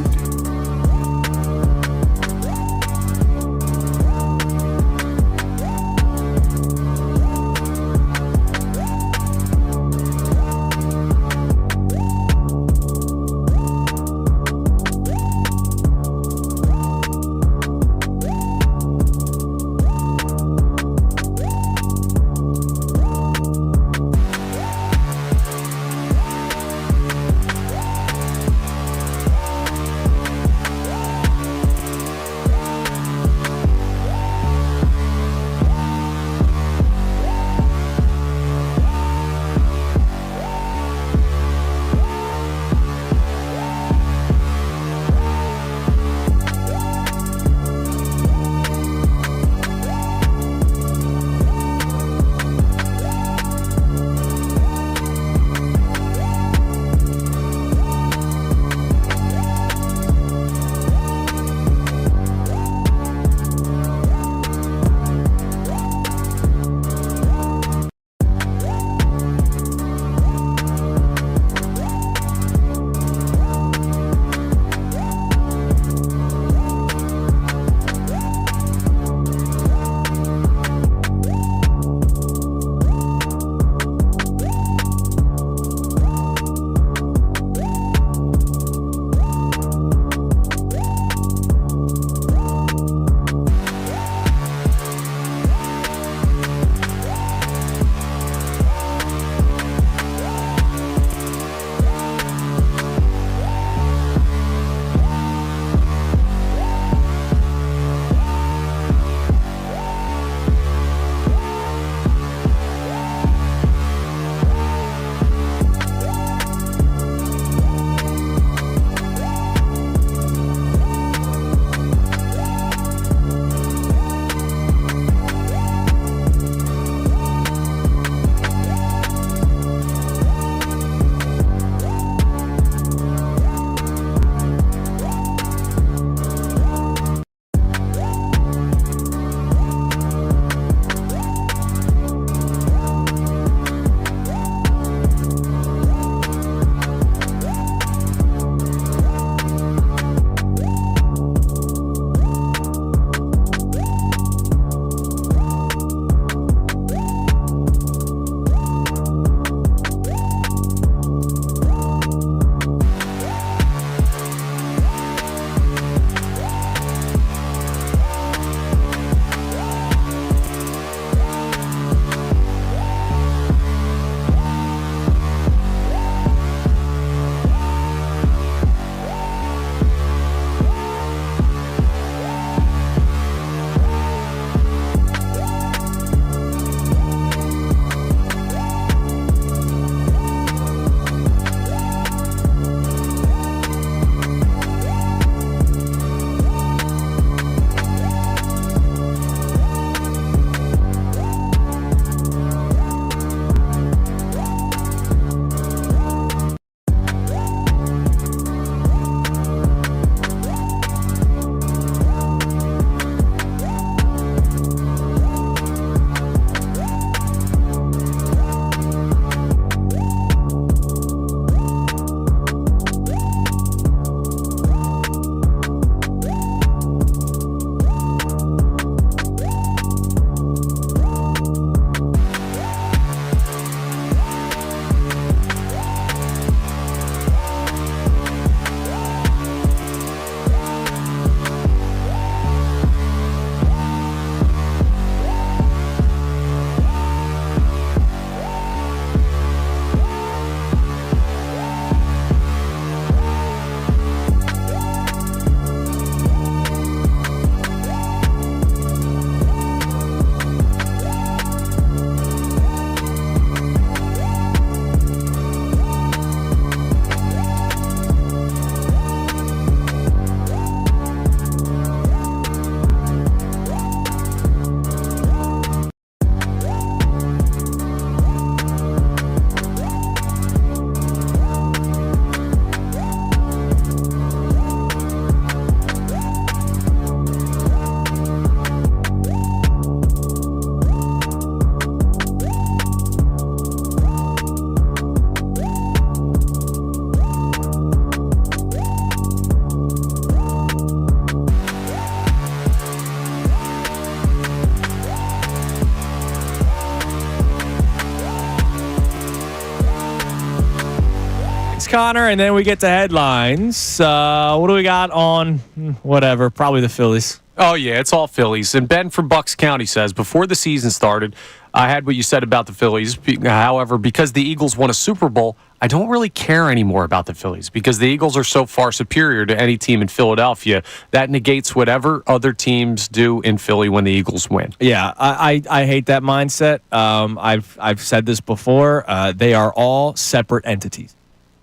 Connor, and then we get to headlines. What do we got on whatever? Probably the Phillies. Oh, yeah, it's all Phillies. And Ben from Bucks County says, before the season started, I had what you said about the Phillies. However, because the Eagles won a Super Bowl, I don't really care anymore about the Phillies because the Eagles are so far superior to any team in Philadelphia. That negates whatever other teams do in Philly when the Eagles win. Yeah, I hate that mindset. I've said this before. They are all separate entities.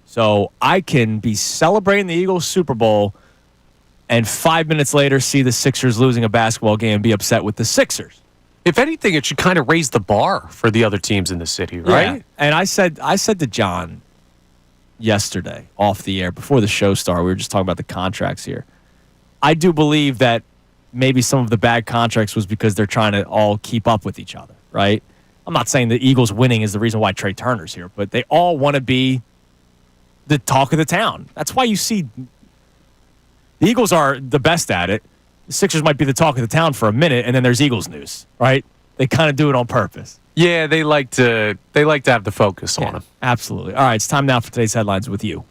So I can be celebrating the Eagles Super Bowl and 5 minutes later see the Sixers losing a basketball game and be upset with the Sixers. If anything, it should kind of raise the bar for the other teams in the city, right? Yeah. And I said to John yesterday off the air before the show started, we were just talking about the contracts here. I do believe that maybe some of the bad contracts was because they're trying to all keep up with each other, right? I'm not saying the Eagles winning is the reason why Trey Turner's here, but they all want to be the talk of the town. That's why you see the Eagles are the best at it. The Sixers might be the talk of the town for a minute, and then there's Eagles news, right? They kind of do it on purpose. Yeah, they like to have the focus on them. Absolutely. All right, it's time now for today's headlines with you.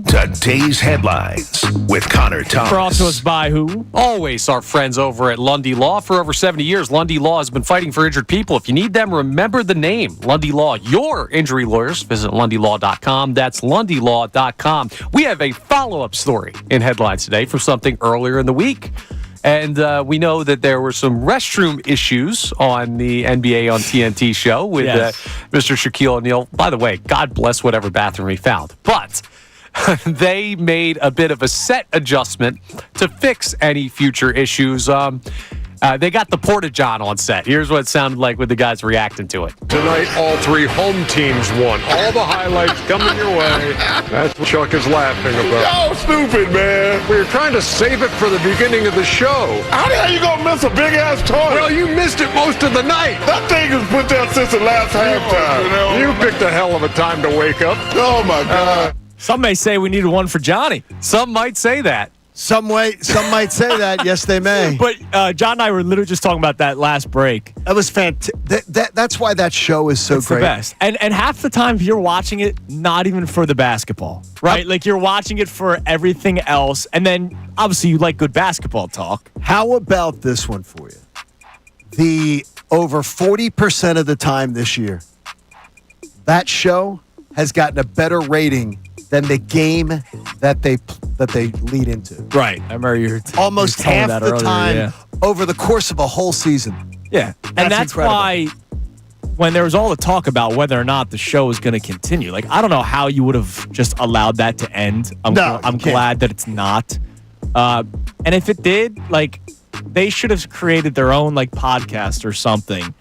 Today's headlines with Connor Thomas. Brought to us by who? Always our friends over at Lundy Law. For over 70 years, Lundy Law has been fighting for injured people. If you need them, remember the name, Lundy Law. Your injury lawyers, visit LundyLaw.com. That's LundyLaw.com. We have a follow-up story in headlines today from something earlier in the week. And we know that there were some restroom issues on the NBA on TNT show with Mr. Shaquille O'Neal. By the way, God bless whatever bathroom he found. But they made a bit of a set adjustment to fix any future issues. They got the Porta-John on set. Here's what it sounded like with the guys reacting to it. Tonight, all three home teams won. All the highlights coming your way. That's what Chuck is laughing about. Y'all stupid, man. We were trying to save it for the beginning of the show. How the hell you gonna miss a big-ass toilet? Well, you missed it most of the night. That thing was put down since the last halftime. You picked a hell of a time to wake up. Oh, my God. Some may say we needed one for Johnny. Some might say that. Some might say that. Yes, they may. But John and I were literally just talking about that last break. That was fantastic. That's why that show is so It's great. the best. And half the time you're watching it not even for the basketball, right? Like you're watching it for everything else. And then obviously you like good basketball talk. How about this one for you? The over 40% of the time this year, that has gotten a better rating than the game that they lead into. Right. I remember you almost half the earlier, time over the course of a whole season. Yeah. And that's incredible. why when there was all the talk about whether or not the show is going to continue, like I don't know how you would have just allowed that to end. I'm glad that it's not. And if it did, like they should have created their own like podcast or something.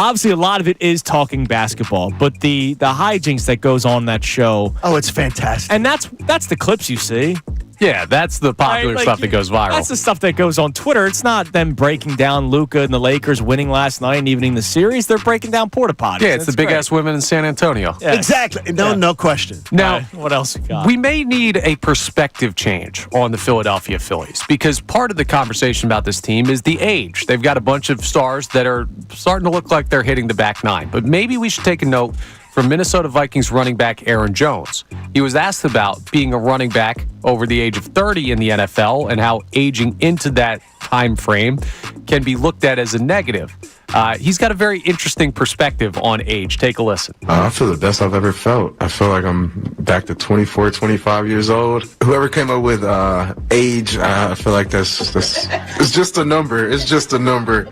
Obviously, a lot of it is talking basketball, but the hijinks that goes on that show. Oh, it's fantastic. And that's the clips you see. Yeah, that's the popular stuff that goes viral. That's the stuff that goes on Twitter. It's not them breaking down Luka and the Lakers winning last night and evening the series. They're breaking down porta potties. Yeah, it's the big-ass women in San Antonio. Yeah. Exactly. No question. Now, what else we got? We may need a perspective change on the Philadelphia Phillies because part of the conversation about this team is the age. They've got a bunch of stars that are starting to look like they're hitting the back nine. But maybe we should take a note from Minnesota Vikings running back Aaron Jones. He was asked about being a running back over the age of 30 in the NFL and how aging into that time frame can be looked at as a negative. He's got a very interesting perspective on age. Take a listen. I feel the best I've ever felt. I feel like I'm back to 24, 25 years old. Whoever came up with age, I feel like that's it's just a number. It's just a number.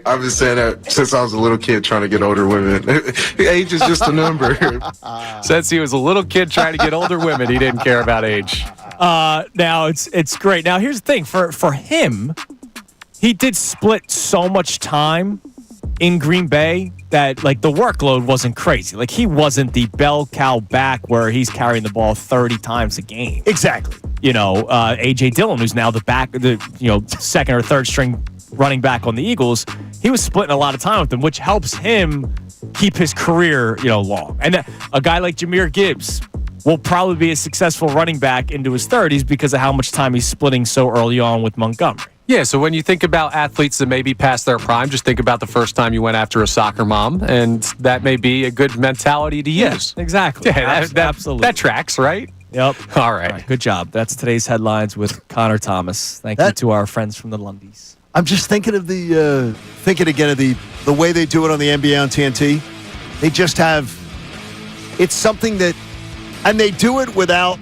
I've been saying that since I was a little kid trying to get older women. Age is just a number. Since he was a little kid trying to get older women, he didn't care about age. Now it's great. Now here's the thing for him, he did split so much time in Green Bay that like the workload wasn't crazy. Like he wasn't the bell cow back where he's carrying the ball 30 times a game. Exactly. You know, A.J. Dillon, who's now the second or third string running back on the Eagles, he was splitting a lot of time with them, which helps him keep his career, long. And a guy like Jahmyr Gibbs will probably be a successful running back into his 30s because of how much time he's splitting so early on with Montgomery. Yeah, so when you think about athletes that may be past their prime, just think about the first time you went after a soccer mom, and that may be a good mentality to use. Yeah, exactly. Yeah, Absolutely. That tracks, right? Yep. All right. Good job. That's today's headlines with Connor Thomas. Thank you to our friends from the Lundys. I'm just thinking of thinking again of the way they do it on the NBA on TNT. They just have, it's something that, and they do it without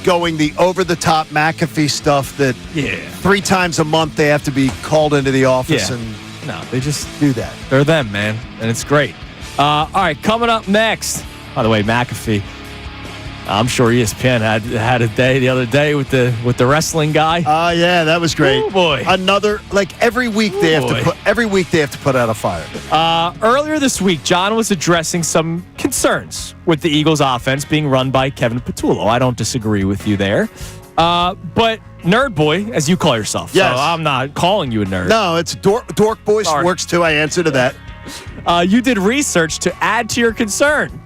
going the over-the-top McAfee stuff that 3 times a month they have to be called into the office and no, they just do that. They're them, man, and it's great. All right, coming up next. By the way, McAfee. I'm sure ESPN had a day the other day with the wrestling guy. Yeah, that was great. Oh boy, another every week they have to put out a fire. Earlier this week, John was addressing some concerns with the Eagles' offense being run by Kevin Patullo. I don't disagree with you there, but Nerd Boy, as you call yourself, yes. So I'm not calling you a nerd. No, it's Dork Boy works too. I answer to that. You did research to add to your concern.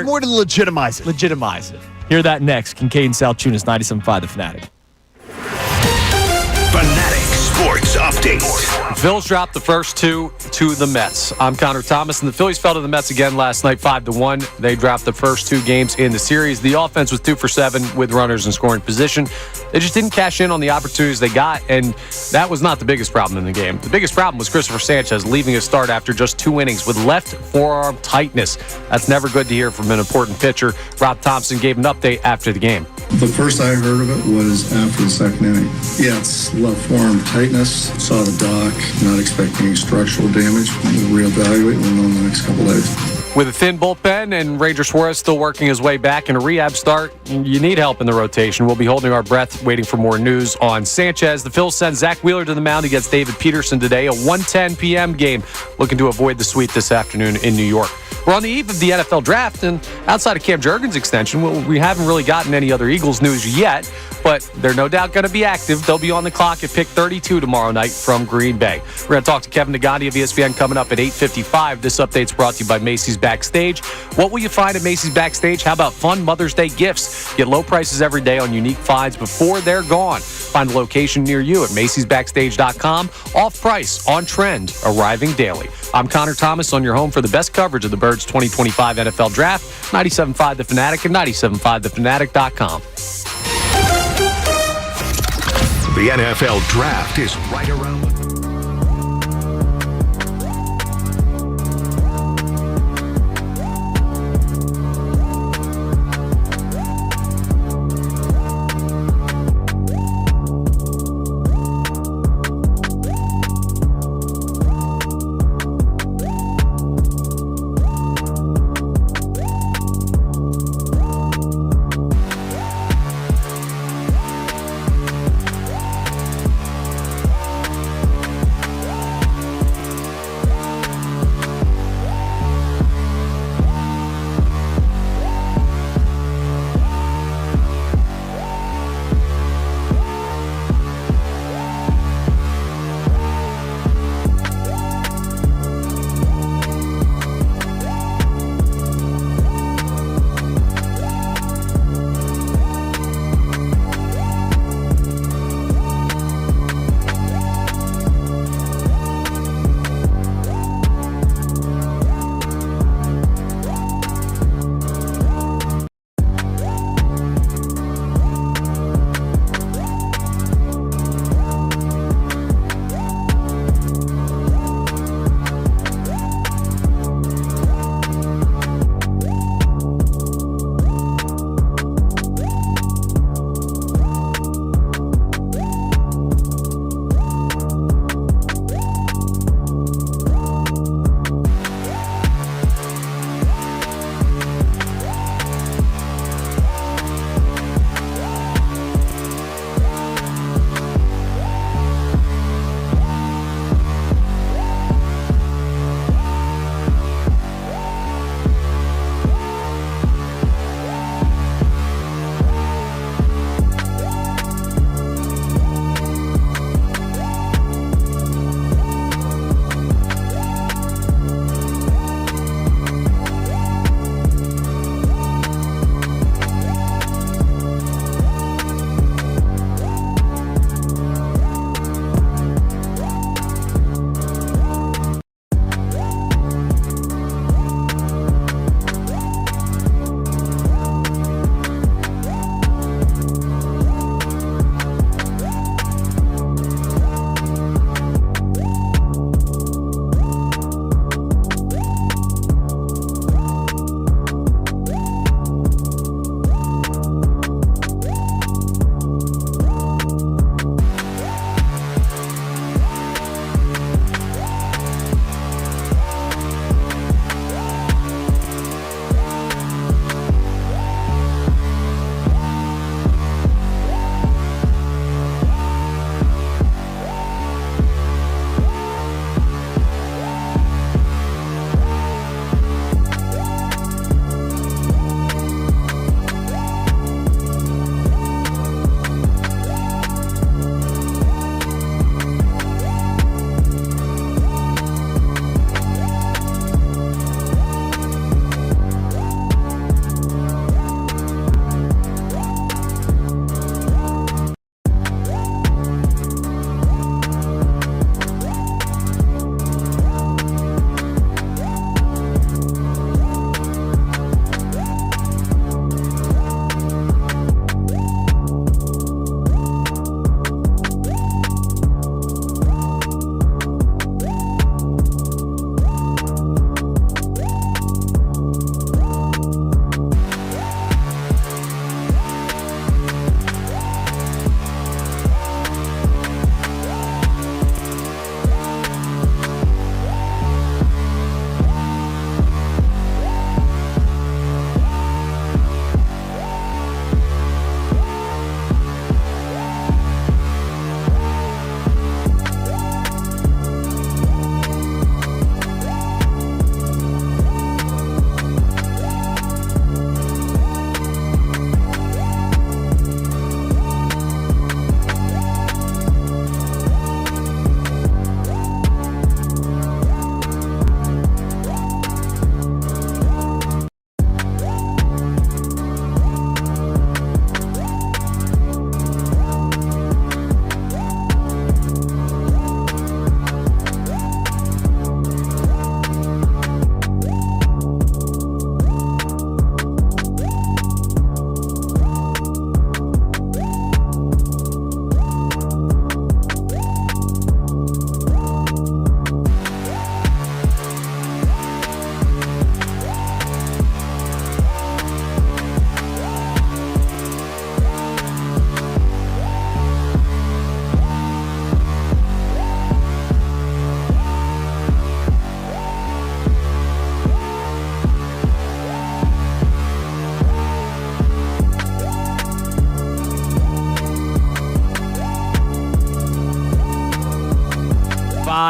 More to legitimize it. Legitimize it. Hear that next. Kincade Salciunas, 97.5 The Fanatic. Fanatic Sports Update. Phillies dropped the first 2 to the Mets. I'm Connor Thomas, and the Phillies fell to the Mets again last night, 5-1. They dropped the first 2 games in the series. The offense was 2 for 7 with runners in scoring position. They just didn't cash in on the opportunities they got, and that was not the biggest problem in the game. The biggest problem was Christopher Sanchez leaving his start after just 2 innings with left forearm tightness. That's never good to hear from an important pitcher. Rob Thompson gave an update after the game. The first I heard of it was after the second inning. Yeah, it's left forearm tightness. Saw the doc, not expecting any structural damage. We'll reevaluate and we'll know in the next couple days. With a thin bullpen and Ranger Suarez still working his way back in a rehab start, you need help in the rotation. We'll be holding our breath, waiting for more news on Sanchez. The Phils send Zach Wheeler to the mound against David Peterson today, a 1:10 p.m. game, looking to avoid the sweep this afternoon in New York. We're on the eve of the NFL draft, and outside of Cam Jurgens' extension, we haven't really gotten any other Eagles news yet, but they're no doubt going to be active. They'll be on the clock at pick 32 tomorrow night from Green Bay. We're going to talk to Kevin Nagandi of ESPN coming up at 8:55. This update's brought to you by Macy's Backstage. What will you find at Macy's Backstage? How about fun Mother's Day gifts? Get low prices every day on unique finds before they're gone. Find a location near you at Macy'sBackstage.com. Off price, on trend, arriving daily. I'm Connor Thomas on your home for the best coverage of the Birds 2025 NFL Draft. 97.5 The Fanatic and 97.5thefanatic.com. The NFL Draft is right around the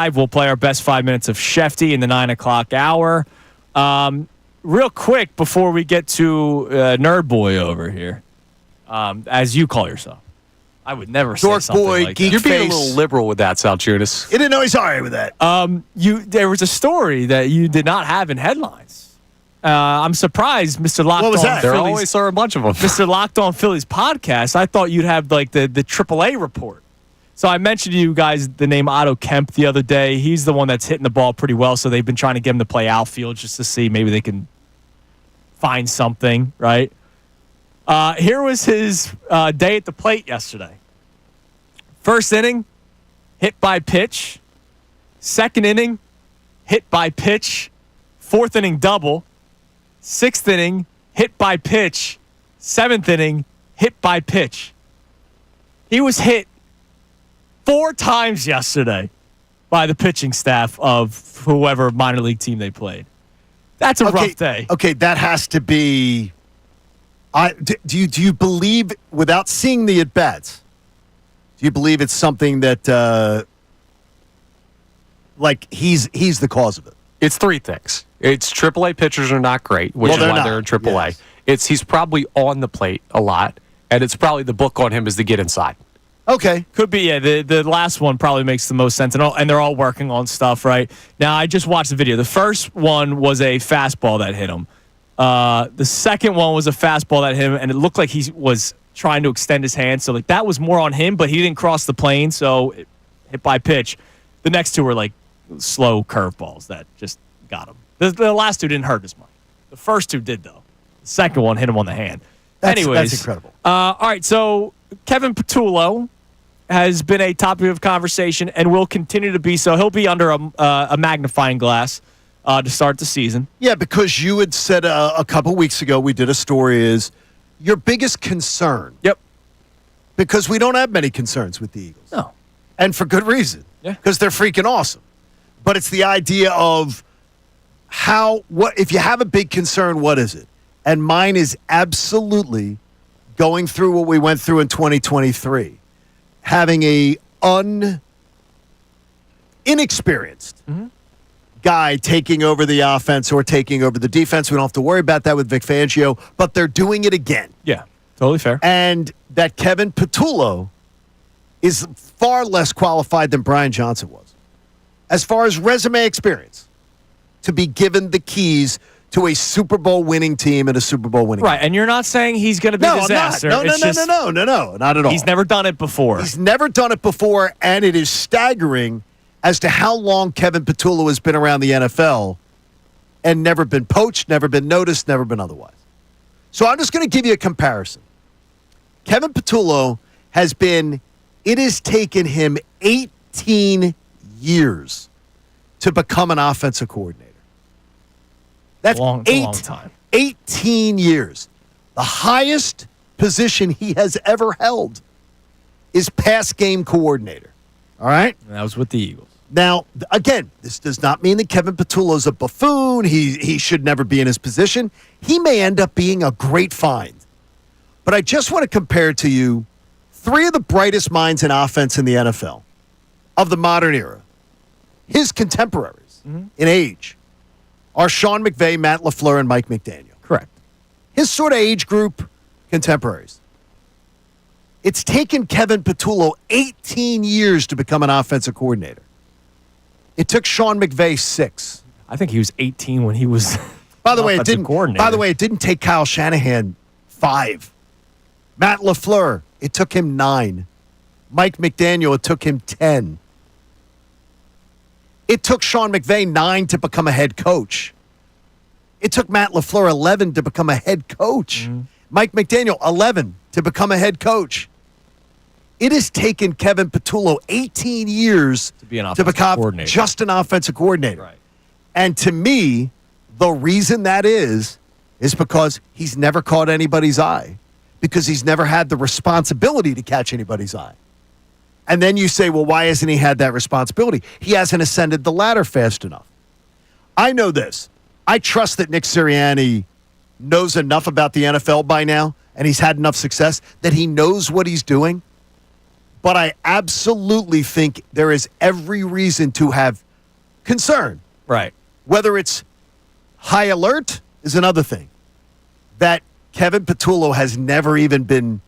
5. We'll play our best 5 minutes of Shefty in the 9 o'clock hour. Real quick before we get to Nerd Boy over here, as you call yourself. I would never say Dork something boy, like geek that. You're being face. a little liberal with that, Salciunas. You didn't know he's all right with that. There was a story that you did not have in headlines. I'm surprised, Mr. Locked What was On that? There Phillies. always are a bunch of them. Mr. Locked On Phillies podcast. I thought you'd have like the AAA report. So I mentioned to you guys the name Otto Kemp the other day. He's the one that's hitting the ball pretty well. So they've been trying to get him to play outfield just to see maybe they can find something, right? Here was his day at the plate yesterday. First inning, hit by pitch. Second inning, hit by pitch. Fourth inning, double. Sixth inning, hit by pitch. Seventh inning, hit by pitch. He was hit 4 times yesterday by the pitching staff of whoever minor league team they played. That's a rough day. Okay, that has to be. Do you believe, without seeing the at bats? Do you believe it's something that, like he's the cause of it? It's 3 things. It's AAA pitchers are not great, which Well, is they're why not. they're in AAA. Yes. He's probably on the plate a lot, and it's probably the book on him is to get inside. Okay. Could be, yeah. The last one probably makes the most sense. And they're all working on stuff, right? Now, I just watched the video. The first one was a fastball that hit him. The second one was a fastball that hit him, and it looked like he was trying to extend his hand. So, like, that was more on him, but he didn't cross the plane, so it hit by pitch. The next 2 were, like, slow curveballs that just got him. The last 2 didn't hurt as much. The first 2 did, though. The second one hit him on the hand. Anyways, that's incredible. All right, so Kevin Patullo has been a topic of conversation and will continue to be so. He'll be under a magnifying glass to start the season. Yeah, because you had said a couple weeks ago, we did a story, is your biggest concern. Yep. Because we don't have many concerns with the Eagles. No. And for good reason. Yeah. Because they're freaking awesome. But it's the idea of if you have a big concern, what is it? And mine is absolutely going through what we went through in 2023. Having a inexperienced guy taking over the offense or taking over the defense. We don't have to worry about that with Vic Fangio, but they're doing it again. Yeah, totally fair. And that Kevin Patullo is far less qualified than Brian Johnson was, as far as resume experience, to be given the keys to a Super Bowl winning team and a Super Bowl winning Right, team. and you're not saying he's going to be a disaster. No, It's just- no, not at all. He's never done it before. He's never done it before, and it is staggering as to how long Kevin Patullo has been around the NFL and never been poached, never been noticed, never been otherwise. So I'm just going to give you a comparison. Kevin Patullo it has taken him 18 years to become an offensive coordinator. That's a long time. 18 years. The highest position he has ever held is pass game coordinator. All right? And that was with the Eagles. Now, again, this does not mean that Kevin Patullo's a buffoon. He should never be in his position. He may end up being a great find. But I just want to compare to you 3 of the brightest minds in offense in the NFL of the modern era. His contemporaries in age are Sean McVay, Matt LaFleur, and Mike McDaniel. Correct. His sort of age group, contemporaries. It's taken Kevin Patullo 18 years to become an offensive coordinator. It took Sean McVay 6. I think he was 18 when he was By the way, coordinator. it didn't take Kyle Shanahan 5. Matt LaFleur, it took him 9. Mike McDaniel, it took him 10. It took Sean McVay 9 to become a head coach. It took Matt LaFleur 11 to become a head coach. Mike McDaniel 11 to become a head coach. It has taken Kevin Patullo 18 years to be an offensive become coordinator. just an offensive coordinator. Right. And to me, the reason that is because he's never caught anybody's eye, because he's never had the responsibility to catch anybody's eye. And then you say, well, why hasn't he had that responsibility? He hasn't ascended the ladder fast enough. I know this. I trust that Nick Sirianni knows enough about the NFL by now, and he's had enough success that he knows what he's doing. But I absolutely think there is every reason to have concern. Right. Whether it's high alert is another thing. That Kevin Patullo has never even been,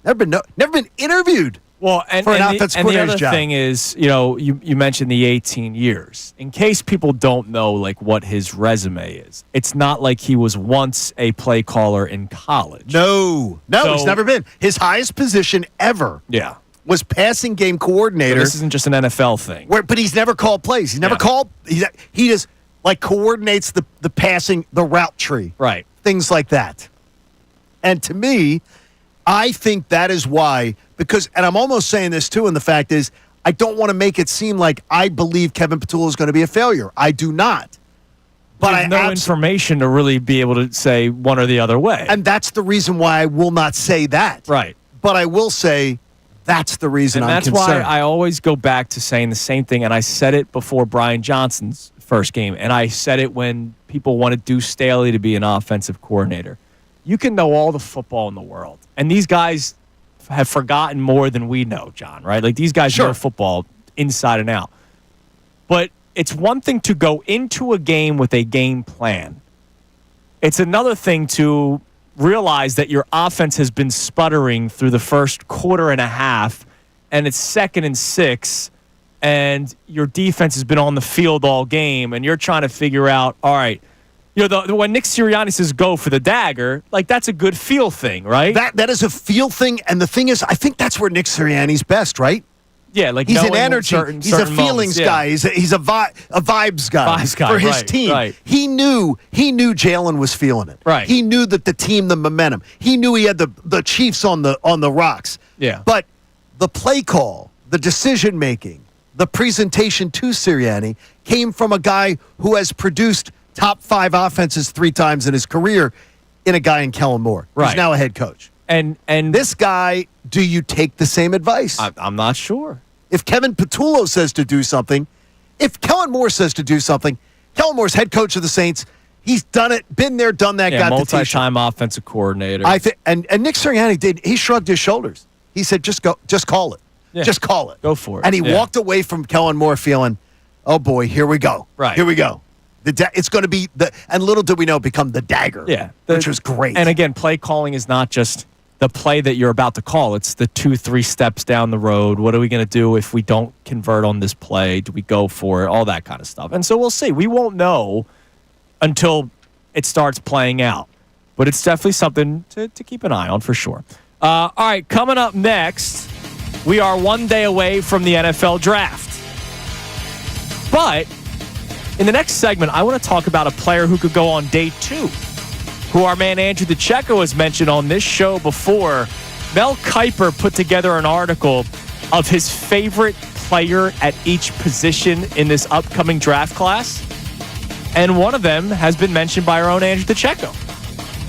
never been interviewed. Well, and for an the offensive coordinator's job. thing is, you mentioned the 18 years. In case people don't know, like, what his resume is, it's not like he was once a play caller in college. No, he's never been. His highest position ever was passing game coordinator. So this isn't just an NFL thing. But he's never called plays. He's never called. He just, like, coordinates the passing, the route tree. Right. Things like that. And to me, I think that is why, and I'm almost saying this too, and the fact is, I don't want to make it seem like I believe Kevin Patullo is going to be a failure. I do not. But There's no information to really be able to say one or the other way. And that's the reason why I will not say that. Right. But I will say that's the reason I'm concerned. And that's why I always go back to saying the same thing, and I said it before Brian Johnson's first game, and I said it when people wanted Deuce Staley to be an offensive coordinator. You can know all the football in the world, and these guys have forgotten more than we know, John, right? Like, these guys know football inside and out. But it's one thing to go into a game with a game plan. It's another thing to realize that your offense has been sputtering through the first quarter and a half, and it's 2nd and 6, and your defense has been on the field all game, and you're trying to figure out, all right, when Nick Sirianni says go for the dagger, like, that's a good feel thing, right? That is a feel thing, and the thing is, I think that's where Nick Sirianni's best, right? Yeah, like, he's an energy. He's a feelings guy. He's a vibes guy for his team. Right. He knew Jalen was feeling it. Right. He knew that the team, the momentum. He knew he had the Chiefs on the rocks. Yeah. But the play call, the decision making, the presentation to Sirianni came from a guy who has produced top 5 offenses 3 times in his career, in a guy in Kellen Moore, who's now a head coach. And this guy, do you take the same advice? I'm not sure. If Kevin Patullo says to do something, if Kellen Moore says to do something, Kellen Moore's head coach of the Saints, he's done it, been there, done that, got the t-shirt. Multi-time offensive coordinator. And Nick Sirianni did. He shrugged his shoulders. He said, just call it. Yeah. Just call it. Go for it. And he walked away from Kellen Moore feeling, oh boy, here we go. Right. Here we go. It's going to be and little did we know, become the dagger. Yeah. Which was great. And again, play calling is not just the play that you're about to call. It's the 2-3 steps down the road. What are we going to do if we don't convert on this play? Do we go for it? All that kind of stuff. And so we'll see. We won't know until it starts playing out. But it's definitely something to keep an eye on for sure. All right, coming up next, we are 1 day away from the NFL draft. But in the next segment, I want to talk about a player who could go on day 2, who our man Andrew DeCecco has mentioned on this show before. Mel Kiper put together an article of his favorite player at each position in this upcoming draft class. And one of them has been mentioned by our own Andrew DeCecco.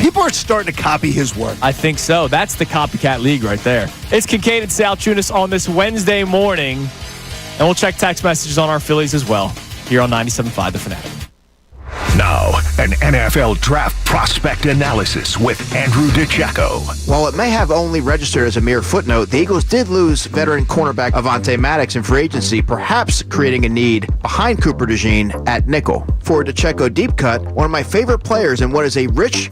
People are starting to copy his work. I think so. That's the copycat league right there. It's Kincade Salciunas on this Wednesday morning. And we'll check text messages on our Phillies as well here on 97.5 The Fanatic. Now, an NFL draft prospect analysis with Andrew DeCecco. While it may have only registered as a mere footnote, the Eagles did lose veteran cornerback Avonte Maddox in free agency, perhaps creating a need behind Cooper DeJean at nickel. For a DeCecco deep cut, one of my favorite players in what is a rich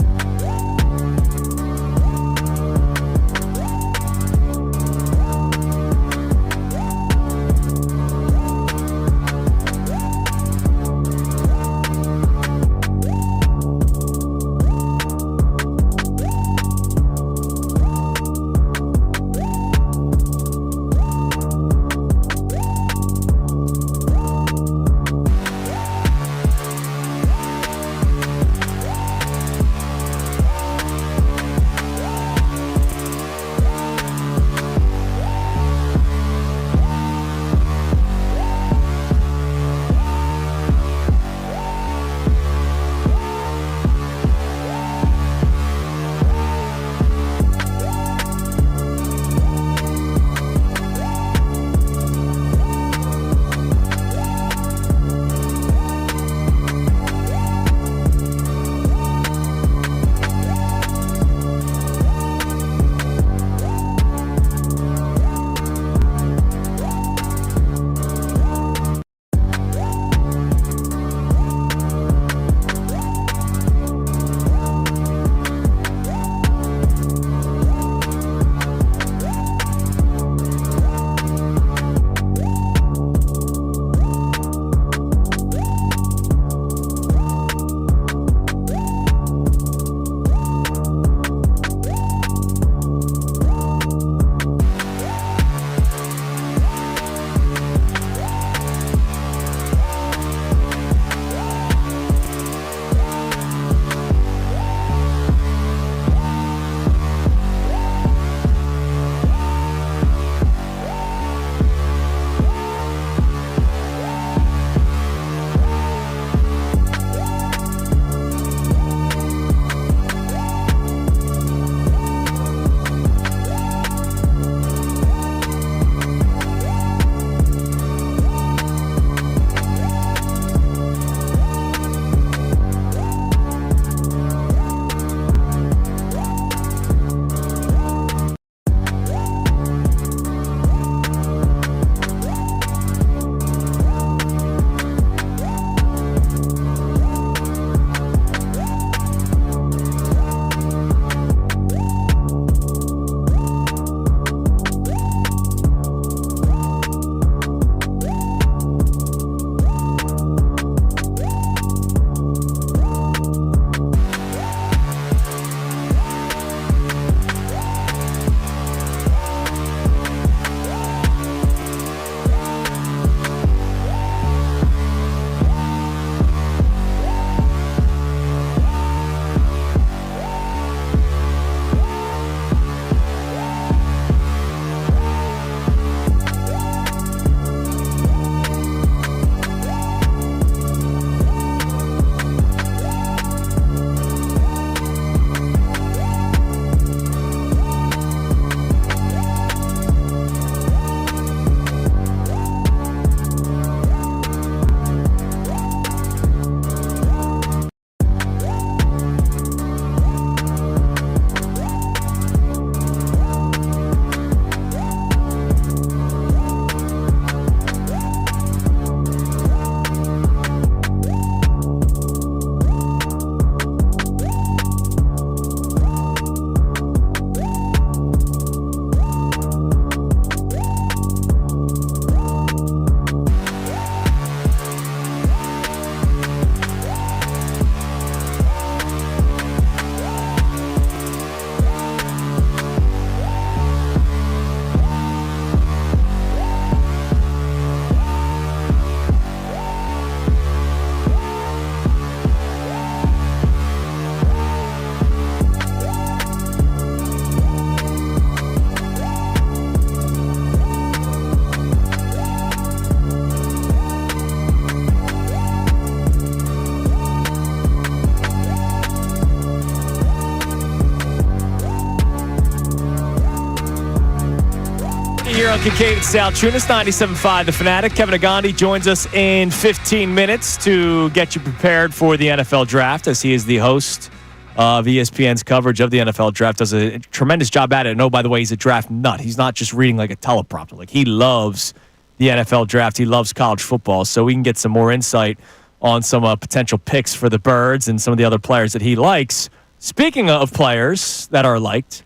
on Kincade Salciunas, 97.5 The Fanatic. Kevin Agandi joins us in 15 minutes to get you prepared for the NFL Draft, as he is the host of ESPN's coverage of the NFL Draft. Does a tremendous job at it. And, oh, by the way, he's a draft nut. He's not just reading like a teleprompter. Like, he loves the NFL Draft. He loves college football, so we can get some more insight on some potential picks for the Birds and some of the other players that he likes. Speaking of players that are liked,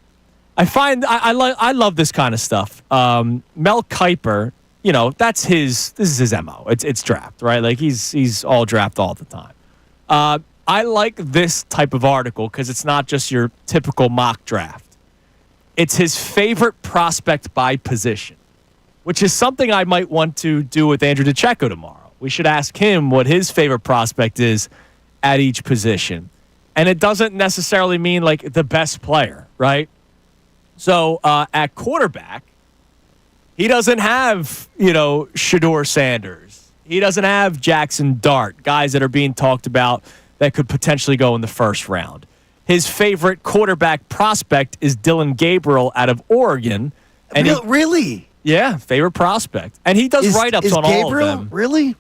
I love this kind of stuff. Mel Kiper, this is his MO. It's draft, right? Like, he's all draft all the time. I like this type of article because it's not just your typical mock draft. It's his favorite prospect by position, which is something I might want to do with Andrew DiCecco tomorrow. We should ask him what his favorite prospect is at each position. And it doesn't necessarily mean like the best player, right? So at quarterback, he doesn't have, Shedeur Sanders. He doesn't have Jackson Dart, guys that are being talked about that could potentially go in the first round. His favorite quarterback prospect is Dylan Gabriel out of Oregon. And really? Yeah, favorite prospect. And he does write-ups on Gabriel, all of them. Really?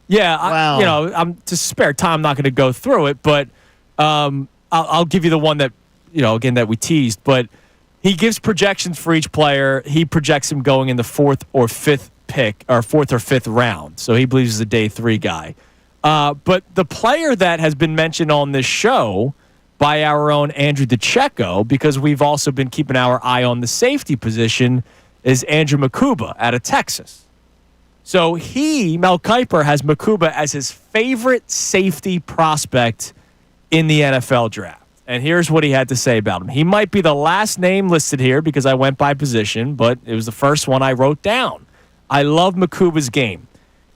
Yeah. Wow. I'm to spare time, I'm not going to go through it, but I'll give you the one that, again, that we teased. But he gives projections for each player. He projects him going in the fourth or fifth round. So he believes he's a day 3 guy. But the player that has been mentioned on this show by our own Andrew DiCecco, because we've also been keeping our eye on the safety position, is Andrew Makuba out of Texas. So Mel Kiper, has Makuba as his favorite safety prospect in the NFL Draft. And here's what he had to say about him. He might be the last name listed here because I went by position, but it was the first one I wrote down. I love Makuba's game.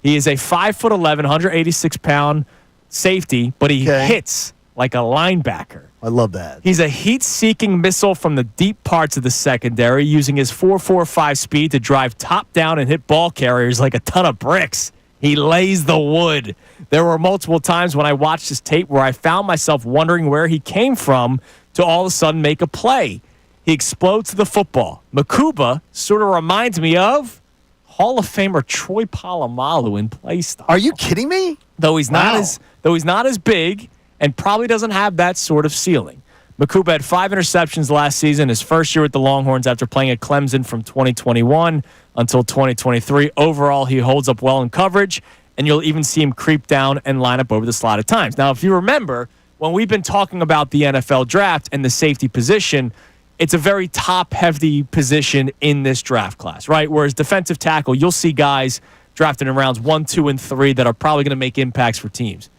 He is a 5'11", 186-pound safety, but he hits like a linebacker. I love that. He's a heat-seeking missile from the deep parts of the secondary, using his 4.45 speed to drive top down and hit ball carriers like a ton of bricks. He lays the wood. There were multiple times when I watched his tape where I found myself wondering where he came from to all of a sudden make a play. He explodes to the football. Makuba sort of reminds me of Hall of Famer Troy Polamalu in play style. Are you kidding me? Though he's not as big and probably doesn't have that sort of ceiling. Makuba had 5 interceptions last season, his first year with the Longhorns after playing at Clemson from 2021 until 2023. Overall, he holds up well in coverage, and you'll even see him creep down and line up over the slot at times. Now, if you remember, when we've been talking about the NFL Draft and the safety position, it's a very top-heavy position in this draft class, right? Whereas defensive tackle, you'll see guys drafted in rounds 1, 2, and 3 that are probably going to make impacts for teams.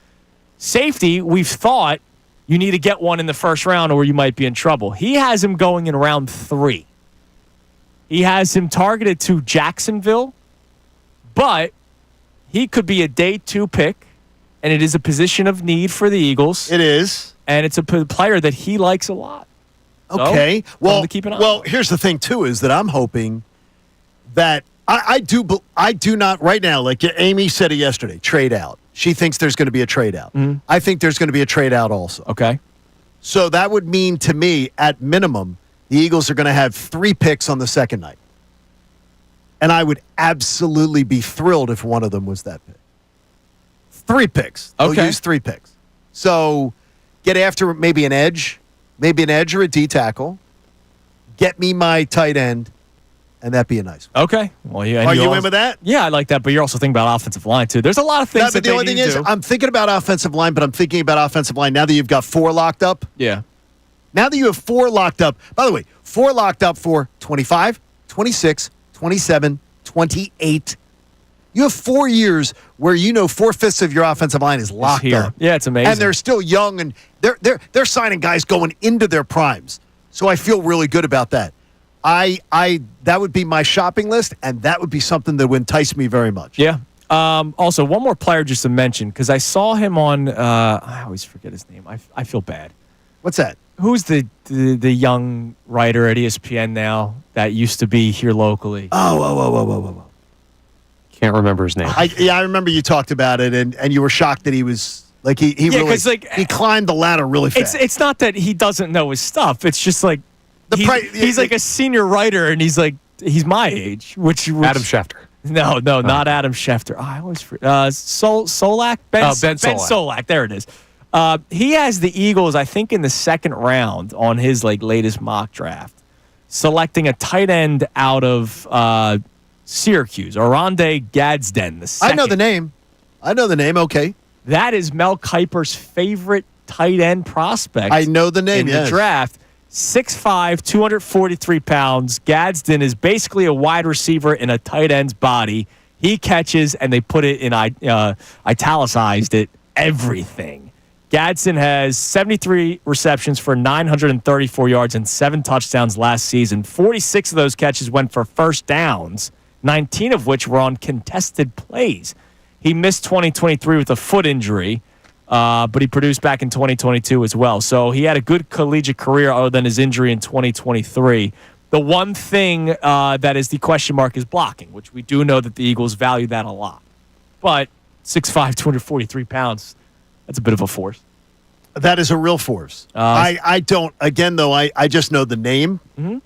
Safety, we've thought you need to get one in the first round or you might be in trouble. He has him going in round 3. He has him targeted to Jacksonville, but he could be a day 2 pick, and it is a position of need for the Eagles. It is. And it's a player that he likes a lot. Okay. So, well, keep an eye well, on. Here's the thing, too, is that I'm hoping that I do not right now, like Amy said it yesterday, trade out. She thinks there's going to be a trade out. Mm-hmm. I think there's going to be a trade out also. Okay. So that would mean to me, at minimum, the Eagles are going to have 3 picks on the second night. And I would absolutely be thrilled if one of them was that pick. 3 picks. They'll use 3 picks. So get after maybe an edge or a D tackle. Get me my tight end, and that'd be a nice one. Okay. Well, yeah. Are you in with that? Yeah, I like that, but you're also thinking about offensive line, too. There's a lot of things that the only thing is, I'm thinking about offensive line, but I'm thinking about offensive line now that you've got 4 locked up. Yeah. Now that you have 4 locked up, by the way, 4 locked up for 25, 26, 27, 28. You have 4 years where 4/5 of your offensive line is locked up. Yeah, it's amazing. And they're still young, and they're signing guys going into their primes. So I feel really good about that. That would be my shopping list, and that would be something that would entice me very much. Yeah. Also, one more player just to mention, because I saw him on, I always forget his name. I feel bad. What's that? Who's the young writer at ESPN now that used to be here locally? Oh. Can't remember his name. I remember you talked about it, and you were shocked that he was like he really he climbed the ladder really fast. It's not that he doesn't know his stuff. It's just like he's like a senior writer, and he's like he's my age. Which Adam Schefter. No, not Adam Schefter. Oh, I always Solak. Ben Solak. There it is. He has the Eagles, I think, in the second round on his latest mock draft, selecting a tight end out of Syracuse, Oronde Gadsden. I know the name. Okay. That is Mel Kiper's favorite tight end prospect. I know the name. In the draft. 6'5", 243 pounds. Gadsden is basically a wide receiver in a tight end's body. He catches, and they put it in italicized it, everything. Gadsden has 73 receptions for 934 yards and 7 touchdowns last season. 46 of those catches went for first downs, 19 of which were on contested plays. He missed 2023 with a foot injury. But he produced back in 2022 as well. So he had a good collegiate career other than his injury in 2023. The one thing that is the question mark is blocking, which we do know that the Eagles value that a lot. But 6'5", 243 pounds, that's a bit of a force. That is a real force. I don't, again, though, I just know the name,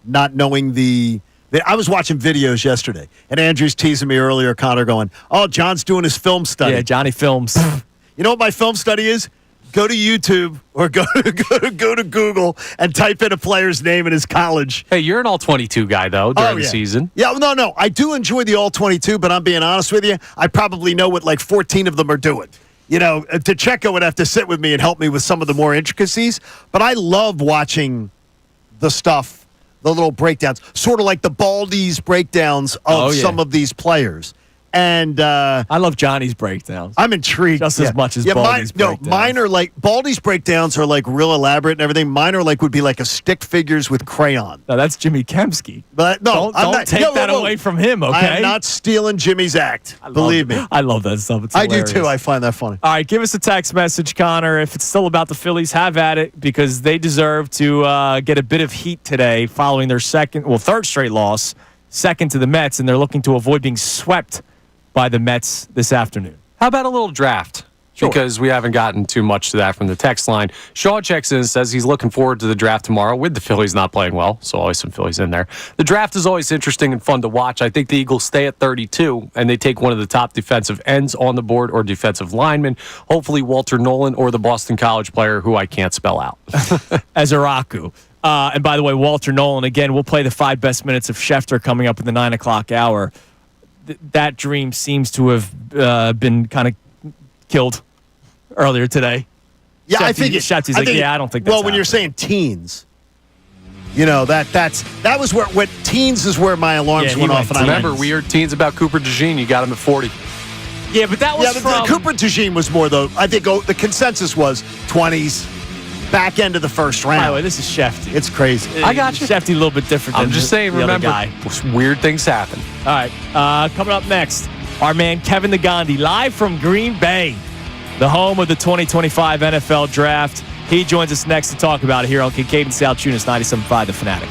not knowing I was watching videos yesterday, and Andrew's teasing me earlier, Connor, going, oh, John's doing his film study. Yeah, Johnny films. You know what my film study is? Go to YouTube or go to Google and type in a player's name in his college. Hey, you're an all-22 guy, though, during the season. Yeah, no. I do enjoy the all-22, but I'm being honest with you. I probably know what 14 of them are doing. You know, DeCecco would have to sit with me and help me with some of the more intricacies, but I love watching the stuff, the little breakdowns, sort of like the Baldy's breakdowns of some of these players. And I love Johnny's breakdowns. I'm intrigued. Just as much as Baldy's breakdowns. Mine are Baldy's breakdowns are real elaborate and everything. Mine are would be a stick figures with crayon. No, that's Jimmy Kempski. But no, don't take that away from him, okay? I am not stealing Jimmy's act. Believe me. I love that stuff. It's I hilarious. do too. I find that funny. All right, give us a text message, Connor. If it's still about the Phillies, have at it, because they deserve to get a bit of heat today following their third straight loss, second to the Mets, and they're looking to avoid being swept by the Mets this afternoon. How about a little draft? Sure. Because we haven't gotten too much to that from the text line. Shaw checks in and says he's looking forward to the draft tomorrow with the Phillies not playing well, so always some Phillies in there. The draft is always interesting and fun to watch. I think the Eagles stay at 32, and they take one of the top defensive ends on the board or defensive lineman, hopefully Walter Nolan or the Boston College player who I can't spell out. Azaraku. And by the way, Walter Nolan, again, we'll play the 5 best minutes of Schefter coming up in the 9 o'clock hour. That dream seems to have been kind of killed earlier today. Yeah, I think Shefty's I don't think that's when you're saying teens, that was where teens is where my alarms went off. And remember, we heard teens about Cooper DeJean. You got him at 40. Yeah, but that was Cooper DeJean was more, though. I think the consensus was 20s. Back end of the first round. By the way, this is Shefty. It's crazy. I got you. Shefty a little bit different than I'm just saying, remember, weird things happen. All right. Coming up next, our man Kevin Nagandi, live from Green Bay, the home of the 2025 NFL Draft. He joins us next to talk about it here on Kincade Salciunas 97.5 The Fanatic.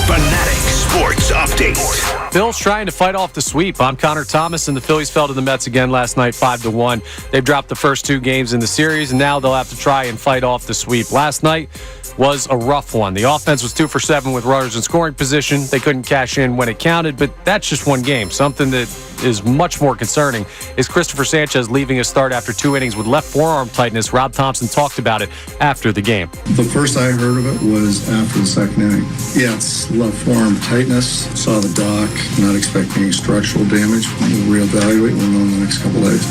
Fanatic Sports Update. Phil's trying to fight off the sweep. I'm Connor Thomas, and the Phillies fell to the Mets again last night, 5-1. They've dropped the first 2 games in the series, and now they'll have to try and fight off the sweep. Last night was a rough one. The offense was 2 for 7 with runners in scoring position. They couldn't cash in when it counted, but that's just one game. Something that is much more concerning is Christopher Sanchez leaving his start after 2 innings with left forearm tightness. Rob Thompson talked about it after the game. The first I heard of it was after the second inning. Yeah, it's left forearm tightness. Saw the doc, not expecting any structural damage. We'll reevaluate. We'll know in the next couple days.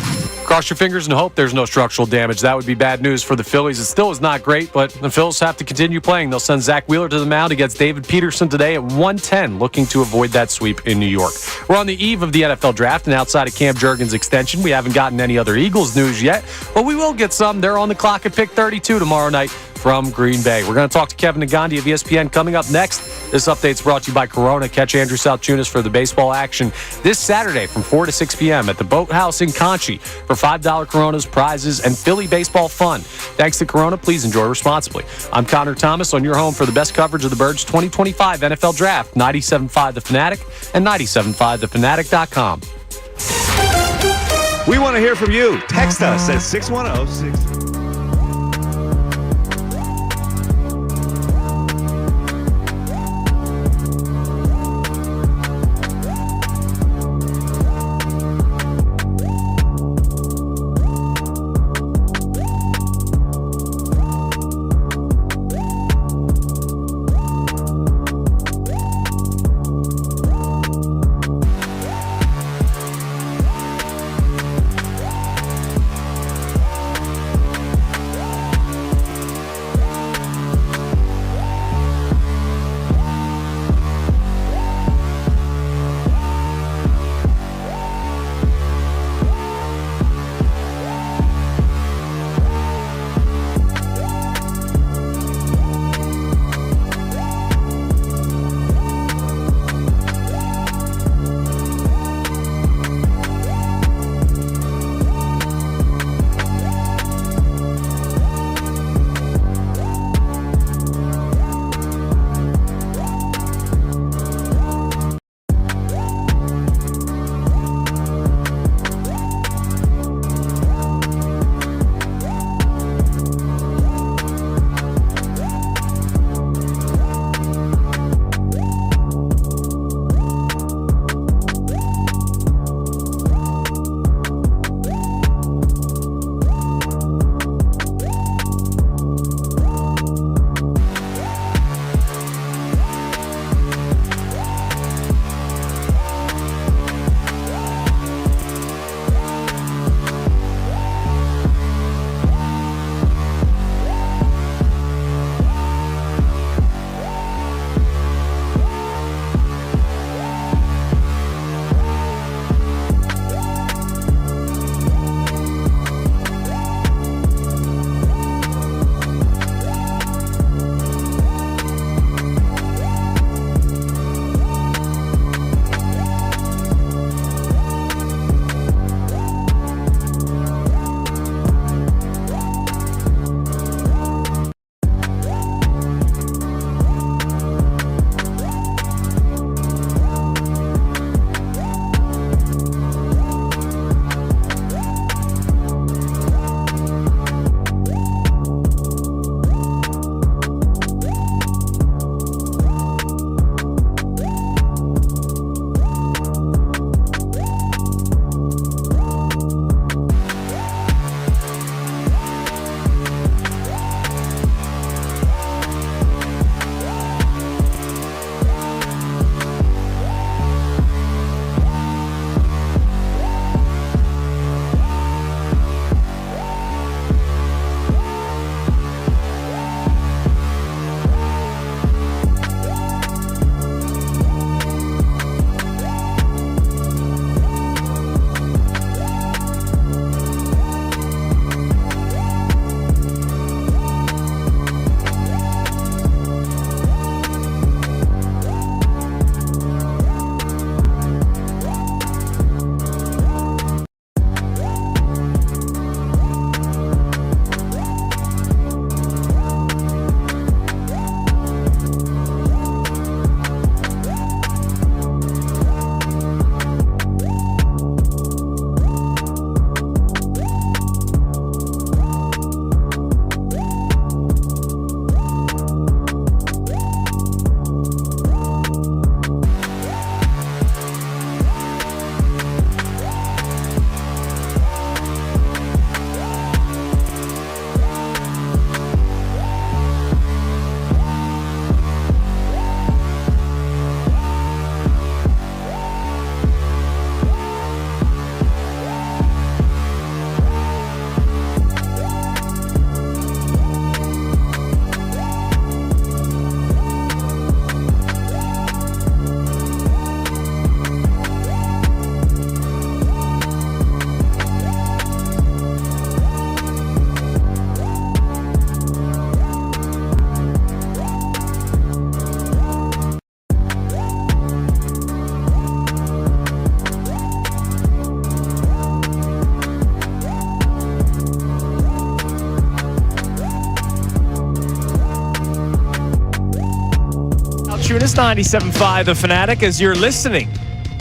Cross your fingers and hope there's no structural damage. That would be bad news for the Phillies. It still is not great, but the Phils have to continue playing. They'll send Zach Wheeler to the mound against David Peterson today at 1:10, looking to avoid that sweep in New York. We're on the eve of the NFL Draft, and outside of Cam Jurgens' extension, we haven't gotten any other Eagles news yet, but we will get some. They're on the clock at pick 32 tomorrow night from Green Bay. We're going to talk to Kevin Nagandi of ESPN coming up next. This update's brought to you by Corona. Catch Andrew Salciunas for the baseball action this Saturday from 4 to 6 p.m. at the Boathouse in Conchi for $5 Coronas, prizes, and Philly baseball fun. Thanks to Corona. Please enjoy responsibly. I'm Connor Thomas on your home for the best coverage of the Birds 2025 NFL Draft, 97.5 The Fanatic and 97.5thefanatic.com. We want to hear from you. Text us at 610-6... Salciunas, 97.5 The Fanatic, as you're listening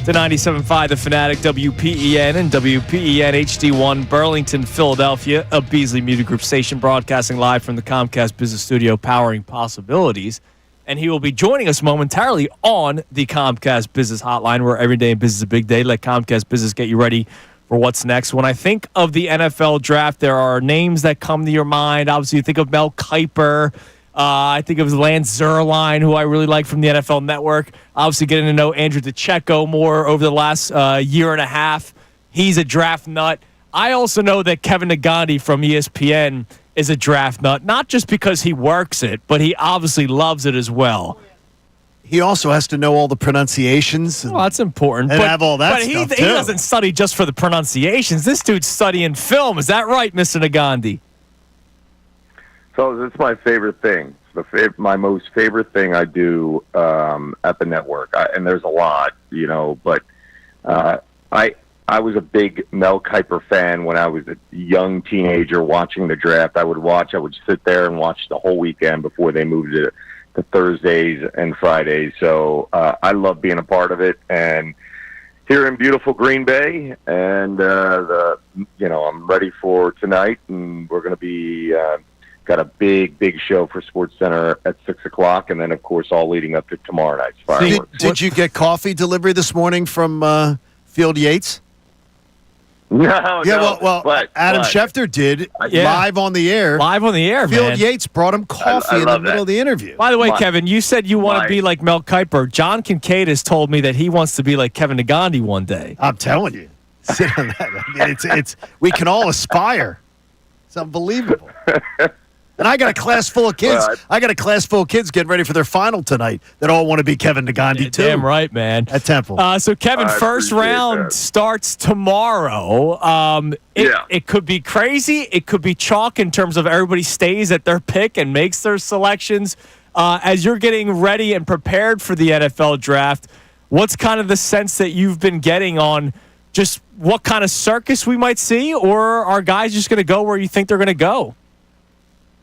to 97.5 The Fanatic, WPEN and WPEN HD1 Burlington, Philadelphia, a Beasley Media Group station broadcasting live from the Comcast Business Studio, powering possibilities. And he will be joining us momentarily on the Comcast Business Hotline, where every day in business is a big day. Let Comcast Business get you ready for what's next. When I think of the NFL draft, there are names that come to your mind. Obviously, you think of Mel Kiper. I think of Lance Zierlein, who I really like from the NFL Network. Obviously, getting to know Andrew DeCecco more over the last year and a half. He's a draft nut. I also know that Kevin Negandhi from ESPN is a draft nut, not just because he works it, but he obviously loves it as well. He also has to know all the pronunciations. Well, that's important. And have all that stuff, too. He doesn't study just for the pronunciations. This dude's studying film. Is that right, Mr. Negandhi? So it's my favorite thing. My most favorite thing I do at the network. And there's a lot, but I was a big Mel Kiper fan when I was a young teenager watching the draft. I would sit there and watch the whole weekend before they moved it to Thursdays and Fridays. So I love being a part of it. And here in beautiful Green Bay, and I'm ready for tonight, and we're going to be got a big show for SportsCenter at 6:00, and then of course all leading up to tomorrow night's fireworks. Did you get coffee delivery this morning from Field Yates? No, but Adam Schefter did live on the air. Live on the air, Field man. Yates brought him coffee in the middle of the interview. By the way, Kevin, you said you want to be like Mel Kiper. John Kincade has told me that he wants to be like Kevin Negandhi one day. I'm telling you. Sit on that. I mean, it's we can all aspire. It's unbelievable. And I got a class full of kids. I got a class full of kids getting ready for their final tonight that all want to be Kevin Negandhi, too. Damn right, man. At Temple. So, Kevin, first round starts tomorrow. It could be crazy. It could be chalk in terms of everybody stays at their pick and makes their selections. As you're getting ready and prepared for the NFL draft, what's kind of the sense that you've been getting on just what kind of circus we might see, or are guys just going to go where you think they're going to go?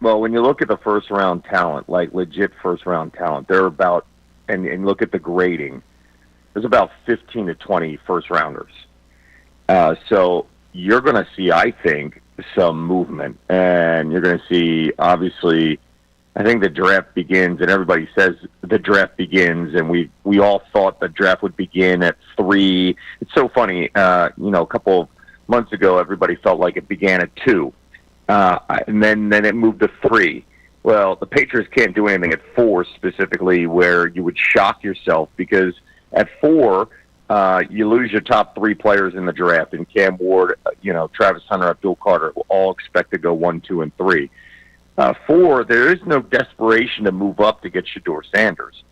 Well, when you look at the first-round talent, like legit first-round talent, they're about, and look at the grading, there's about 15 to 20 first-rounders. So you're going to see, I think, some movement. And you're going to see, obviously, I think the draft begins, and everybody says the draft begins, and we all thought the draft would begin at 3. It's so funny. A couple of months ago, everybody felt like it began at 2. And then it moved to 3. Well, the Patriots can't do anything at 4 specifically, where you would shock yourself, because at 4, you lose your top 3 players in the draft, and Cam Ward, Travis Hunter, Abdul Carter will all expect to go 1, 2, and 3. 4, there is no desperation to move up to get Shedeur Sanders,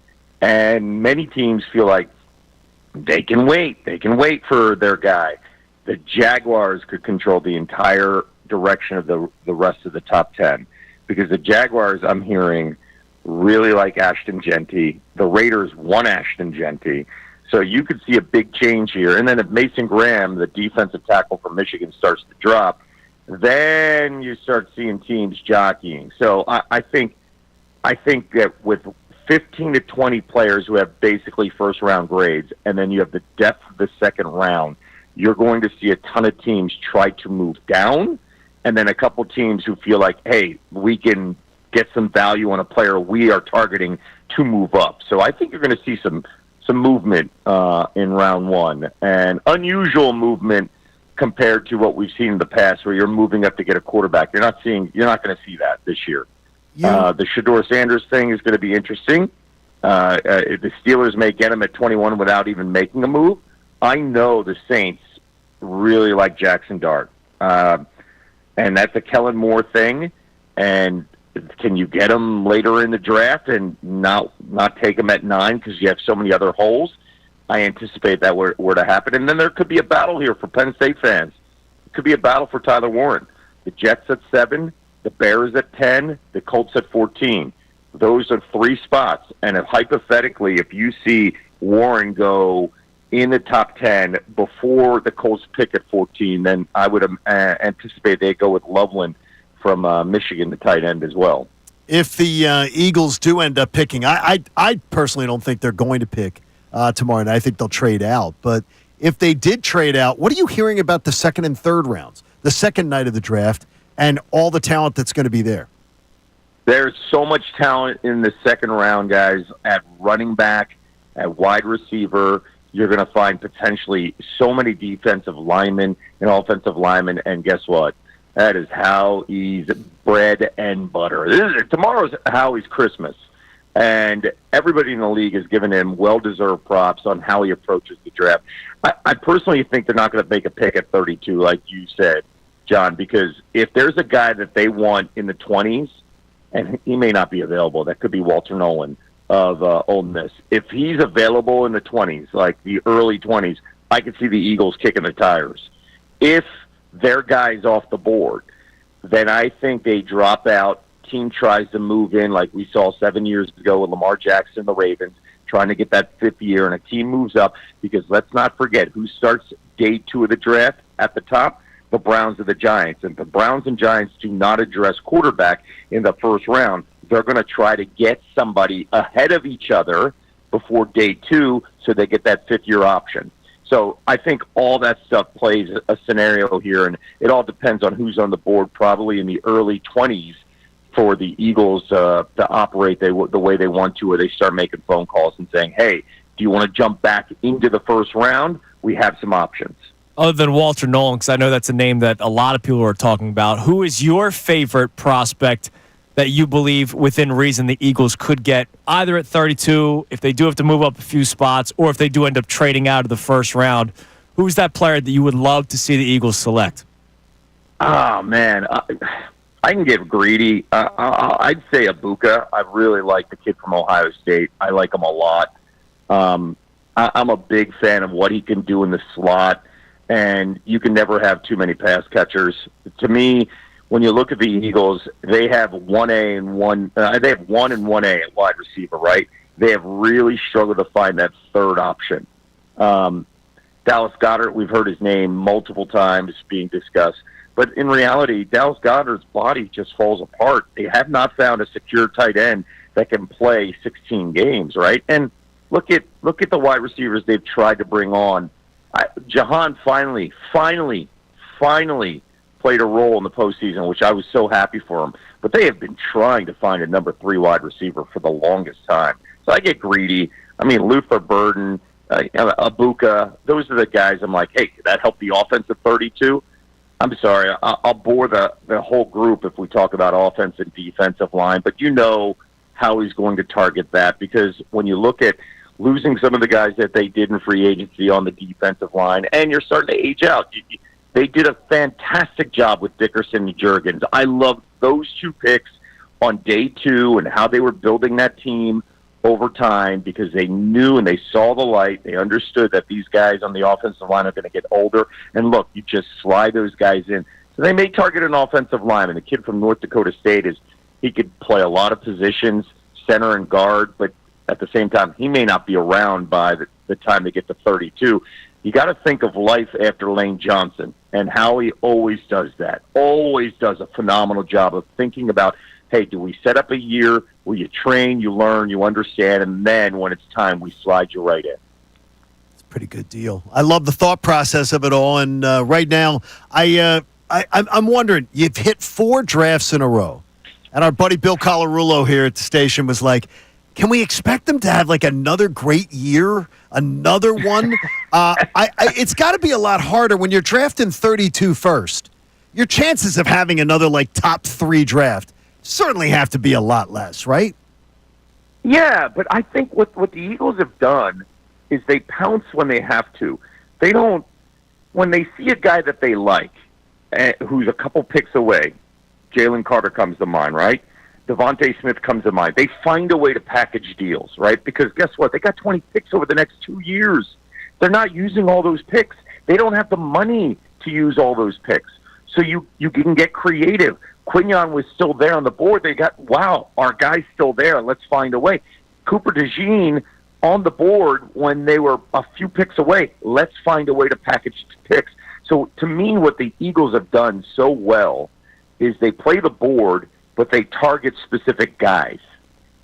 and many teams feel like they can wait. They can wait for their guy. The Jaguars could control the entire direction of the rest of the top 10, because the Jaguars, I'm hearing, really like Ashton Genty. The Raiders want Ashton Genty. So you could see a big change here. And then if Mason Graham, the defensive tackle from Michigan, starts to drop, then you start seeing teams jockeying. So I think that with 15 to 20 players who have basically first-round grades, and then you have the depth of the second round, you're going to see a ton of teams try to move down, and then a couple teams who feel like, hey, we can get some value on a player we are targeting to move up. So I think you're going to see some movement in round 1, and unusual movement compared to what we've seen in the past, where you're moving up to get a quarterback. You're not going to see that this year. The Shedeur Sanders thing is going to be interesting. The Steelers may get him at 21 without even making a move. I know the Saints really like Jackson Dart. And that's a Kellen Moore thing. And can you get him later in the draft and not take him at 9 because you have so many other holes? I anticipate that were to happen. And then there could be a battle here for Penn State fans. It could be a battle for Tyler Warren. The Jets at 7, the Bears at 10, the Colts at 14. Those are 3 spots. And hypothetically, if you see Warren go in the top 10 before the Colts pick at 14, then I would anticipate they go with Loveland from Michigan, the tight end, as well. if the Eagles do end up picking, I personally don't think they're going to pick tomorrow night. I think they'll trade out. But if they did trade out, what are you hearing about the second and third rounds, the second night of the draft, and all the talent that's going to be there? There's so much talent in the second round, guys, at running back, at wide receiver. You're going to find potentially so many defensive linemen and offensive linemen, and guess what? That is Howie's bread and butter. Tomorrow's Howie's Christmas, and everybody in the league has given him well-deserved props on how he approaches the draft. I personally think they're not going to make a pick at 32, like you said, John, because if there's a guy that they want in the 20s, and he may not be available, that could be Walter Nolan of Ole Miss. If he's available in the 20s, like the early 20s, I could see the Eagles kicking the tires. If their guy's off the board, then I think they drop out. Team tries to move in like we saw 7 years ago with Lamar Jackson, the Ravens, trying to get that fifth year, and a team moves up because let's not forget who starts day 2 of the draft at the top. The Browns or the Giants. And the Browns and Giants do not address quarterback in the first round. They're going to try to get somebody ahead of each other before day 2 so they get that fifth-year option. So I think all that stuff plays a scenario here, and it all depends on who's on the board, probably in the early 20s for the Eagles to operate the way they want to, where they start making phone calls and saying, hey, do you want to jump back into the first round? We have some options. Other than Walter Nolan, because I know that's a name that a lot of people are talking about, who is your favorite prospect that you believe within reason the Eagles could get either at 32, if they do have to move up a few spots, or if they do end up trading out of the first round? Who's that player that you would love to see the Eagles select? Oh, man. I can get greedy. I'd say Ibuka. I really like the kid from Ohio State. I like him a lot. I'm a big fan of what he can do in the slot. And you can never have too many pass catchers. To me, when you look at the Eagles, they have 1A and 1. They have 1 and 1A at wide receiver, right? They have really struggled to find that third option. Dallas Goedert, we've heard his name multiple times being discussed, but in reality, Dallas Goedert's body just falls apart. They have not found a secure tight end that can play 16 games, right? And look at the wide receivers they've tried to bring on. Jahan finally played a role in the postseason, which I was so happy for him. But they have been trying to find a number 3 wide receiver for the longest time. So I get greedy. I mean, Luther Burden, Ibuka, those are the guys I'm like, hey, could that help the offense at 32? I'm sorry, I'll bore the whole group if we talk about offense and defensive line. But you know how he's going to target that, because when you look at losing some of the guys that they did in free agency on the defensive line, and you're starting to age out. They did a fantastic job with Dickerson and Juergens. I love those 2 picks on day 2 and how they were building that team over time, because they knew and they saw the light. They understood that these guys on the offensive line are going to get older. And look, you just slide those guys in. So they may target an offensive lineman. The kid from North Dakota State he could play a lot of positions, center and guard, but at the same time, he may not be around by the time they get to 32. You got to think of life after Lane Johnson, and Howie always does that. Always does a phenomenal job of thinking about, hey, do we set up a year where you train, you learn, you understand, and then when it's time, we slide you right in. It's a pretty good deal. I love the thought process of it all, and right now, I'm wondering, you've hit 4 drafts in a row, and our buddy Bill Colarulo here at the station was like, can we expect them to have like another great year, another one? It's got to be a lot harder when you're drafting 32 first. Your chances of having another like top 3 draft certainly have to be a lot less, right? Yeah, but I think what the Eagles have done is they pounce when they have to. They don't, when they see a guy that they like, who's a couple picks away, Jalen Carter comes to mind, right? Devontae Smith comes to mind. They find a way to package deals, right? Because guess what? They got 20 picks over the next 2 years. They're not using all those picks. They don't have the money to use all those picks. So you can get creative. Quignon was still there on the board. They got, wow, our guy's still there. Let's find a way. Cooper DeJean on the board when they were a few picks away. Let's find a way to package picks. So to me, what the Eagles have done so well is they play the board but they target specific guys.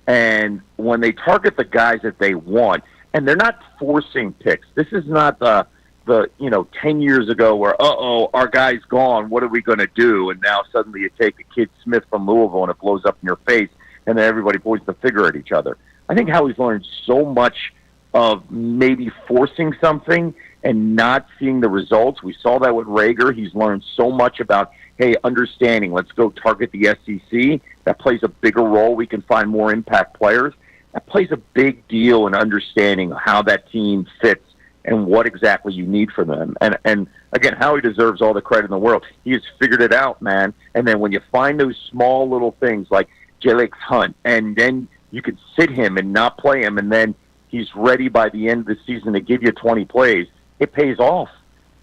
And when they target the guys that they want, and they're not forcing picks. This is not the 10 years ago where, our guy's gone, what are we going to do? And now suddenly you take a kid Smith from Louisville and it blows up in your face, and then everybody points the finger at each other. I think Howie's learned so much of maybe forcing something and not seeing the results. We saw that with Rager. He's learned so much about, hey, understanding, let's go target the SEC. That plays a bigger role. We can find more impact players. That plays a big deal in understanding how that team fits and what exactly you need from them. And again, Howie deserves all the credit in the world. He has figured it out, man. And then when you find those small little things like J-Lake's Hunt, and then you can sit him and not play him, and then he's ready by the end of the season to give you 20 plays, it pays off.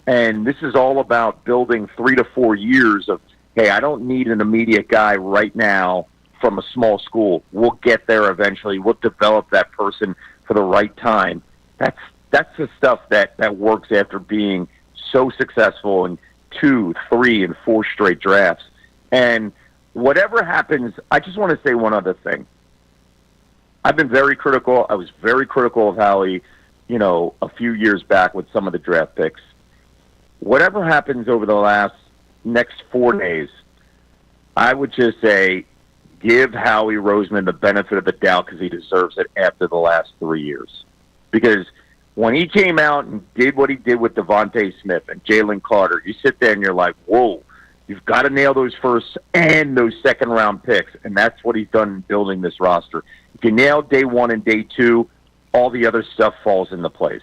And this is all about building 3 to 4 years of, hey, I don't need an immediate guy right now from a small school. We'll get there eventually. We'll develop that person for the right time. That's the stuff that works after being so successful in 2, 3, and 4 straight drafts. And whatever happens, I just want to say one other thing. I've been very critical. I was very critical of Howie, a few years back with some of the draft picks. Whatever happens over the next 4 days, I would just say give Howie Roseman the benefit of the doubt because he deserves it after the last 3 years. Because when he came out and did what he did with Devontae Smith and Jalen Carter, you sit there and you're like, whoa, you've got to nail those first and those second-round picks, and that's what he's done in building this roster. If you nail day 1 and day 2, all the other stuff falls into place.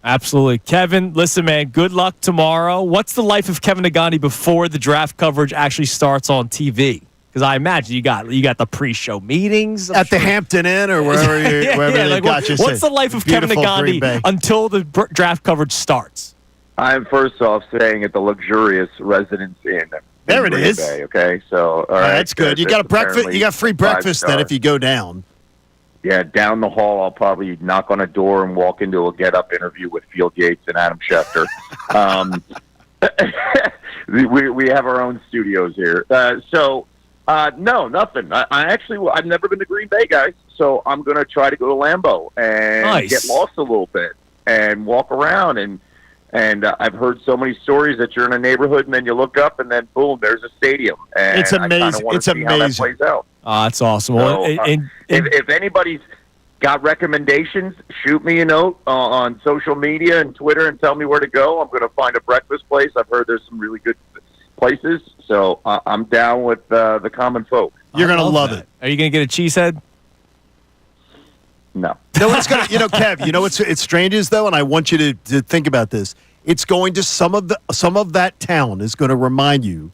Absolutely. Kevin, listen, man, good luck tomorrow. What's the life of Kevin Negandhi before the draft coverage actually starts on TV? Because I imagine you got the pre-show meetings at the Hampton Inn or wherever they got you. What's the life of Kevin Negandhi until the draft coverage starts? I'm first off staying at the luxurious Residence Inn. There it is. Bay, okay, so all right, that's good. You got a breakfast. You got free breakfast then if you go down. Yeah, down the hall, I'll probably knock on a door and walk into a get-up interview with Field Yates and Adam Schefter. We have our own studios here. No, nothing. I've never been to Green Bay, guys, so I'm going to try to go to Lambeau and get lost a little bit and walk around. And I've heard so many stories that you're in a neighborhood and then you look up and then, boom, there's a stadium. And it's amazing. It's amazing. How that plays out. That's awesome. So, if anybody's got recommendations, shoot me a note on social media and Twitter and tell me where to go. I'm going to find a breakfast place. I've heard there's some really good places, so I'm down with the common folk. You're going to love it. Are you going to get a cheesehead? No. It's going to, Kev, it's strange is though, and I want you to think about this. It's going to some of that town is going to remind you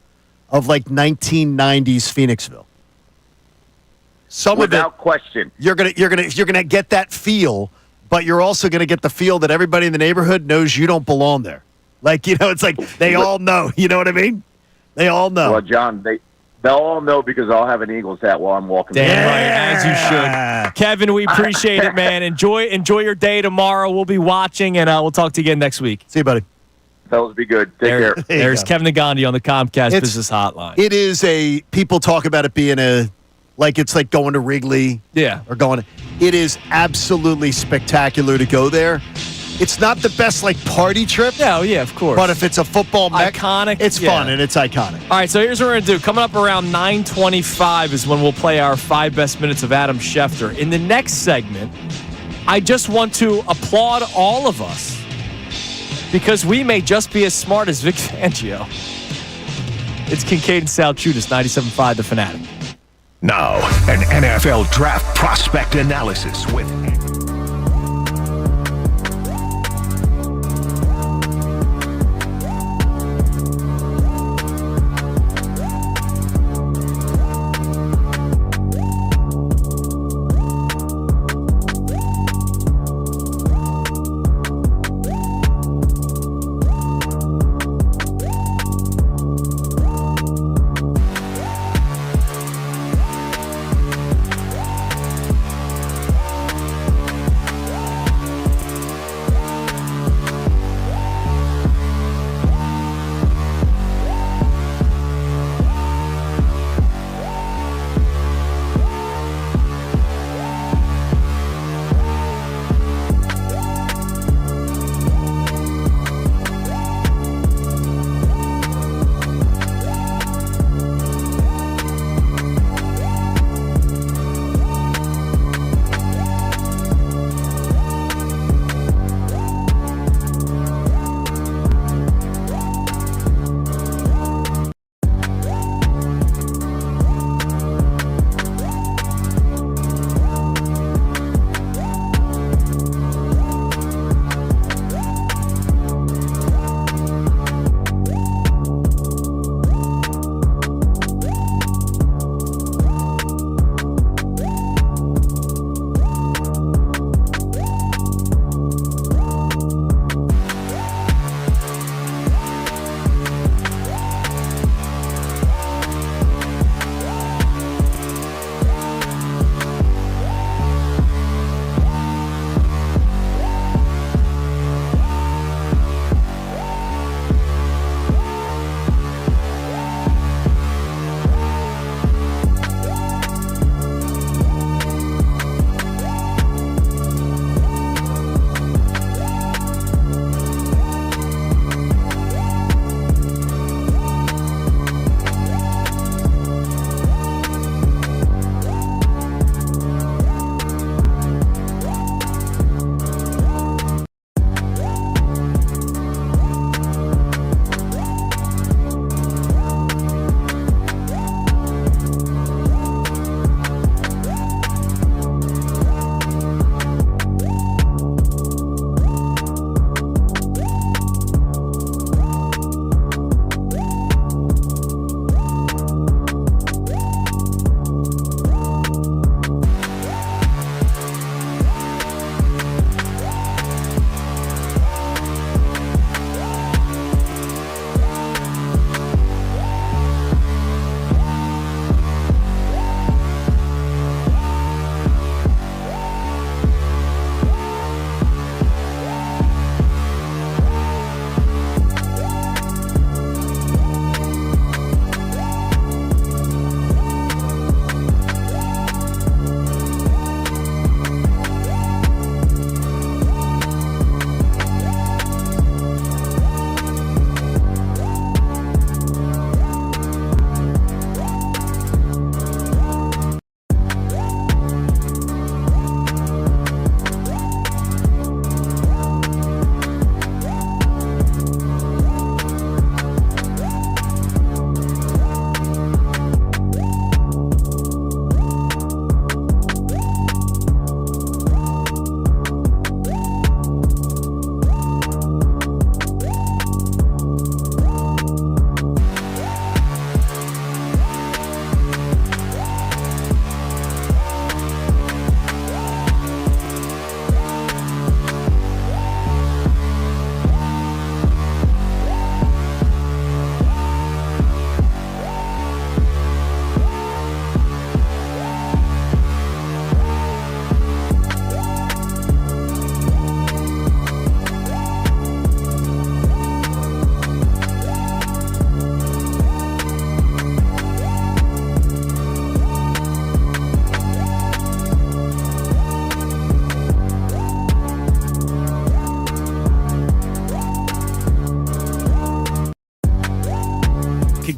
of like 1990s Phoenixville. Without question. You're gonna get that feel, but you're also gonna get the feel that everybody in the neighborhood knows you don't belong there. Like, it's like they all know. You know what I mean? They all know. Well, John, they'll all know because I'll have an Eagles hat while I'm walking. Damn right, as you should. Kevin, we appreciate it, man. Enjoy your day tomorrow. We'll be watching, and we'll talk to you again next week. See you, buddy. Fellas, be good. Take care. There's Kevin Negandhi on the Comcast Business Hotline. It is people talk about it being it's like going to Wrigley. Yeah. Or it is absolutely spectacular to go there. It's not the best party trip. Yeah, of course. But if it's a football iconic, it's fun and it's iconic. All right, so here's what we're going to do. Coming up around 9:25 is when we'll play our 5 best minutes of Adam Schefter. In the next segment, I just want to applaud all of us because we may just be as smart as Vic Fangio. It's Kincade Salciunas, 97.5 The Fanatic. Now, an NFL draft prospect analysis with...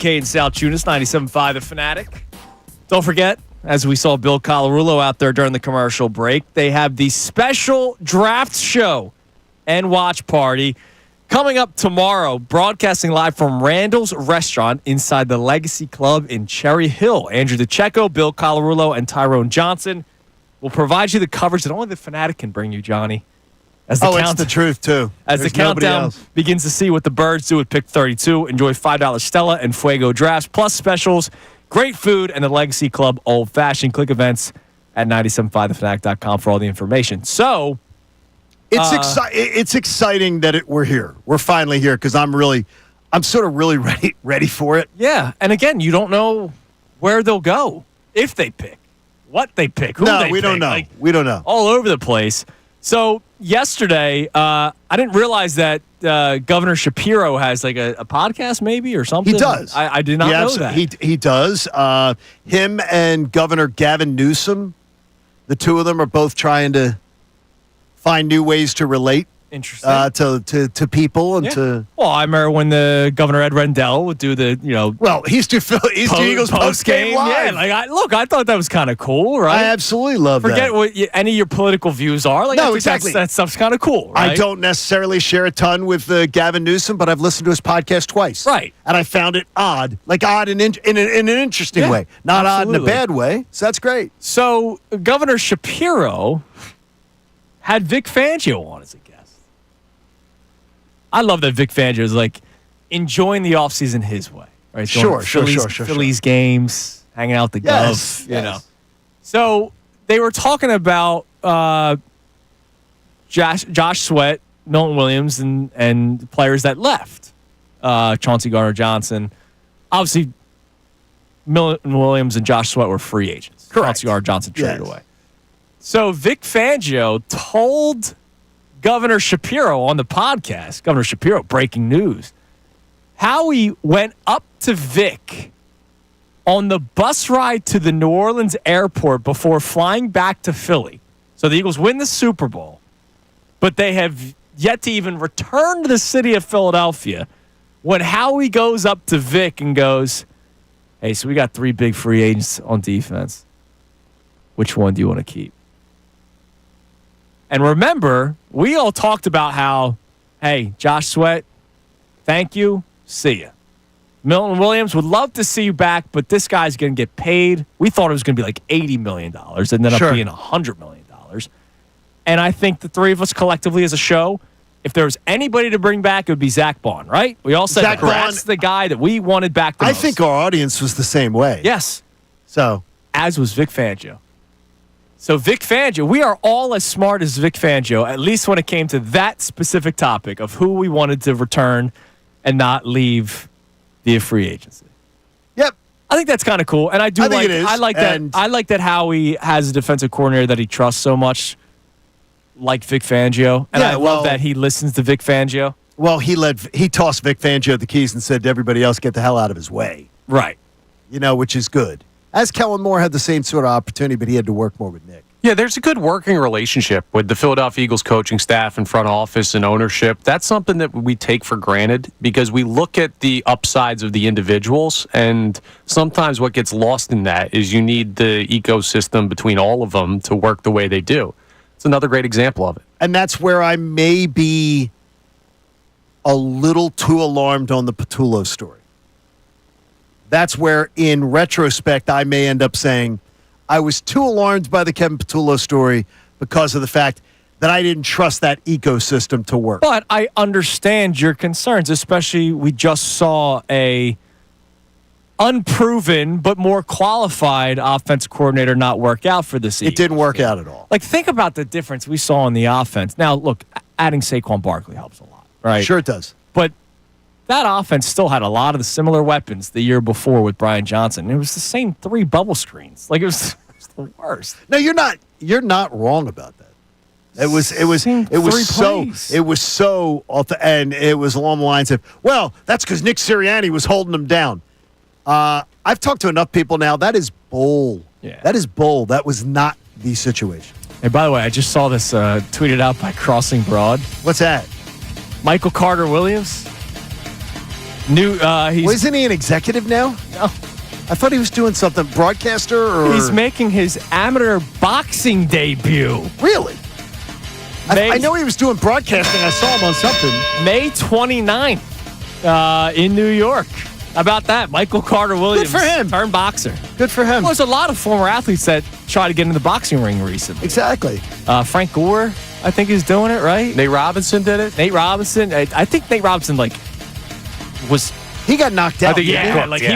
Kincade Salciunas, 97.5 The Fanatic. Don't forget, as we saw Bill Colarulo out there during the commercial break, they have the special draft show and watch party coming up tomorrow, broadcasting live from Randall's Restaurant inside the Legacy Club in Cherry Hill. Andrew DeCecco, Bill Colarulo, and Tyrone Johnson will provide you the coverage that only the Fanatic can bring you, Johnny. It's the truth, too. As the countdown begins to see what the Birds do with pick 32, enjoy $5 Stella and Fuego drafts, plus specials, great food, and the Legacy Club Old Fashioned. Click events at 975thefanatic.com for all the information. So, it's exciting that we're here. We're finally here because I'm sort of really ready for it. Yeah, and again, you don't know where they'll go, if they pick, what they pick, who they pick. We don't know. We don't know. All over the place. So yesterday, I didn't realize that Governor Shapiro has like a podcast maybe or something. He does. I did not know that. He does. Him and Governor Gavin Newsom, the two of them are both trying to find new ways to relate to people and to. Well, I remember when the Governor Ed Rendell would do the he's to Eagles post game live. Yeah, I thought that was kind of cool, right? I absolutely love that. Forget what any of your political views are. No, exactly. That stuff's kind of cool. Right? I don't necessarily share a ton with Gavin Newsom, but I've listened to his podcast twice. Right, and I found it odd in an interesting way, not odd in a bad way. So that's great. So Governor Shapiro had Vic Fangio on as a guest. I love that Vic Fangio is like enjoying the offseason his way. Right? Sure. Phillies games, hanging out the Gov, you know. So they were talking about Josh Sweat, Milton Williams, and players that left. Chauncey Gardner-Johnson. Obviously, Milton Williams and Josh Sweat were free agents. Correct. Chauncey Gardner-Johnson traded away. So Vic Fangio told Governor Shapiro on the podcast, Governor Shapiro, breaking news, how he went up to Vic on the bus ride to the New Orleans airport before flying back to Philly. So the Eagles win the Super Bowl, but they have yet to even return to the city of Philadelphia when Howie goes up to Vic and goes, hey, so we got 3 big free agents on defense. Which one do you want to keep? And remember, we all talked about how, hey, Josh Sweat, thank you, see ya. Milton Williams would love to see you back, but this guy's going to get paid. We thought it was going to be like $80 million. It ended up being $100 million. And I think the three of us collectively as a show, if there was anybody to bring back, it would be Zach Bond, right? We all said that's the guy that we wanted back the most. I think our audience was the same way. Yes. So, as was Vic Fangio. So Vic Fangio, we are all as smart as Vic Fangio, at least when it came to that specific topic of who we wanted to return and not leave via free agency. Yep. I think that's kind of cool. And I think it is. I like that Howie has a defensive coordinator that he trusts so much, like Vic Fangio. And I love that he listens to Vic Fangio. Well, he tossed Vic Fangio the keys and said to everybody else, get the hell out of his way. Right. Which is good. As Kellen Moore had the same sort of opportunity, but he had to work more with Nick. Yeah, there's a good working relationship with the Philadelphia Eagles coaching staff and front office and ownership. That's something that we take for granted because we look at the upsides of the individuals, and sometimes what gets lost in that is you need the ecosystem between all of them to work the way they do. It's another great example of it. And that's where I may be a little too alarmed on the Patullo story. That's where, in retrospect, I may end up saying, I was too alarmed by the Kevin Patullo story because of the fact that I didn't trust that ecosystem to work. But I understand your concerns, especially we just saw a unproven but more qualified offensive coordinator not work out for this season. It didn't work out at all. Like, think about the difference we saw in the offense. Now, look, adding Saquon Barkley helps a lot, right? Sure it does. But that offense still had a lot of the similar weapons the year before with Brian Johnson. It was the same 3 bubble screens. Like, it was the worst. No, you're not wrong about that. It was so off the end. It was along the lines of, well, that's because Nick Sirianni was holding them down. I've talked to enough people now. That is bull. Yeah. That is bull. That was not the situation. Hey, by the way, I just saw this tweeted out by Crossing Broad. What's that? Michael Carter Williams Isn't he an executive now? No. I thought he was doing something, broadcaster or... He's making his amateur boxing debut. Really? I know he was doing broadcasting. I saw him on something. May 29th in New York. How about that? Michael Carter Williams. Good for him. Turned boxer. Good for him. Well, there's a lot of former athletes that try to get in the boxing ring recently. Exactly. Frank Gore, I think, is doing it, right? Nate Robinson did it. Nate Robinson. I think Nate Robinson, was... He got knocked out. He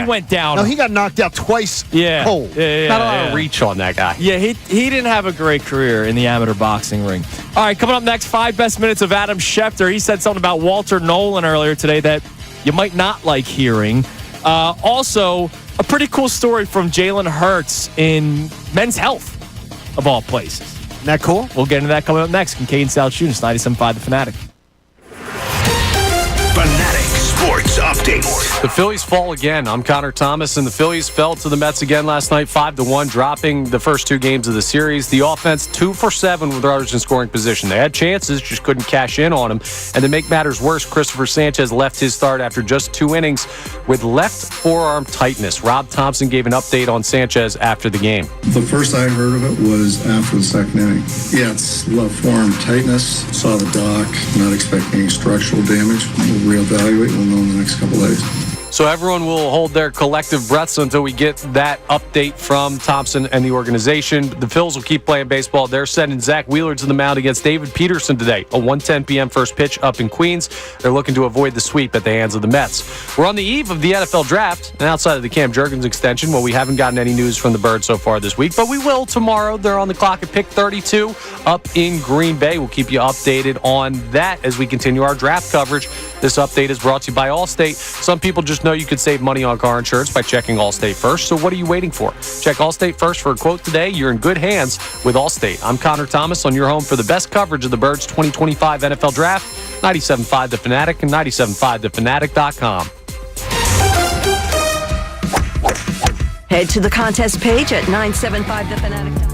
went down. No, he got knocked out twice cold. Not a lot of reach on that guy. Yeah, he didn't have a great career in the amateur boxing ring. All right, coming up next, 5 best minutes of Adam Schefter. He said something about Walter Nolan earlier today that you might not like hearing. Also, a pretty cool story from Jalen Hurts in Men's Health, of all places. Isn't that cool? We'll get into that coming up next. Kincade Salciunas, 97.5 The Fanatic. Fanatic Sports Update. The Phillies fall again. I'm Connor Thomas, and the Phillies fell to the Mets again last night, 5-1, dropping the first 2 games of the series. The offense 2 for 7 with runners in scoring position. They had chances, just couldn't cash in on them. And to make matters worse, Christopher Sanchez left his start after just 2 innings with left forearm tightness. Rob Thompson gave an update on Sanchez after the game. The first I heard of it was after the second inning. Yeah, it's left forearm tightness. Saw the doc, not expecting any structural damage. We'll reevaluate. We'll know in the next couple days. So everyone will hold their collective breaths until we get that update from Thompson and the organization. The Phils will keep playing baseball. They're sending Zach Wheeler to the mound against David Peterson today. A 1:10 p.m. first pitch up in Queens. They're looking to avoid the sweep at the hands of the Mets. We're on the eve of the NFL draft, and outside of the Cam Jurgens extension, well, we haven't gotten any news from the Birds so far this week, but we will tomorrow. They're on the clock at pick 32 up in Green Bay. We'll keep you updated on that as we continue our draft coverage. This update is brought to you by Allstate. Some people just know you could save money on car insurance by checking Allstate first. So what are you waiting for? Check Allstate first for a quote today. You're in good hands with Allstate. I'm Connor Thomas on your home for the best coverage of the Birds 2025 NFL Draft. 97.5 The Fanatic and 97.5thefanatic.com. Head to the contest page at 975thefanatic.com.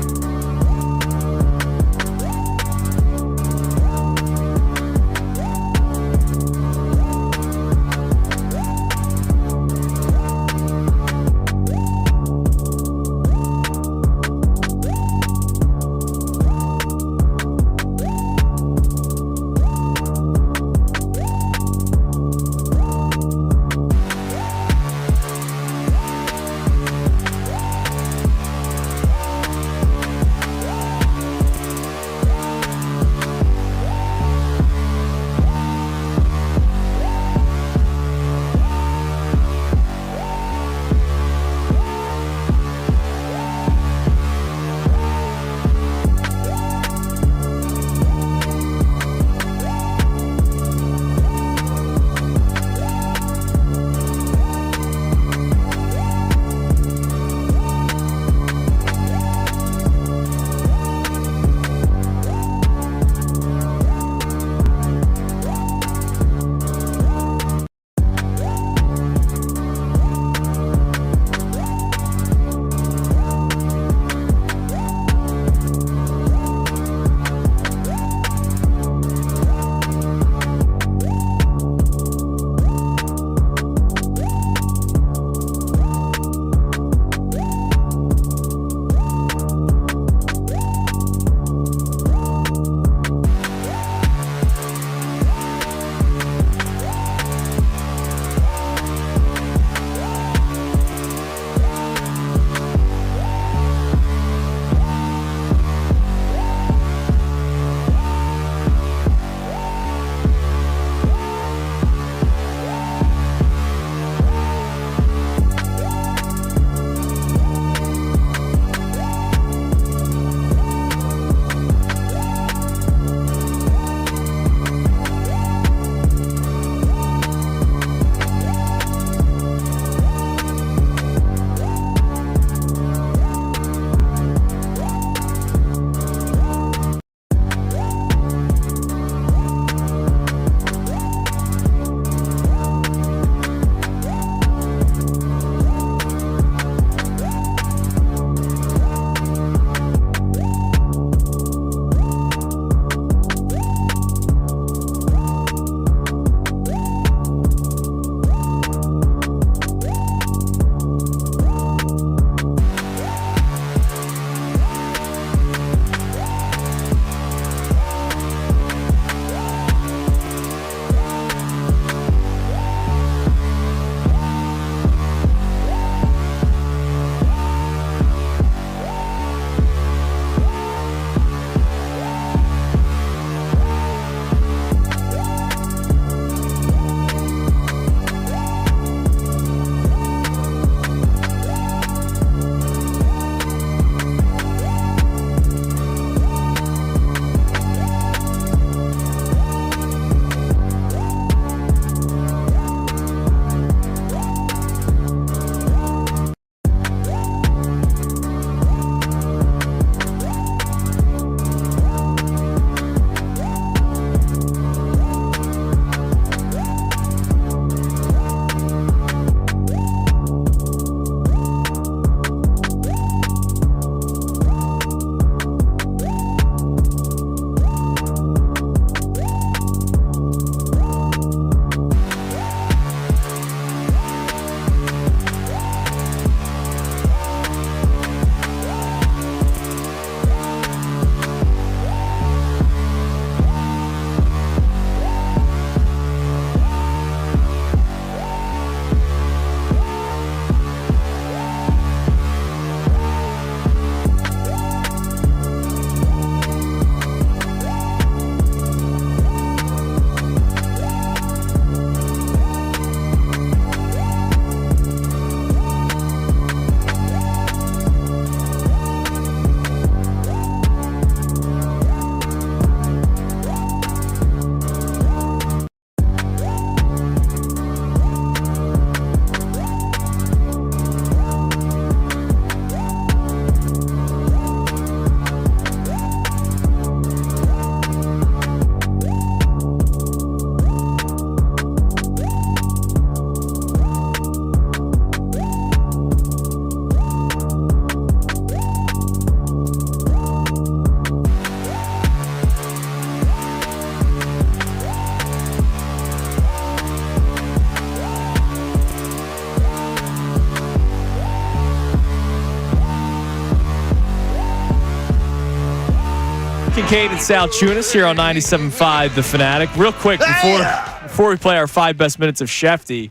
Kincade Salciunas here on 97.5 The Fanatic. Real quick, before we play our 5 best minutes of Shefty,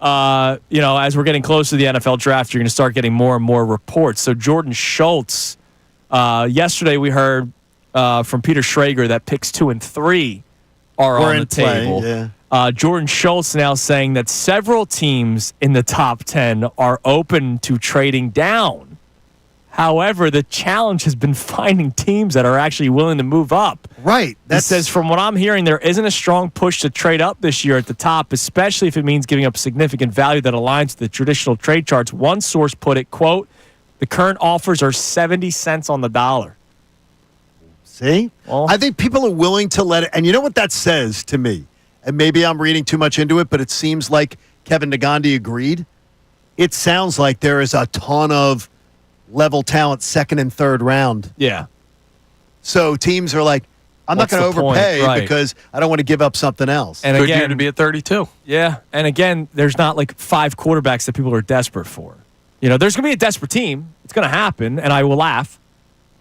as we're getting close to the NFL draft, you're going to start getting more and more reports. So Jordan Schultz, yesterday we heard from Peter Schrager that picks 2 and 3 are on the table. Yeah. Jordan Schultz now saying that several teams in the top 10 are open to trading down. However, the challenge has been finding teams that are actually willing to move up. Right. That says, from what I'm hearing, there isn't a strong push to trade up this year at the top, especially if it means giving up significant value that aligns with the traditional trade charts. One source put it, quote, the current offers are 70 cents on the dollar. See? Well, I think people are willing to let it. And you know what that says to me? And maybe I'm reading too much into it, but it seems like Kevin Nagandi agreed. It sounds like there is a ton of level talent second and third round. Yeah. So teams are like, I'm not going to overpay because I don't want to give up something else. And again, to be at 32. Yeah. And again, there's not like 5 quarterbacks that people are desperate for. There's going to be a desperate team. It's going to happen, and I will laugh.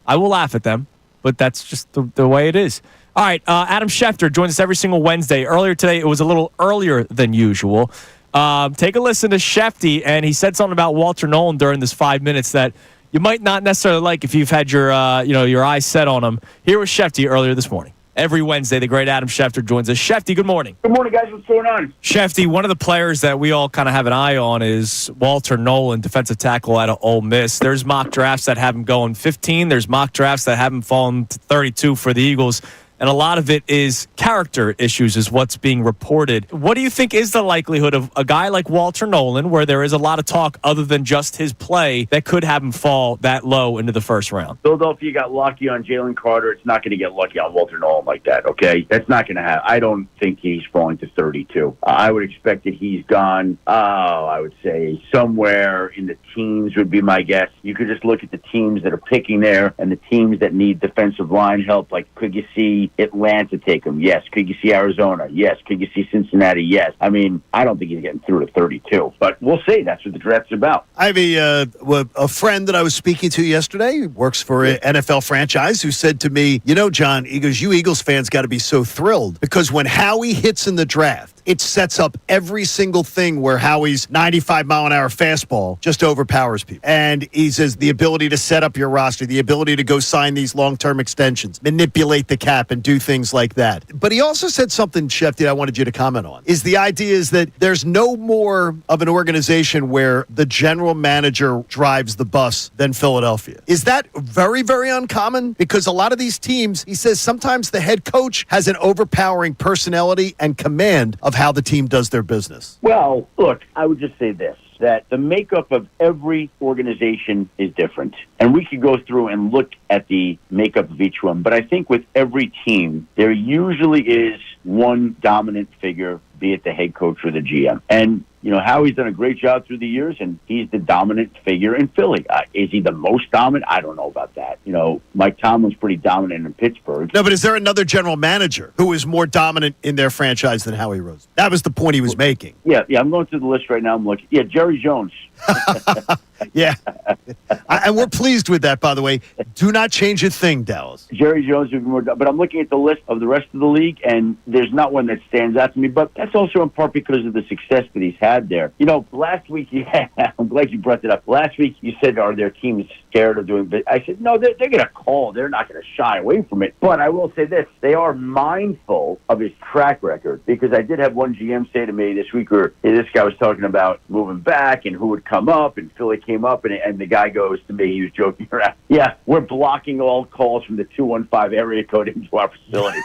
I will laugh at them, but that's just the way it is. All right, Adam Schefter joins us every single Wednesday. Earlier today, it was a little earlier than usual. Take a listen to Shefty, and he said something about Walter Nolan during this 5 minutes that you might not necessarily like if you've had your eyes set on him. Here was Shefty earlier this morning. Every Wednesday, the great Adam Schefter joins us. Shefty, good morning. Good morning, guys. What's going on? Shefty, one of the players that we all kind of have an eye on is Walter Nolan, defensive tackle out of Ole Miss. There's mock drafts that have him going 15. There's mock drafts that have him falling to 32 for the Eagles. And a lot of it is character issues is what's being reported. What do you think is the likelihood of a guy like Walter Nolan, where there is a lot of talk other than just his play, that could have him fall that low into the first round? Philadelphia got lucky on Jalen Carter. It's not going to get lucky on Walter Nolan like that, okay? That's not going to happen. I don't think he's falling to 32. I would expect that he's gone, I would say somewhere in the teens would be my guess. You could just look at the teams that are picking there and the teams that need defensive line help. Like, could you see Atlanta take him? Yes. Could you see Arizona? Yes. Could you see Cincinnati? Yes. I mean, I don't think he's getting through to 32, but we'll see. That's what the draft's about. I have a friend that I was speaking to yesterday, works for an NFL franchise, who said to me, John, he goes, you Eagles fans got to be so thrilled because when Howie hits in the draft, it sets up every single thing where Howie's 95-mile-an-hour fastball just overpowers people. And he says the ability to set up your roster, the ability to go sign these long-term extensions, manipulate the cap, and do things like that. But he also said something, Shefty, that I wanted you to comment on, is the idea is that there's no more of an organization where the general manager drives the bus than Philadelphia. Is that very, very uncommon? Because a lot of these teams, he says sometimes the head coach has an overpowering personality and command of how the team does their business. Well, look, I would just say this, that the makeup of every organization is different. And we could go through and look at the makeup of each one. But I think with every team, there usually is one dominant figure, be it the head coach or the GM. And Howie's done a great job through the years, and he's the dominant figure in Philly. Is he the most dominant? I don't know about that. Mike Tomlin's pretty dominant in Pittsburgh. No, but is there another general manager who is more dominant in their franchise than Howie Roseman? That was the point he was making. Yeah, I'm going through the list right now. I'm looking. Yeah, Jerry Jones. Yeah. And we're pleased with that, by the way. Do not change a thing, Dallas. Jerry Jones would be more, but I'm looking at the list of the rest of the league, and there's not one that stands out to me, but that's also in part because of the success that he's had there. Last week, I'm glad you brought it up. Last week, you said, are their teams scared of doing it? I said, no, they're going to call. They're not going to shy away from it. But I will say this, they are mindful of his track record, because I did have one GM say to me this week, where this guy was talking about moving back and who would come up, and Philly came up, and the guy goes to me, he was joking around, yeah, we're blocking all calls from the 215 area code into our facility.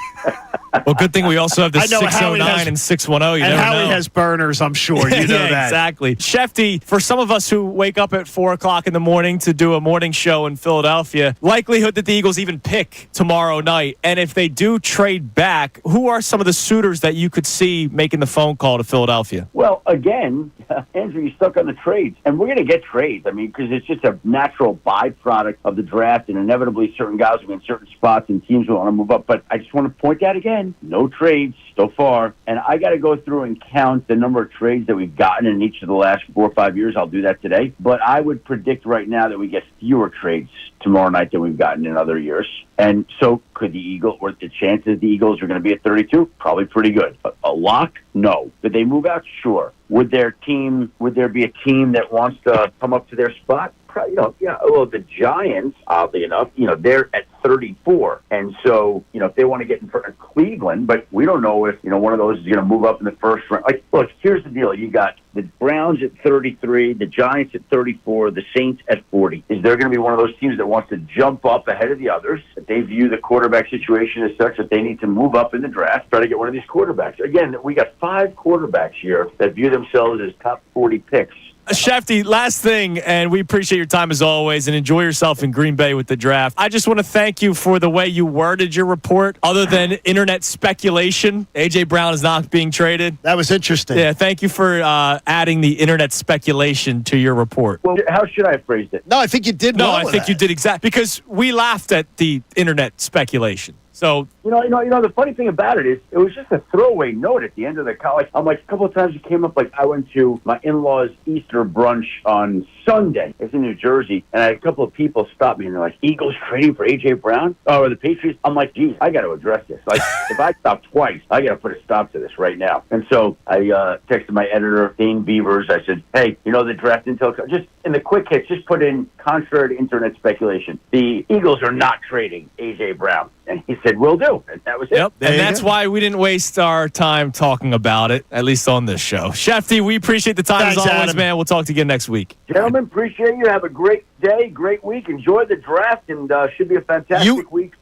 Well, good thing we also have the 609 and 610. And Howie has burners, I'm sure. You know yeah, that. Exactly. Shefty, for some of us who wake up at 4 o'clock in the morning to do a morning show in Philadelphia, likelihood that the Eagles even pick tomorrow night, and if they do trade back, who are some of the suitors that you could see making the phone call to Philadelphia? Well, again, Andrew, you're stuck on the trades, and we're going to get trades. I mean, because it's just a natural byproduct of the draft, and inevitably certain guys will be in certain spots and teams will want to move up. But I just want to point out again, no trades so far. And I got to go through and count the number of trades that we've gotten in each of the last 4 or 5 years. I'll do that today. But I would predict right now that we get fewer trades tomorrow night than we've gotten in other years. And so Could the Eagles, or the chances the Eagles are going to be at 32? Probably pretty good. A lock? No. Did they move out? Sure. Would there be a team that wants to come up to their spot? Well, the Giants, oddly enough, they're at 34. And so, if they want to get in front of Cleveland, but we don't know if, one of those is going to move up in the first round. Like, look, here's the deal. You got the Browns at 33, the Giants at 34, the Saints at 40. Is there going to be one of those teams that wants to jump up ahead of the others, that they view the quarterback situation as such that they need to move up in the draft, try to get one of these quarterbacks? Again, we got 5 quarterbacks here that view themselves as top 40 picks. Shefty, last thing, and we appreciate your time as always, and enjoy yourself in Green Bay with the draft. I just want to thank you for the way you worded your report. Other than internet speculation, A.J. Brown is not being traded. That was interesting. Yeah, thank you for adding the internet speculation to your report. Well, how should I have phrased it? No, I think you did No, well I with think that. you did exactly, because we laughed at the internet speculation. So, the funny thing about it is, it was just a throwaway note at the end of the college. I'm like, a couple of times it came up, like I went to my in-laws' Easter brunch on Sunday. It's in New Jersey, and I had a couple of people stop me, and they're like, Eagles trading for A.J. Brown? Oh, or the Patriots? I'm like, geez, I got to address this. Like, if I stop twice, I got to put a stop to this right now. And so I texted my editor, Dane Beavers. I said, hey, the draft intel, just in the quick hits, just put in contrary to internet speculation. The Eagles are not trading A.J. Brown. And he said, will do. And that was it. Yep. And that's why we didn't waste our time talking about it, at least on this show. Shefty, we appreciate the time Thanks, as always, Adam. man. We'll talk to you again next week. Gentlemen, appreciate you. Have a great day, great week. Enjoy the draft, and should be a fantastic week.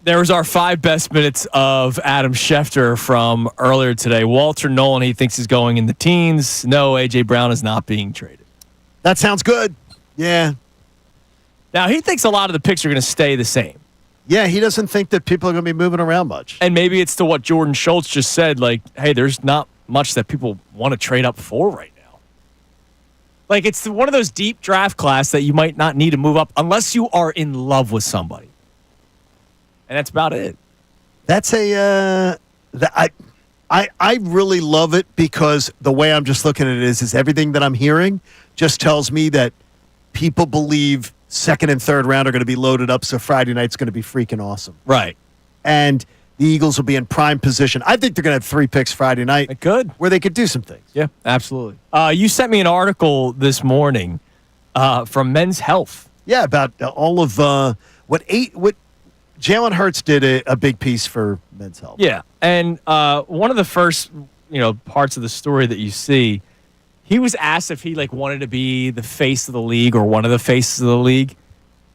There was our 5 best minutes of Adam Schefter from earlier today. Walter Nolan, he thinks he's going in the teens. No, A.J. Brown is not being traded. That sounds good. Yeah. Now, he thinks a lot of the picks are going to stay the same. Yeah, he doesn't think that people are going to be moving around much. And maybe it's to what Jordan Schultz just said, like, hey, there's not much that people want to trade up for right now. Like, it's one of those deep draft class that you might not need to move up unless you are in love with somebody. And that's about it. That's I really love it, because the way I'm just looking at it is everything that I'm hearing just tells me that people believe second and third round are going to be loaded up, so Friday night's going to be freaking awesome. Right. And the Eagles will be in prime position. I think they're going to have 3 picks Friday night. They could. Where they could do some things. Yeah, absolutely. You sent me an article this morning from Men's Health. Yeah, about all of what Jalen Hurts did a big piece for Men's Health. Yeah, and one of the first parts of the story that you see, he was asked if he wanted to be the face of the league or one of the faces of the league,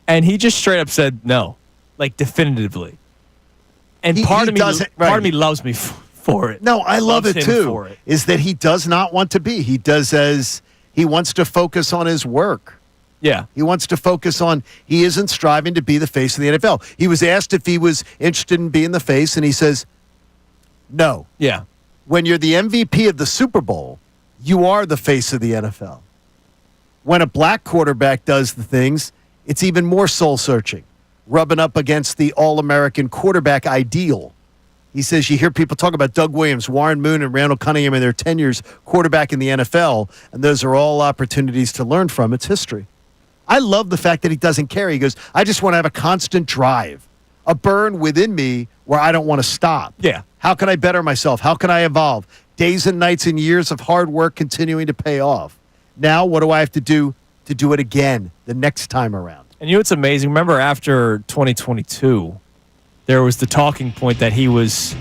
and he just straight up said no, definitively. And part of me loves me for it. No, I love it too. For it. Is that he does not want to be. He wants to focus on his work. Yeah. He wants to focus on, he isn't striving to be the face of the NFL. He was asked if he was interested in being the face, and he says, no. Yeah. When you're the MVP of the Super Bowl, you are the face of the NFL. When a black quarterback does the things, it's even more soul-searching, rubbing up against the all-American quarterback ideal. He says you hear people talk about Doug Williams, Warren Moon, and Randall Cunningham in their tenures quarterback in the NFL, and those are all opportunities to learn from. It's history. I love the fact that he doesn't care. He goes, I just want to have a constant drive, a burn within me where I don't want to stop. Yeah. How can I better myself? How can I evolve? Days and nights and years of hard work continuing to pay off. Now, what do I have to do it again the next time around? And what's amazing, remember after 2022, there was the talking point that he was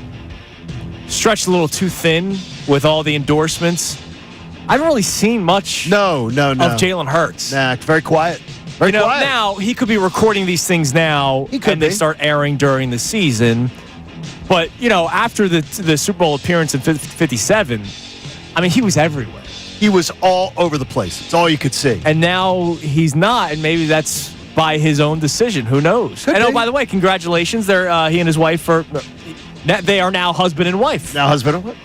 stretched a little too thin with all the endorsements. I haven't really seen much of Jalen Hurts. Nah, it's very quiet. Very quiet. Now he could be recording these things now, and they start airing during the season. But, after the Super Bowl appearance in 57, he was everywhere. He was all over the place. It's all you could see. And now he's not, and maybe that's by his own decision. Who knows? And by the way, congratulations. He and his wife they are now husband and wife. Now husband and wife.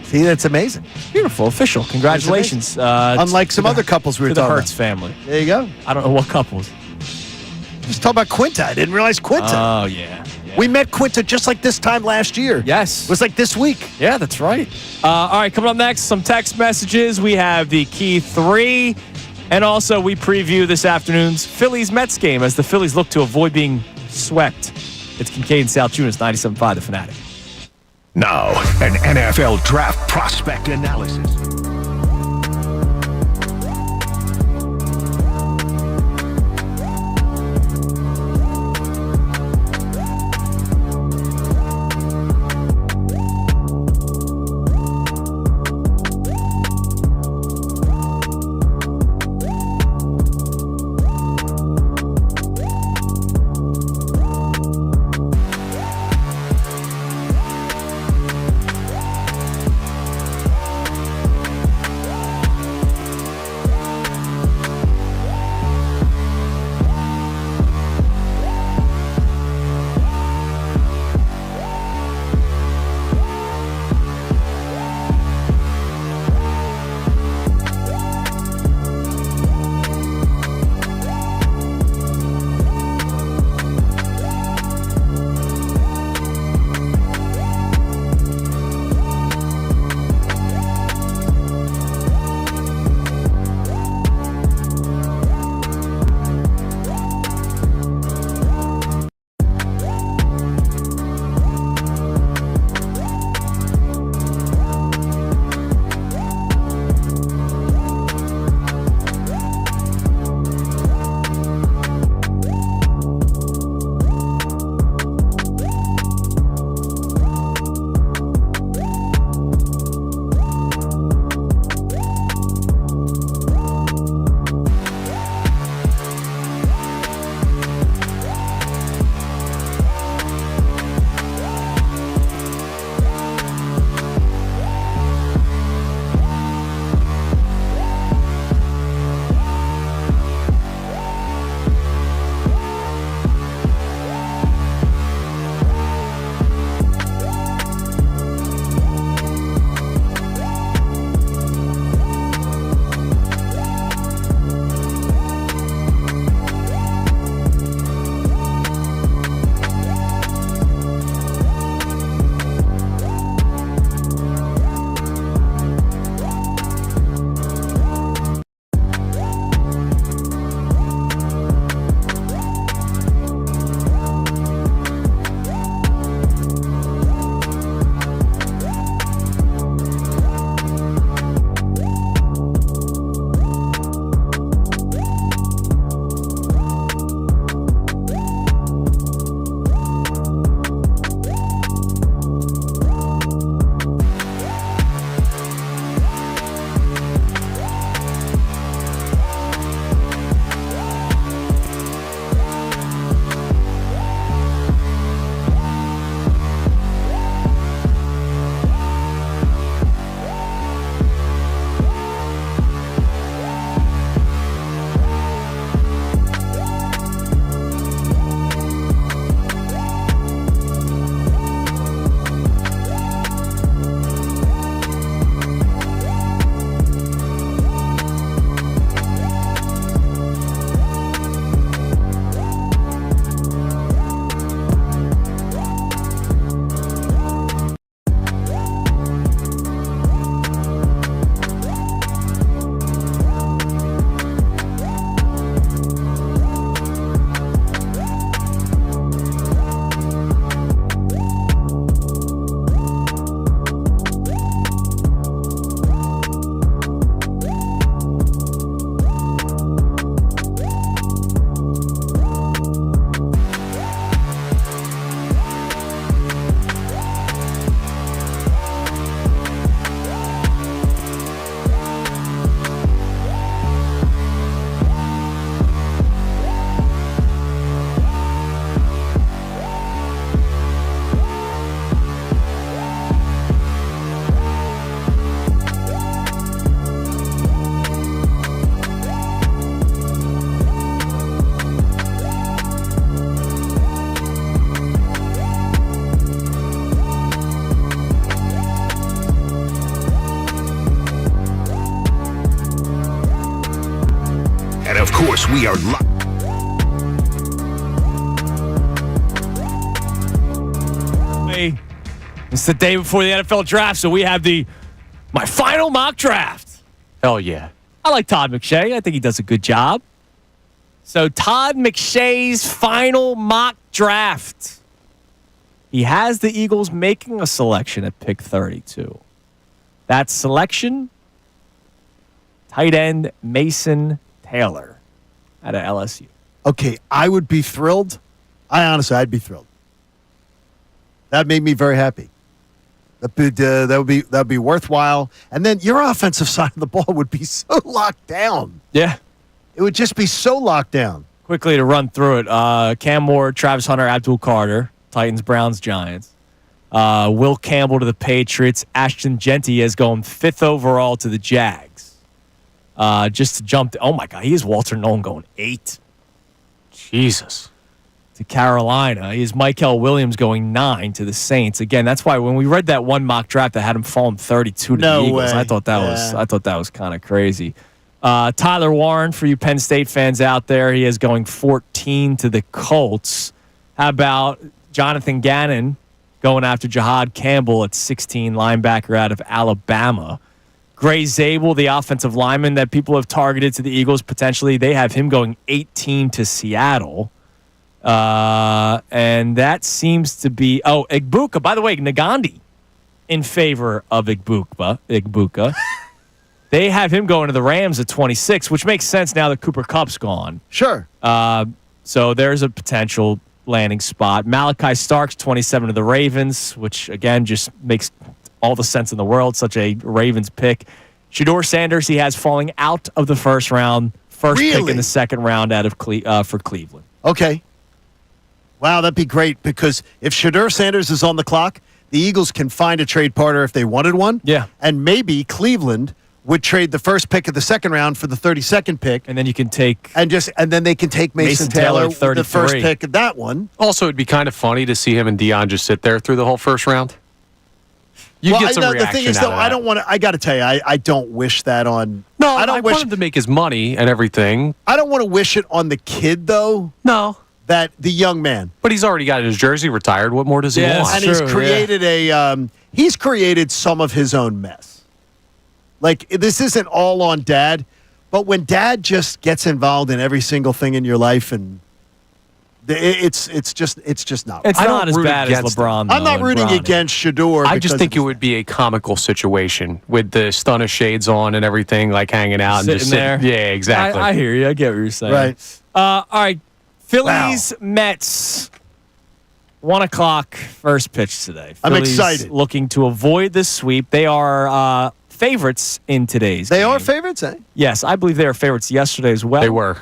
See, that's amazing. Beautiful, official. Congratulations. Unlike some other couples we were talking about. The Hurts family. There you go. I don't know what couples. Just talk about Quinta. I didn't realize Quinta. Oh, yeah. We met Quinta just like this time last year. Yes. It was like this week. Yeah, that's right. All right, coming up next, some text messages. We have the Key 3, and also we preview this afternoon's Phillies-Mets game as the Phillies look to avoid being swept It's Kincade and Salciunas, 97.5 The Fanatic. Now, an NFL draft prospect analysis. course, we are live. It's the day before the NFL draft, so we have my final mock draft. Hell yeah. I like Todd McShay. I think he does a good job. So Todd McShay's final mock draft. He has the Eagles making a selection at pick 32. That selection, tight end Mason Taylor out of LSU. Okay, I would be thrilled. I'd be thrilled. That made me very happy. That would be worthwhile. And then your offensive side of the ball would be so locked down. Yeah. It would just be so locked down. Quickly to run through it. Cam Moore, Travis Hunter, Abdul Carter, Titans, Browns, Giants. Will Campbell to the Patriots. Ashton Genty is going 5th overall to the Jags. Just to jump. Oh, my God. He is Walter Nolan going 8. Jesus. To Carolina. He is Michael Williams going 9 to the Saints. Again, that's why when we read that one mock draft that had him falling 32 to the Eagles, I thought that was kind of crazy. Tyler Warren, for you Penn State fans out there, he is going 14 to the Colts. How about Jonathan Gannon going after Jahad Campbell at 16, linebacker out of Alabama? Gray Zabel, the offensive lineman that people have targeted to the Eagles, potentially, they have him going 18 to Seattle. And that seems to be... Oh, Igbuka. By the way, Nagandi in favor of Igbuka. They have him going to the Rams at 26, which makes sense now that Cooper Kupp's gone. Sure. So there's a potential landing spot. Malachi Starks, 27 to the Ravens, which, again, just makes all the sense in the world. Such a Ravens pick. Shedeur Sanders, he has falling out of the first round. First pick in the second round out of for Cleveland. Okay. Wow, that'd be great because if Shedeur Sanders is on the clock, the Eagles can find a trade partner if they wanted one. Yeah. And maybe Cleveland would trade the first pick of the second round for the 32nd pick. And then you can take... And then they can take Mason Taylor the first pick of that one. Also, it'd be kind of funny to see him and Deion just sit there through the whole first round. Get some reaction. The thing is, though, I don't want to... I got to tell you, I don't wish that on... No, I want him to make his money and everything. I don't want to wish it on the kid, though. No. That the young man. But he's already got his jersey retired. What more does he want? And he's created he's created some of his own mess. Like, this isn't all on Dad, but when Dad just gets involved in every single thing in your life, and it's just not. It's not as bad as LeBron. I'm not rooting against Shedeur. I just think it would be a comical situation with the stunner shades on and everything, like hanging out and just there. Yeah, exactly. I hear you. I get what you're saying. Right. All right. Phillies, Mets, 1 o'clock first pitch today. I'm Phillies excited. Looking to avoid this sweep. They are favorites in today's game. They are favorites, eh? Yes, I believe they were favorites yesterday as well. They were.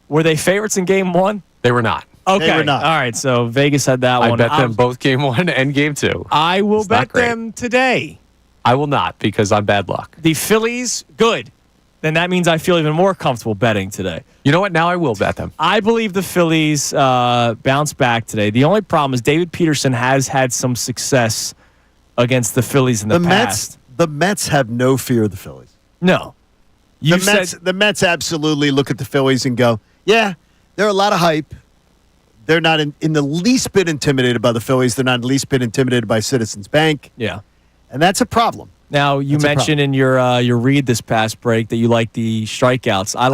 Were they favorites in game 1? They were not. Okay. They were not. All right, so Vegas had that one. I bet them both game 1 and game 2. I will bet them today. I will not because I'm bad luck. The Phillies, good. Then that means I feel even more comfortable betting today. You know what? Now I will bet them. I believe the Phillies bounce back today. The only problem is David Peterson has had some success against the Phillies in the past. The Mets have no fear of the Phillies. No. The Mets absolutely look at the Phillies and go, yeah, they're a lot of hype. They're not in the least bit intimidated by the Phillies. They're not in the least bit intimidated by Citizens Bank. Yeah. And that's a problem. Now, you mentioned in your read this past break that you like the strikeouts. I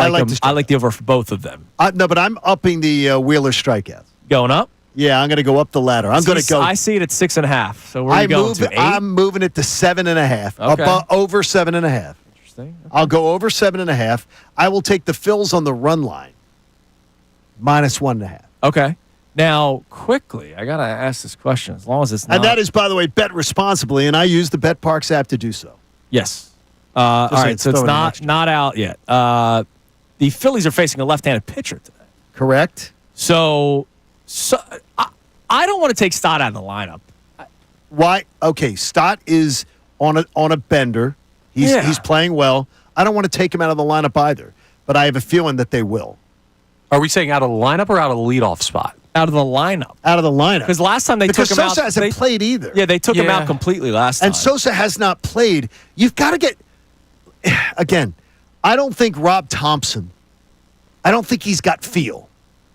like the over for both of them. No, but I'm upping the Wheeler strikeouts. Going up? Yeah, I'm going to go up the ladder. I'm going to go. I see it at 6.5. So where are you going to? 8? I'm moving it to 7.5. Okay. Over 7.5. Interesting. Okay. I'll go over 7.5. I will take the Phils on the run line. -1.5. Okay. Now, quickly, I got to ask this question. As long as it's not. And that is, by the way, bet responsibly, and I use the BetParks app to do so. Yes. All right, so it's not out yet. The Phillies are facing a left-handed pitcher today. Correct. So I don't want to take Stott out of the lineup. Why? Okay, Stott is on a bender. He's playing well. I don't want to take him out of the lineup either, but I have a feeling that they will. Are we saying out of the lineup or out of the leadoff spot? Out of the lineup. Out of the lineup. Because last time they took him out. Sosa hasn't played either. Yeah, they took him out completely last time. And Sosa has not played. You've got to get... Again, I don't think Rob Thompson, I don't think he's got feel.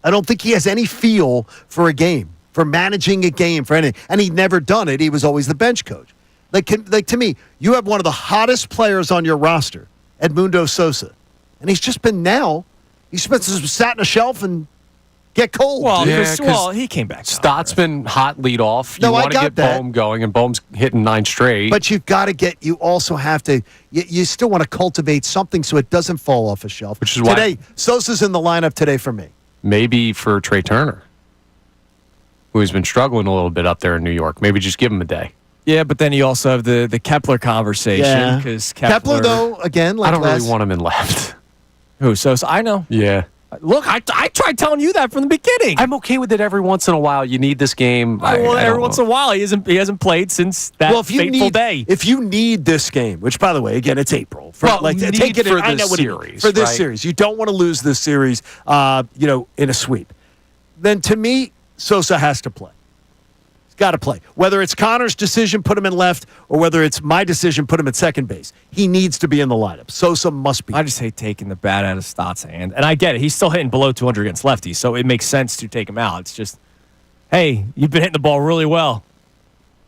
I don't think he has any feel for a game, for managing a game, for anything. And he'd never done it. He was always the bench coach. Like to me, you have one of the hottest players on your roster, Edmundo Sosa. And he's just been now... He's been sat on a shelf and get cold. Well, Yeah, 'cause he came back. Stott's been hot lead off. You No, I want to got get that. Bohm going, and Bohm's hitting 9 straight. But you've got to you also have to, you still want to cultivate something so it doesn't fall off a shelf. Which is why- Today, Sosa's in the lineup today for me. Maybe for Trey Turner, who's been struggling a little bit up there in New York. Maybe just give him a day. Yeah, but then you also have the Kepler conversation. Yeah. Because Kepler, though, again, like I don't last, really want him in left. Who? Sosa? I know. Yeah. Look, I tried telling you that from the beginning. I'm okay with it every once in a while. You need this game. Every once in a while, he hasn't played since that fateful day. If you need this game, which, by the way, again, it's April. Take it for I know this what it means. series. For this right? series. You don't want to lose this series, in a sweep. Then, to me, Sosa has to play. Got to play. Whether it's Connor's decision, put him in left, or whether it's my decision, put him at second base. He needs to be in the lineup. Sosa must be. I just hate taking the bat out of Stott's hand. And I get it. He's still hitting below 200 against lefties, so it makes sense to take him out. It's just, hey, you've been hitting the ball really well.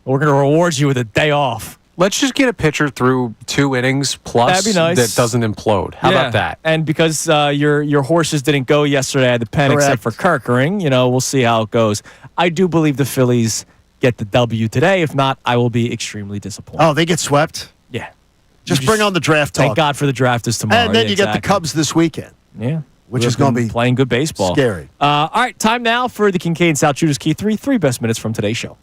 We're going to reward you with a day off. Let's just get a pitcher through 2 innings plus That'd be nice. that doesn't implode. How about that? And because your horses didn't go yesterday at the pen except for Kirkering, we'll see how it goes. I do believe the Phillies get the W today. If not, I will be extremely disappointed. Oh, they get swept? Yeah. Just bring on the draft talk. Thank God for the draft is tomorrow. And then you get the Cubs this weekend. Yeah. Which is going to be playing good baseball. Scary. All right, time now for the Kincade Salciunas Key 3 best minutes from today's show.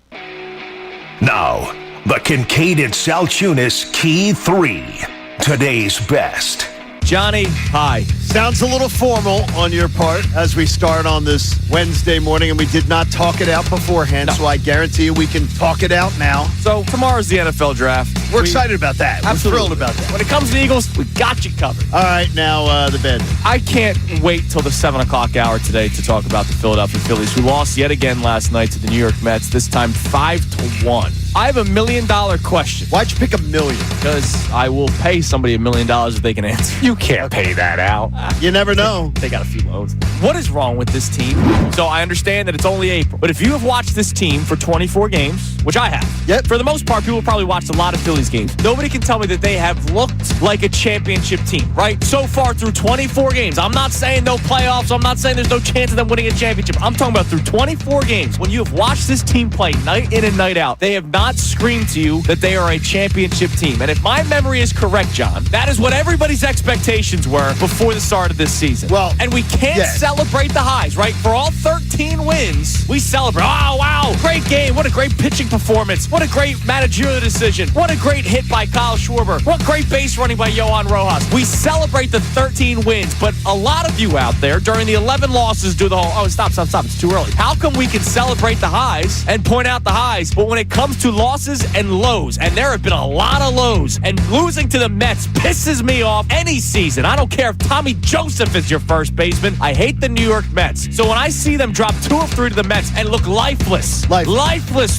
Now, the Kincade Salciunas Key 3. Today's best. Johnny, hi. Sounds a little formal on your part as we start on this Wednesday morning, and we did not talk it out beforehand, so I guarantee you we can talk it out now. So tomorrow's the NFL draft. We're excited about that. Absolutely. We're thrilled about that. When it comes to the Eagles, we got you covered. All right, now the bed. I can't wait till the 7 o'clock hour today to talk about the Philadelphia Phillies, who lost yet again last night to the New York Mets, this time 5-1. I have $1 million question. Why'd you pick $1 million? Because I will pay somebody $1 million if they can answer. You can't pay that out. You never know. They got a few loans. What is wrong with this team? So I understand that it's only April, but if you have watched this team for 24 games, which I have, yep. For the most part, people probably watched a lot of Phillies games. Nobody can tell me that they have looked like a championship team, right? So far through 24 games. I'm not saying no playoffs. I'm not saying there's no chance of them winning a championship. I'm talking about through 24 games. When you have watched this team play night in and night out, they have not screamed to you that they are a championship team. And if my memory is correct, John, that is what everybody's expectations were before the start of this season. Well, and we can't celebrate the highs, right? For all 13 wins, we celebrate. Oh, wow, great game. What a great pitching performance. What a great managerial decision. What a great hit by Kyle Schwarber. What great base running by Johan Rojas. We celebrate the 13 wins, but a lot of you out there during the 11 losses do the whole, stop. It's too early. How come we can celebrate the highs and point out the highs, but when it comes to losses and lows, and there have been a lot of lows, and losing to the Mets pisses me off any season. I don't care if Tommy Joseph is your first baseman. I hate the New York Mets. So when I see them drop 2 of 3 to the Mets and look lifeless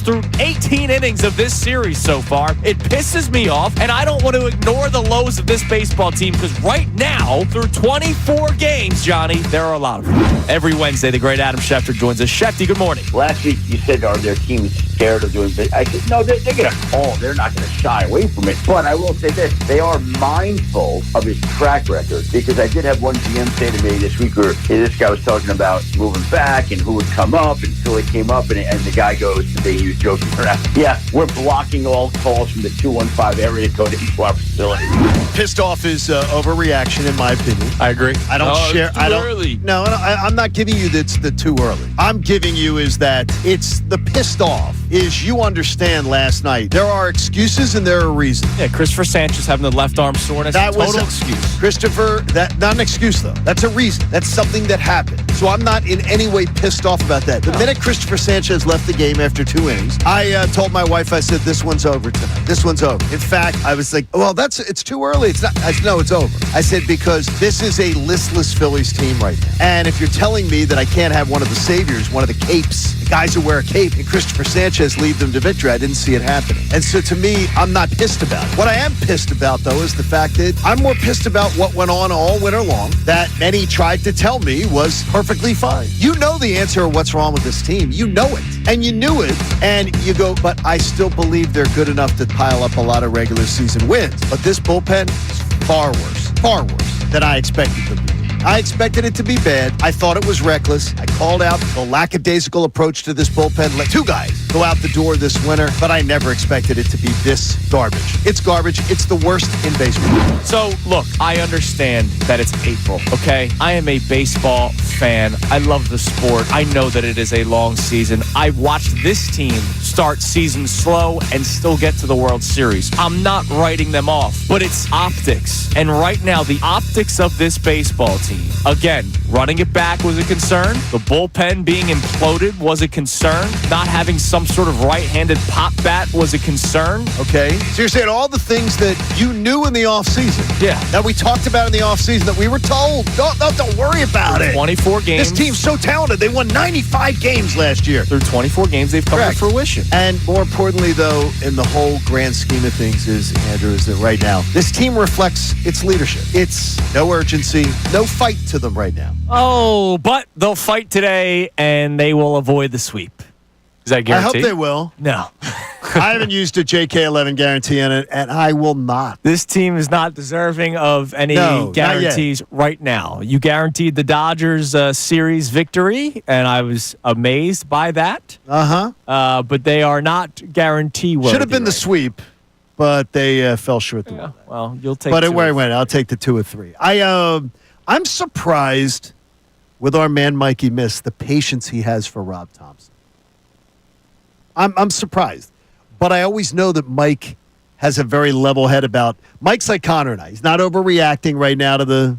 through 18 innings of this series so far, it pisses me off, and I don't want to ignore the lows of this baseball team because right now, through 24 games, Johnny, there are a lot of them. Every Wednesday, the great Adam Schefter joins us. Shefty, good morning. Last week you said, are their teams scared of doing business? I said, no, they're going to call. They're not going to shy away from it. But I will say this, they are mindful of his track record, because I did have one GM say to me this week where this guy was talking about moving back and who would come up, and Philly came up, and the guy goes, he was joking around, yeah, we're blocking all calls from the 215 area code into our facility. Pissed off is overreaction, in my opinion. I agree. I don't share. It's too early. No, I'm not giving you that's the too early. I'm giving you is that it's the pissed off is you understand last night. There are excuses and there are reasons. Yeah, Christopher Sanchez having the left arm soreness. That was total excuse. Christopher, that not an excuse though. That's a reason. That's something that happened. So I'm not in any way pissed off about that. The minute Christopher Sanchez left the game after 2 innings, I told my wife, I said, this one's over tonight. This one's over. In fact, I was like, well, it's too early. It's not. I said, no, it's over. I said, because this is a listless Phillies team right now. And if you're telling me that I can't have one of the saviors, one of the capes, the guys who wear a cape, and Christopher Sanchez lead them to victory, I didn't see it happening. And so to me, I'm not pissed about it. What I am pissed about, though, is the fact that I'm more pissed about what went on all winter long that many tried to tell me was perfectly fine. You know the answer of what's wrong with this team. You know it. And you knew it. And you go, but I still believe they're good enough to pile up a lot of regular season wins. But this bullpen is far worse than I expected them to be. I expected it to be bad. I thought it was reckless. I called out the lackadaisical approach to this bullpen. Let two guys go out the door this winter, but I never expected it to be this garbage. It's garbage. It's the worst in baseball. So, look, I understand that it's April, okay? I am a baseball fan. I love the sport. I know that it is a long season. I watched this team start season slow and still get to the World Series. I'm not writing them off, but it's optics. And right now, the optics of this baseball team, again, running it back was a concern. The bullpen being imploded was a concern. Not having some sort of right-handed pop bat was a concern. Okay. So you're saying all the things that you knew in the offseason. Yeah. That we talked about in the offseason that we were told, don't worry about it. 24 games. This team's so talented. They won 95 games last year. Through 24 games, they've come to fruition. And more importantly, though, in the whole grand scheme of things Andrew, is that right now, this team reflects its leadership. It's no urgency, no fight to them right now. Oh, but they'll fight today, and they will avoid the sweep. Is that guaranteed? I hope they will. No. I haven't used a JK11 guarantee on it, and I will not. This team is not deserving of any guarantees right now. You guaranteed the Dodgers series victory, and I was amazed by that. But they are not guarantee worthy. Should have been the sweep, but they fell short. Well, you'll take. But where I went, I'll take the 2 or 3. I'm surprised with our man Mikey Miss, the patience he has for Rob Thompson. I'm surprised. But I always know that Mike has a very level head about. Mike's like Connor and I. He's not overreacting right now to the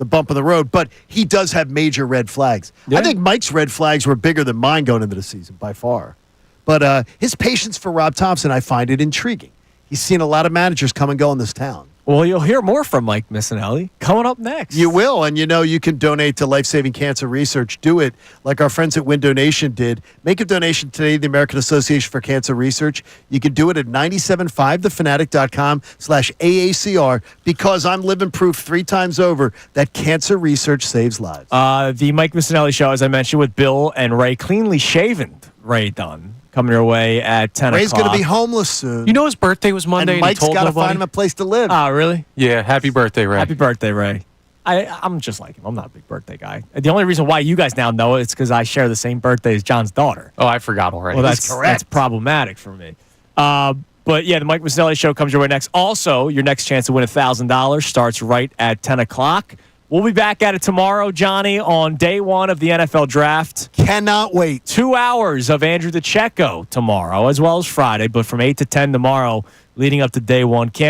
bump of the road, but he does have major red flags. Yeah. I think Mike's red flags were bigger than mine going into the season by far. But his patience for Rob Thompson, I find it intriguing. He's seen a lot of managers come and go in this town. Well, you'll hear more from Mike Missanelli coming up next. You will, and you can donate to life-saving cancer research. Do it like our friends at Win Donation did. Make a donation today to the American Association for Cancer Research. You can do it at 975thefanatic.com/AACR because I'm living proof 3 times over that cancer research saves lives. The Mike Missanelli Show, as I mentioned, with Bill and Ray, cleanly shaven Ray Dunn, coming your way at 10 Ray's o'clock. going to be homeless soon. You know his birthday was Monday, and Mike's got to find him a place to live. Oh, really? Yeah, happy birthday, Ray. Happy birthday, Ray. I'm just like him. I'm not a big birthday guy. The only reason why you guys now know it is because I share the same birthday as John's daughter. Oh, I forgot already. Well, that's correct. That's problematic for me. But yeah, the Mike Missanelli Show comes your way next. Also, your next chance to win $1,000 starts right at 10 o'clock. We'll be back at it tomorrow, Johnny, on day 1 of the NFL Draft. Cannot wait. 2 hours of Andrew DiCecco tomorrow, as well as Friday, but from 8 to 10 tomorrow, leading up to day 1. Can't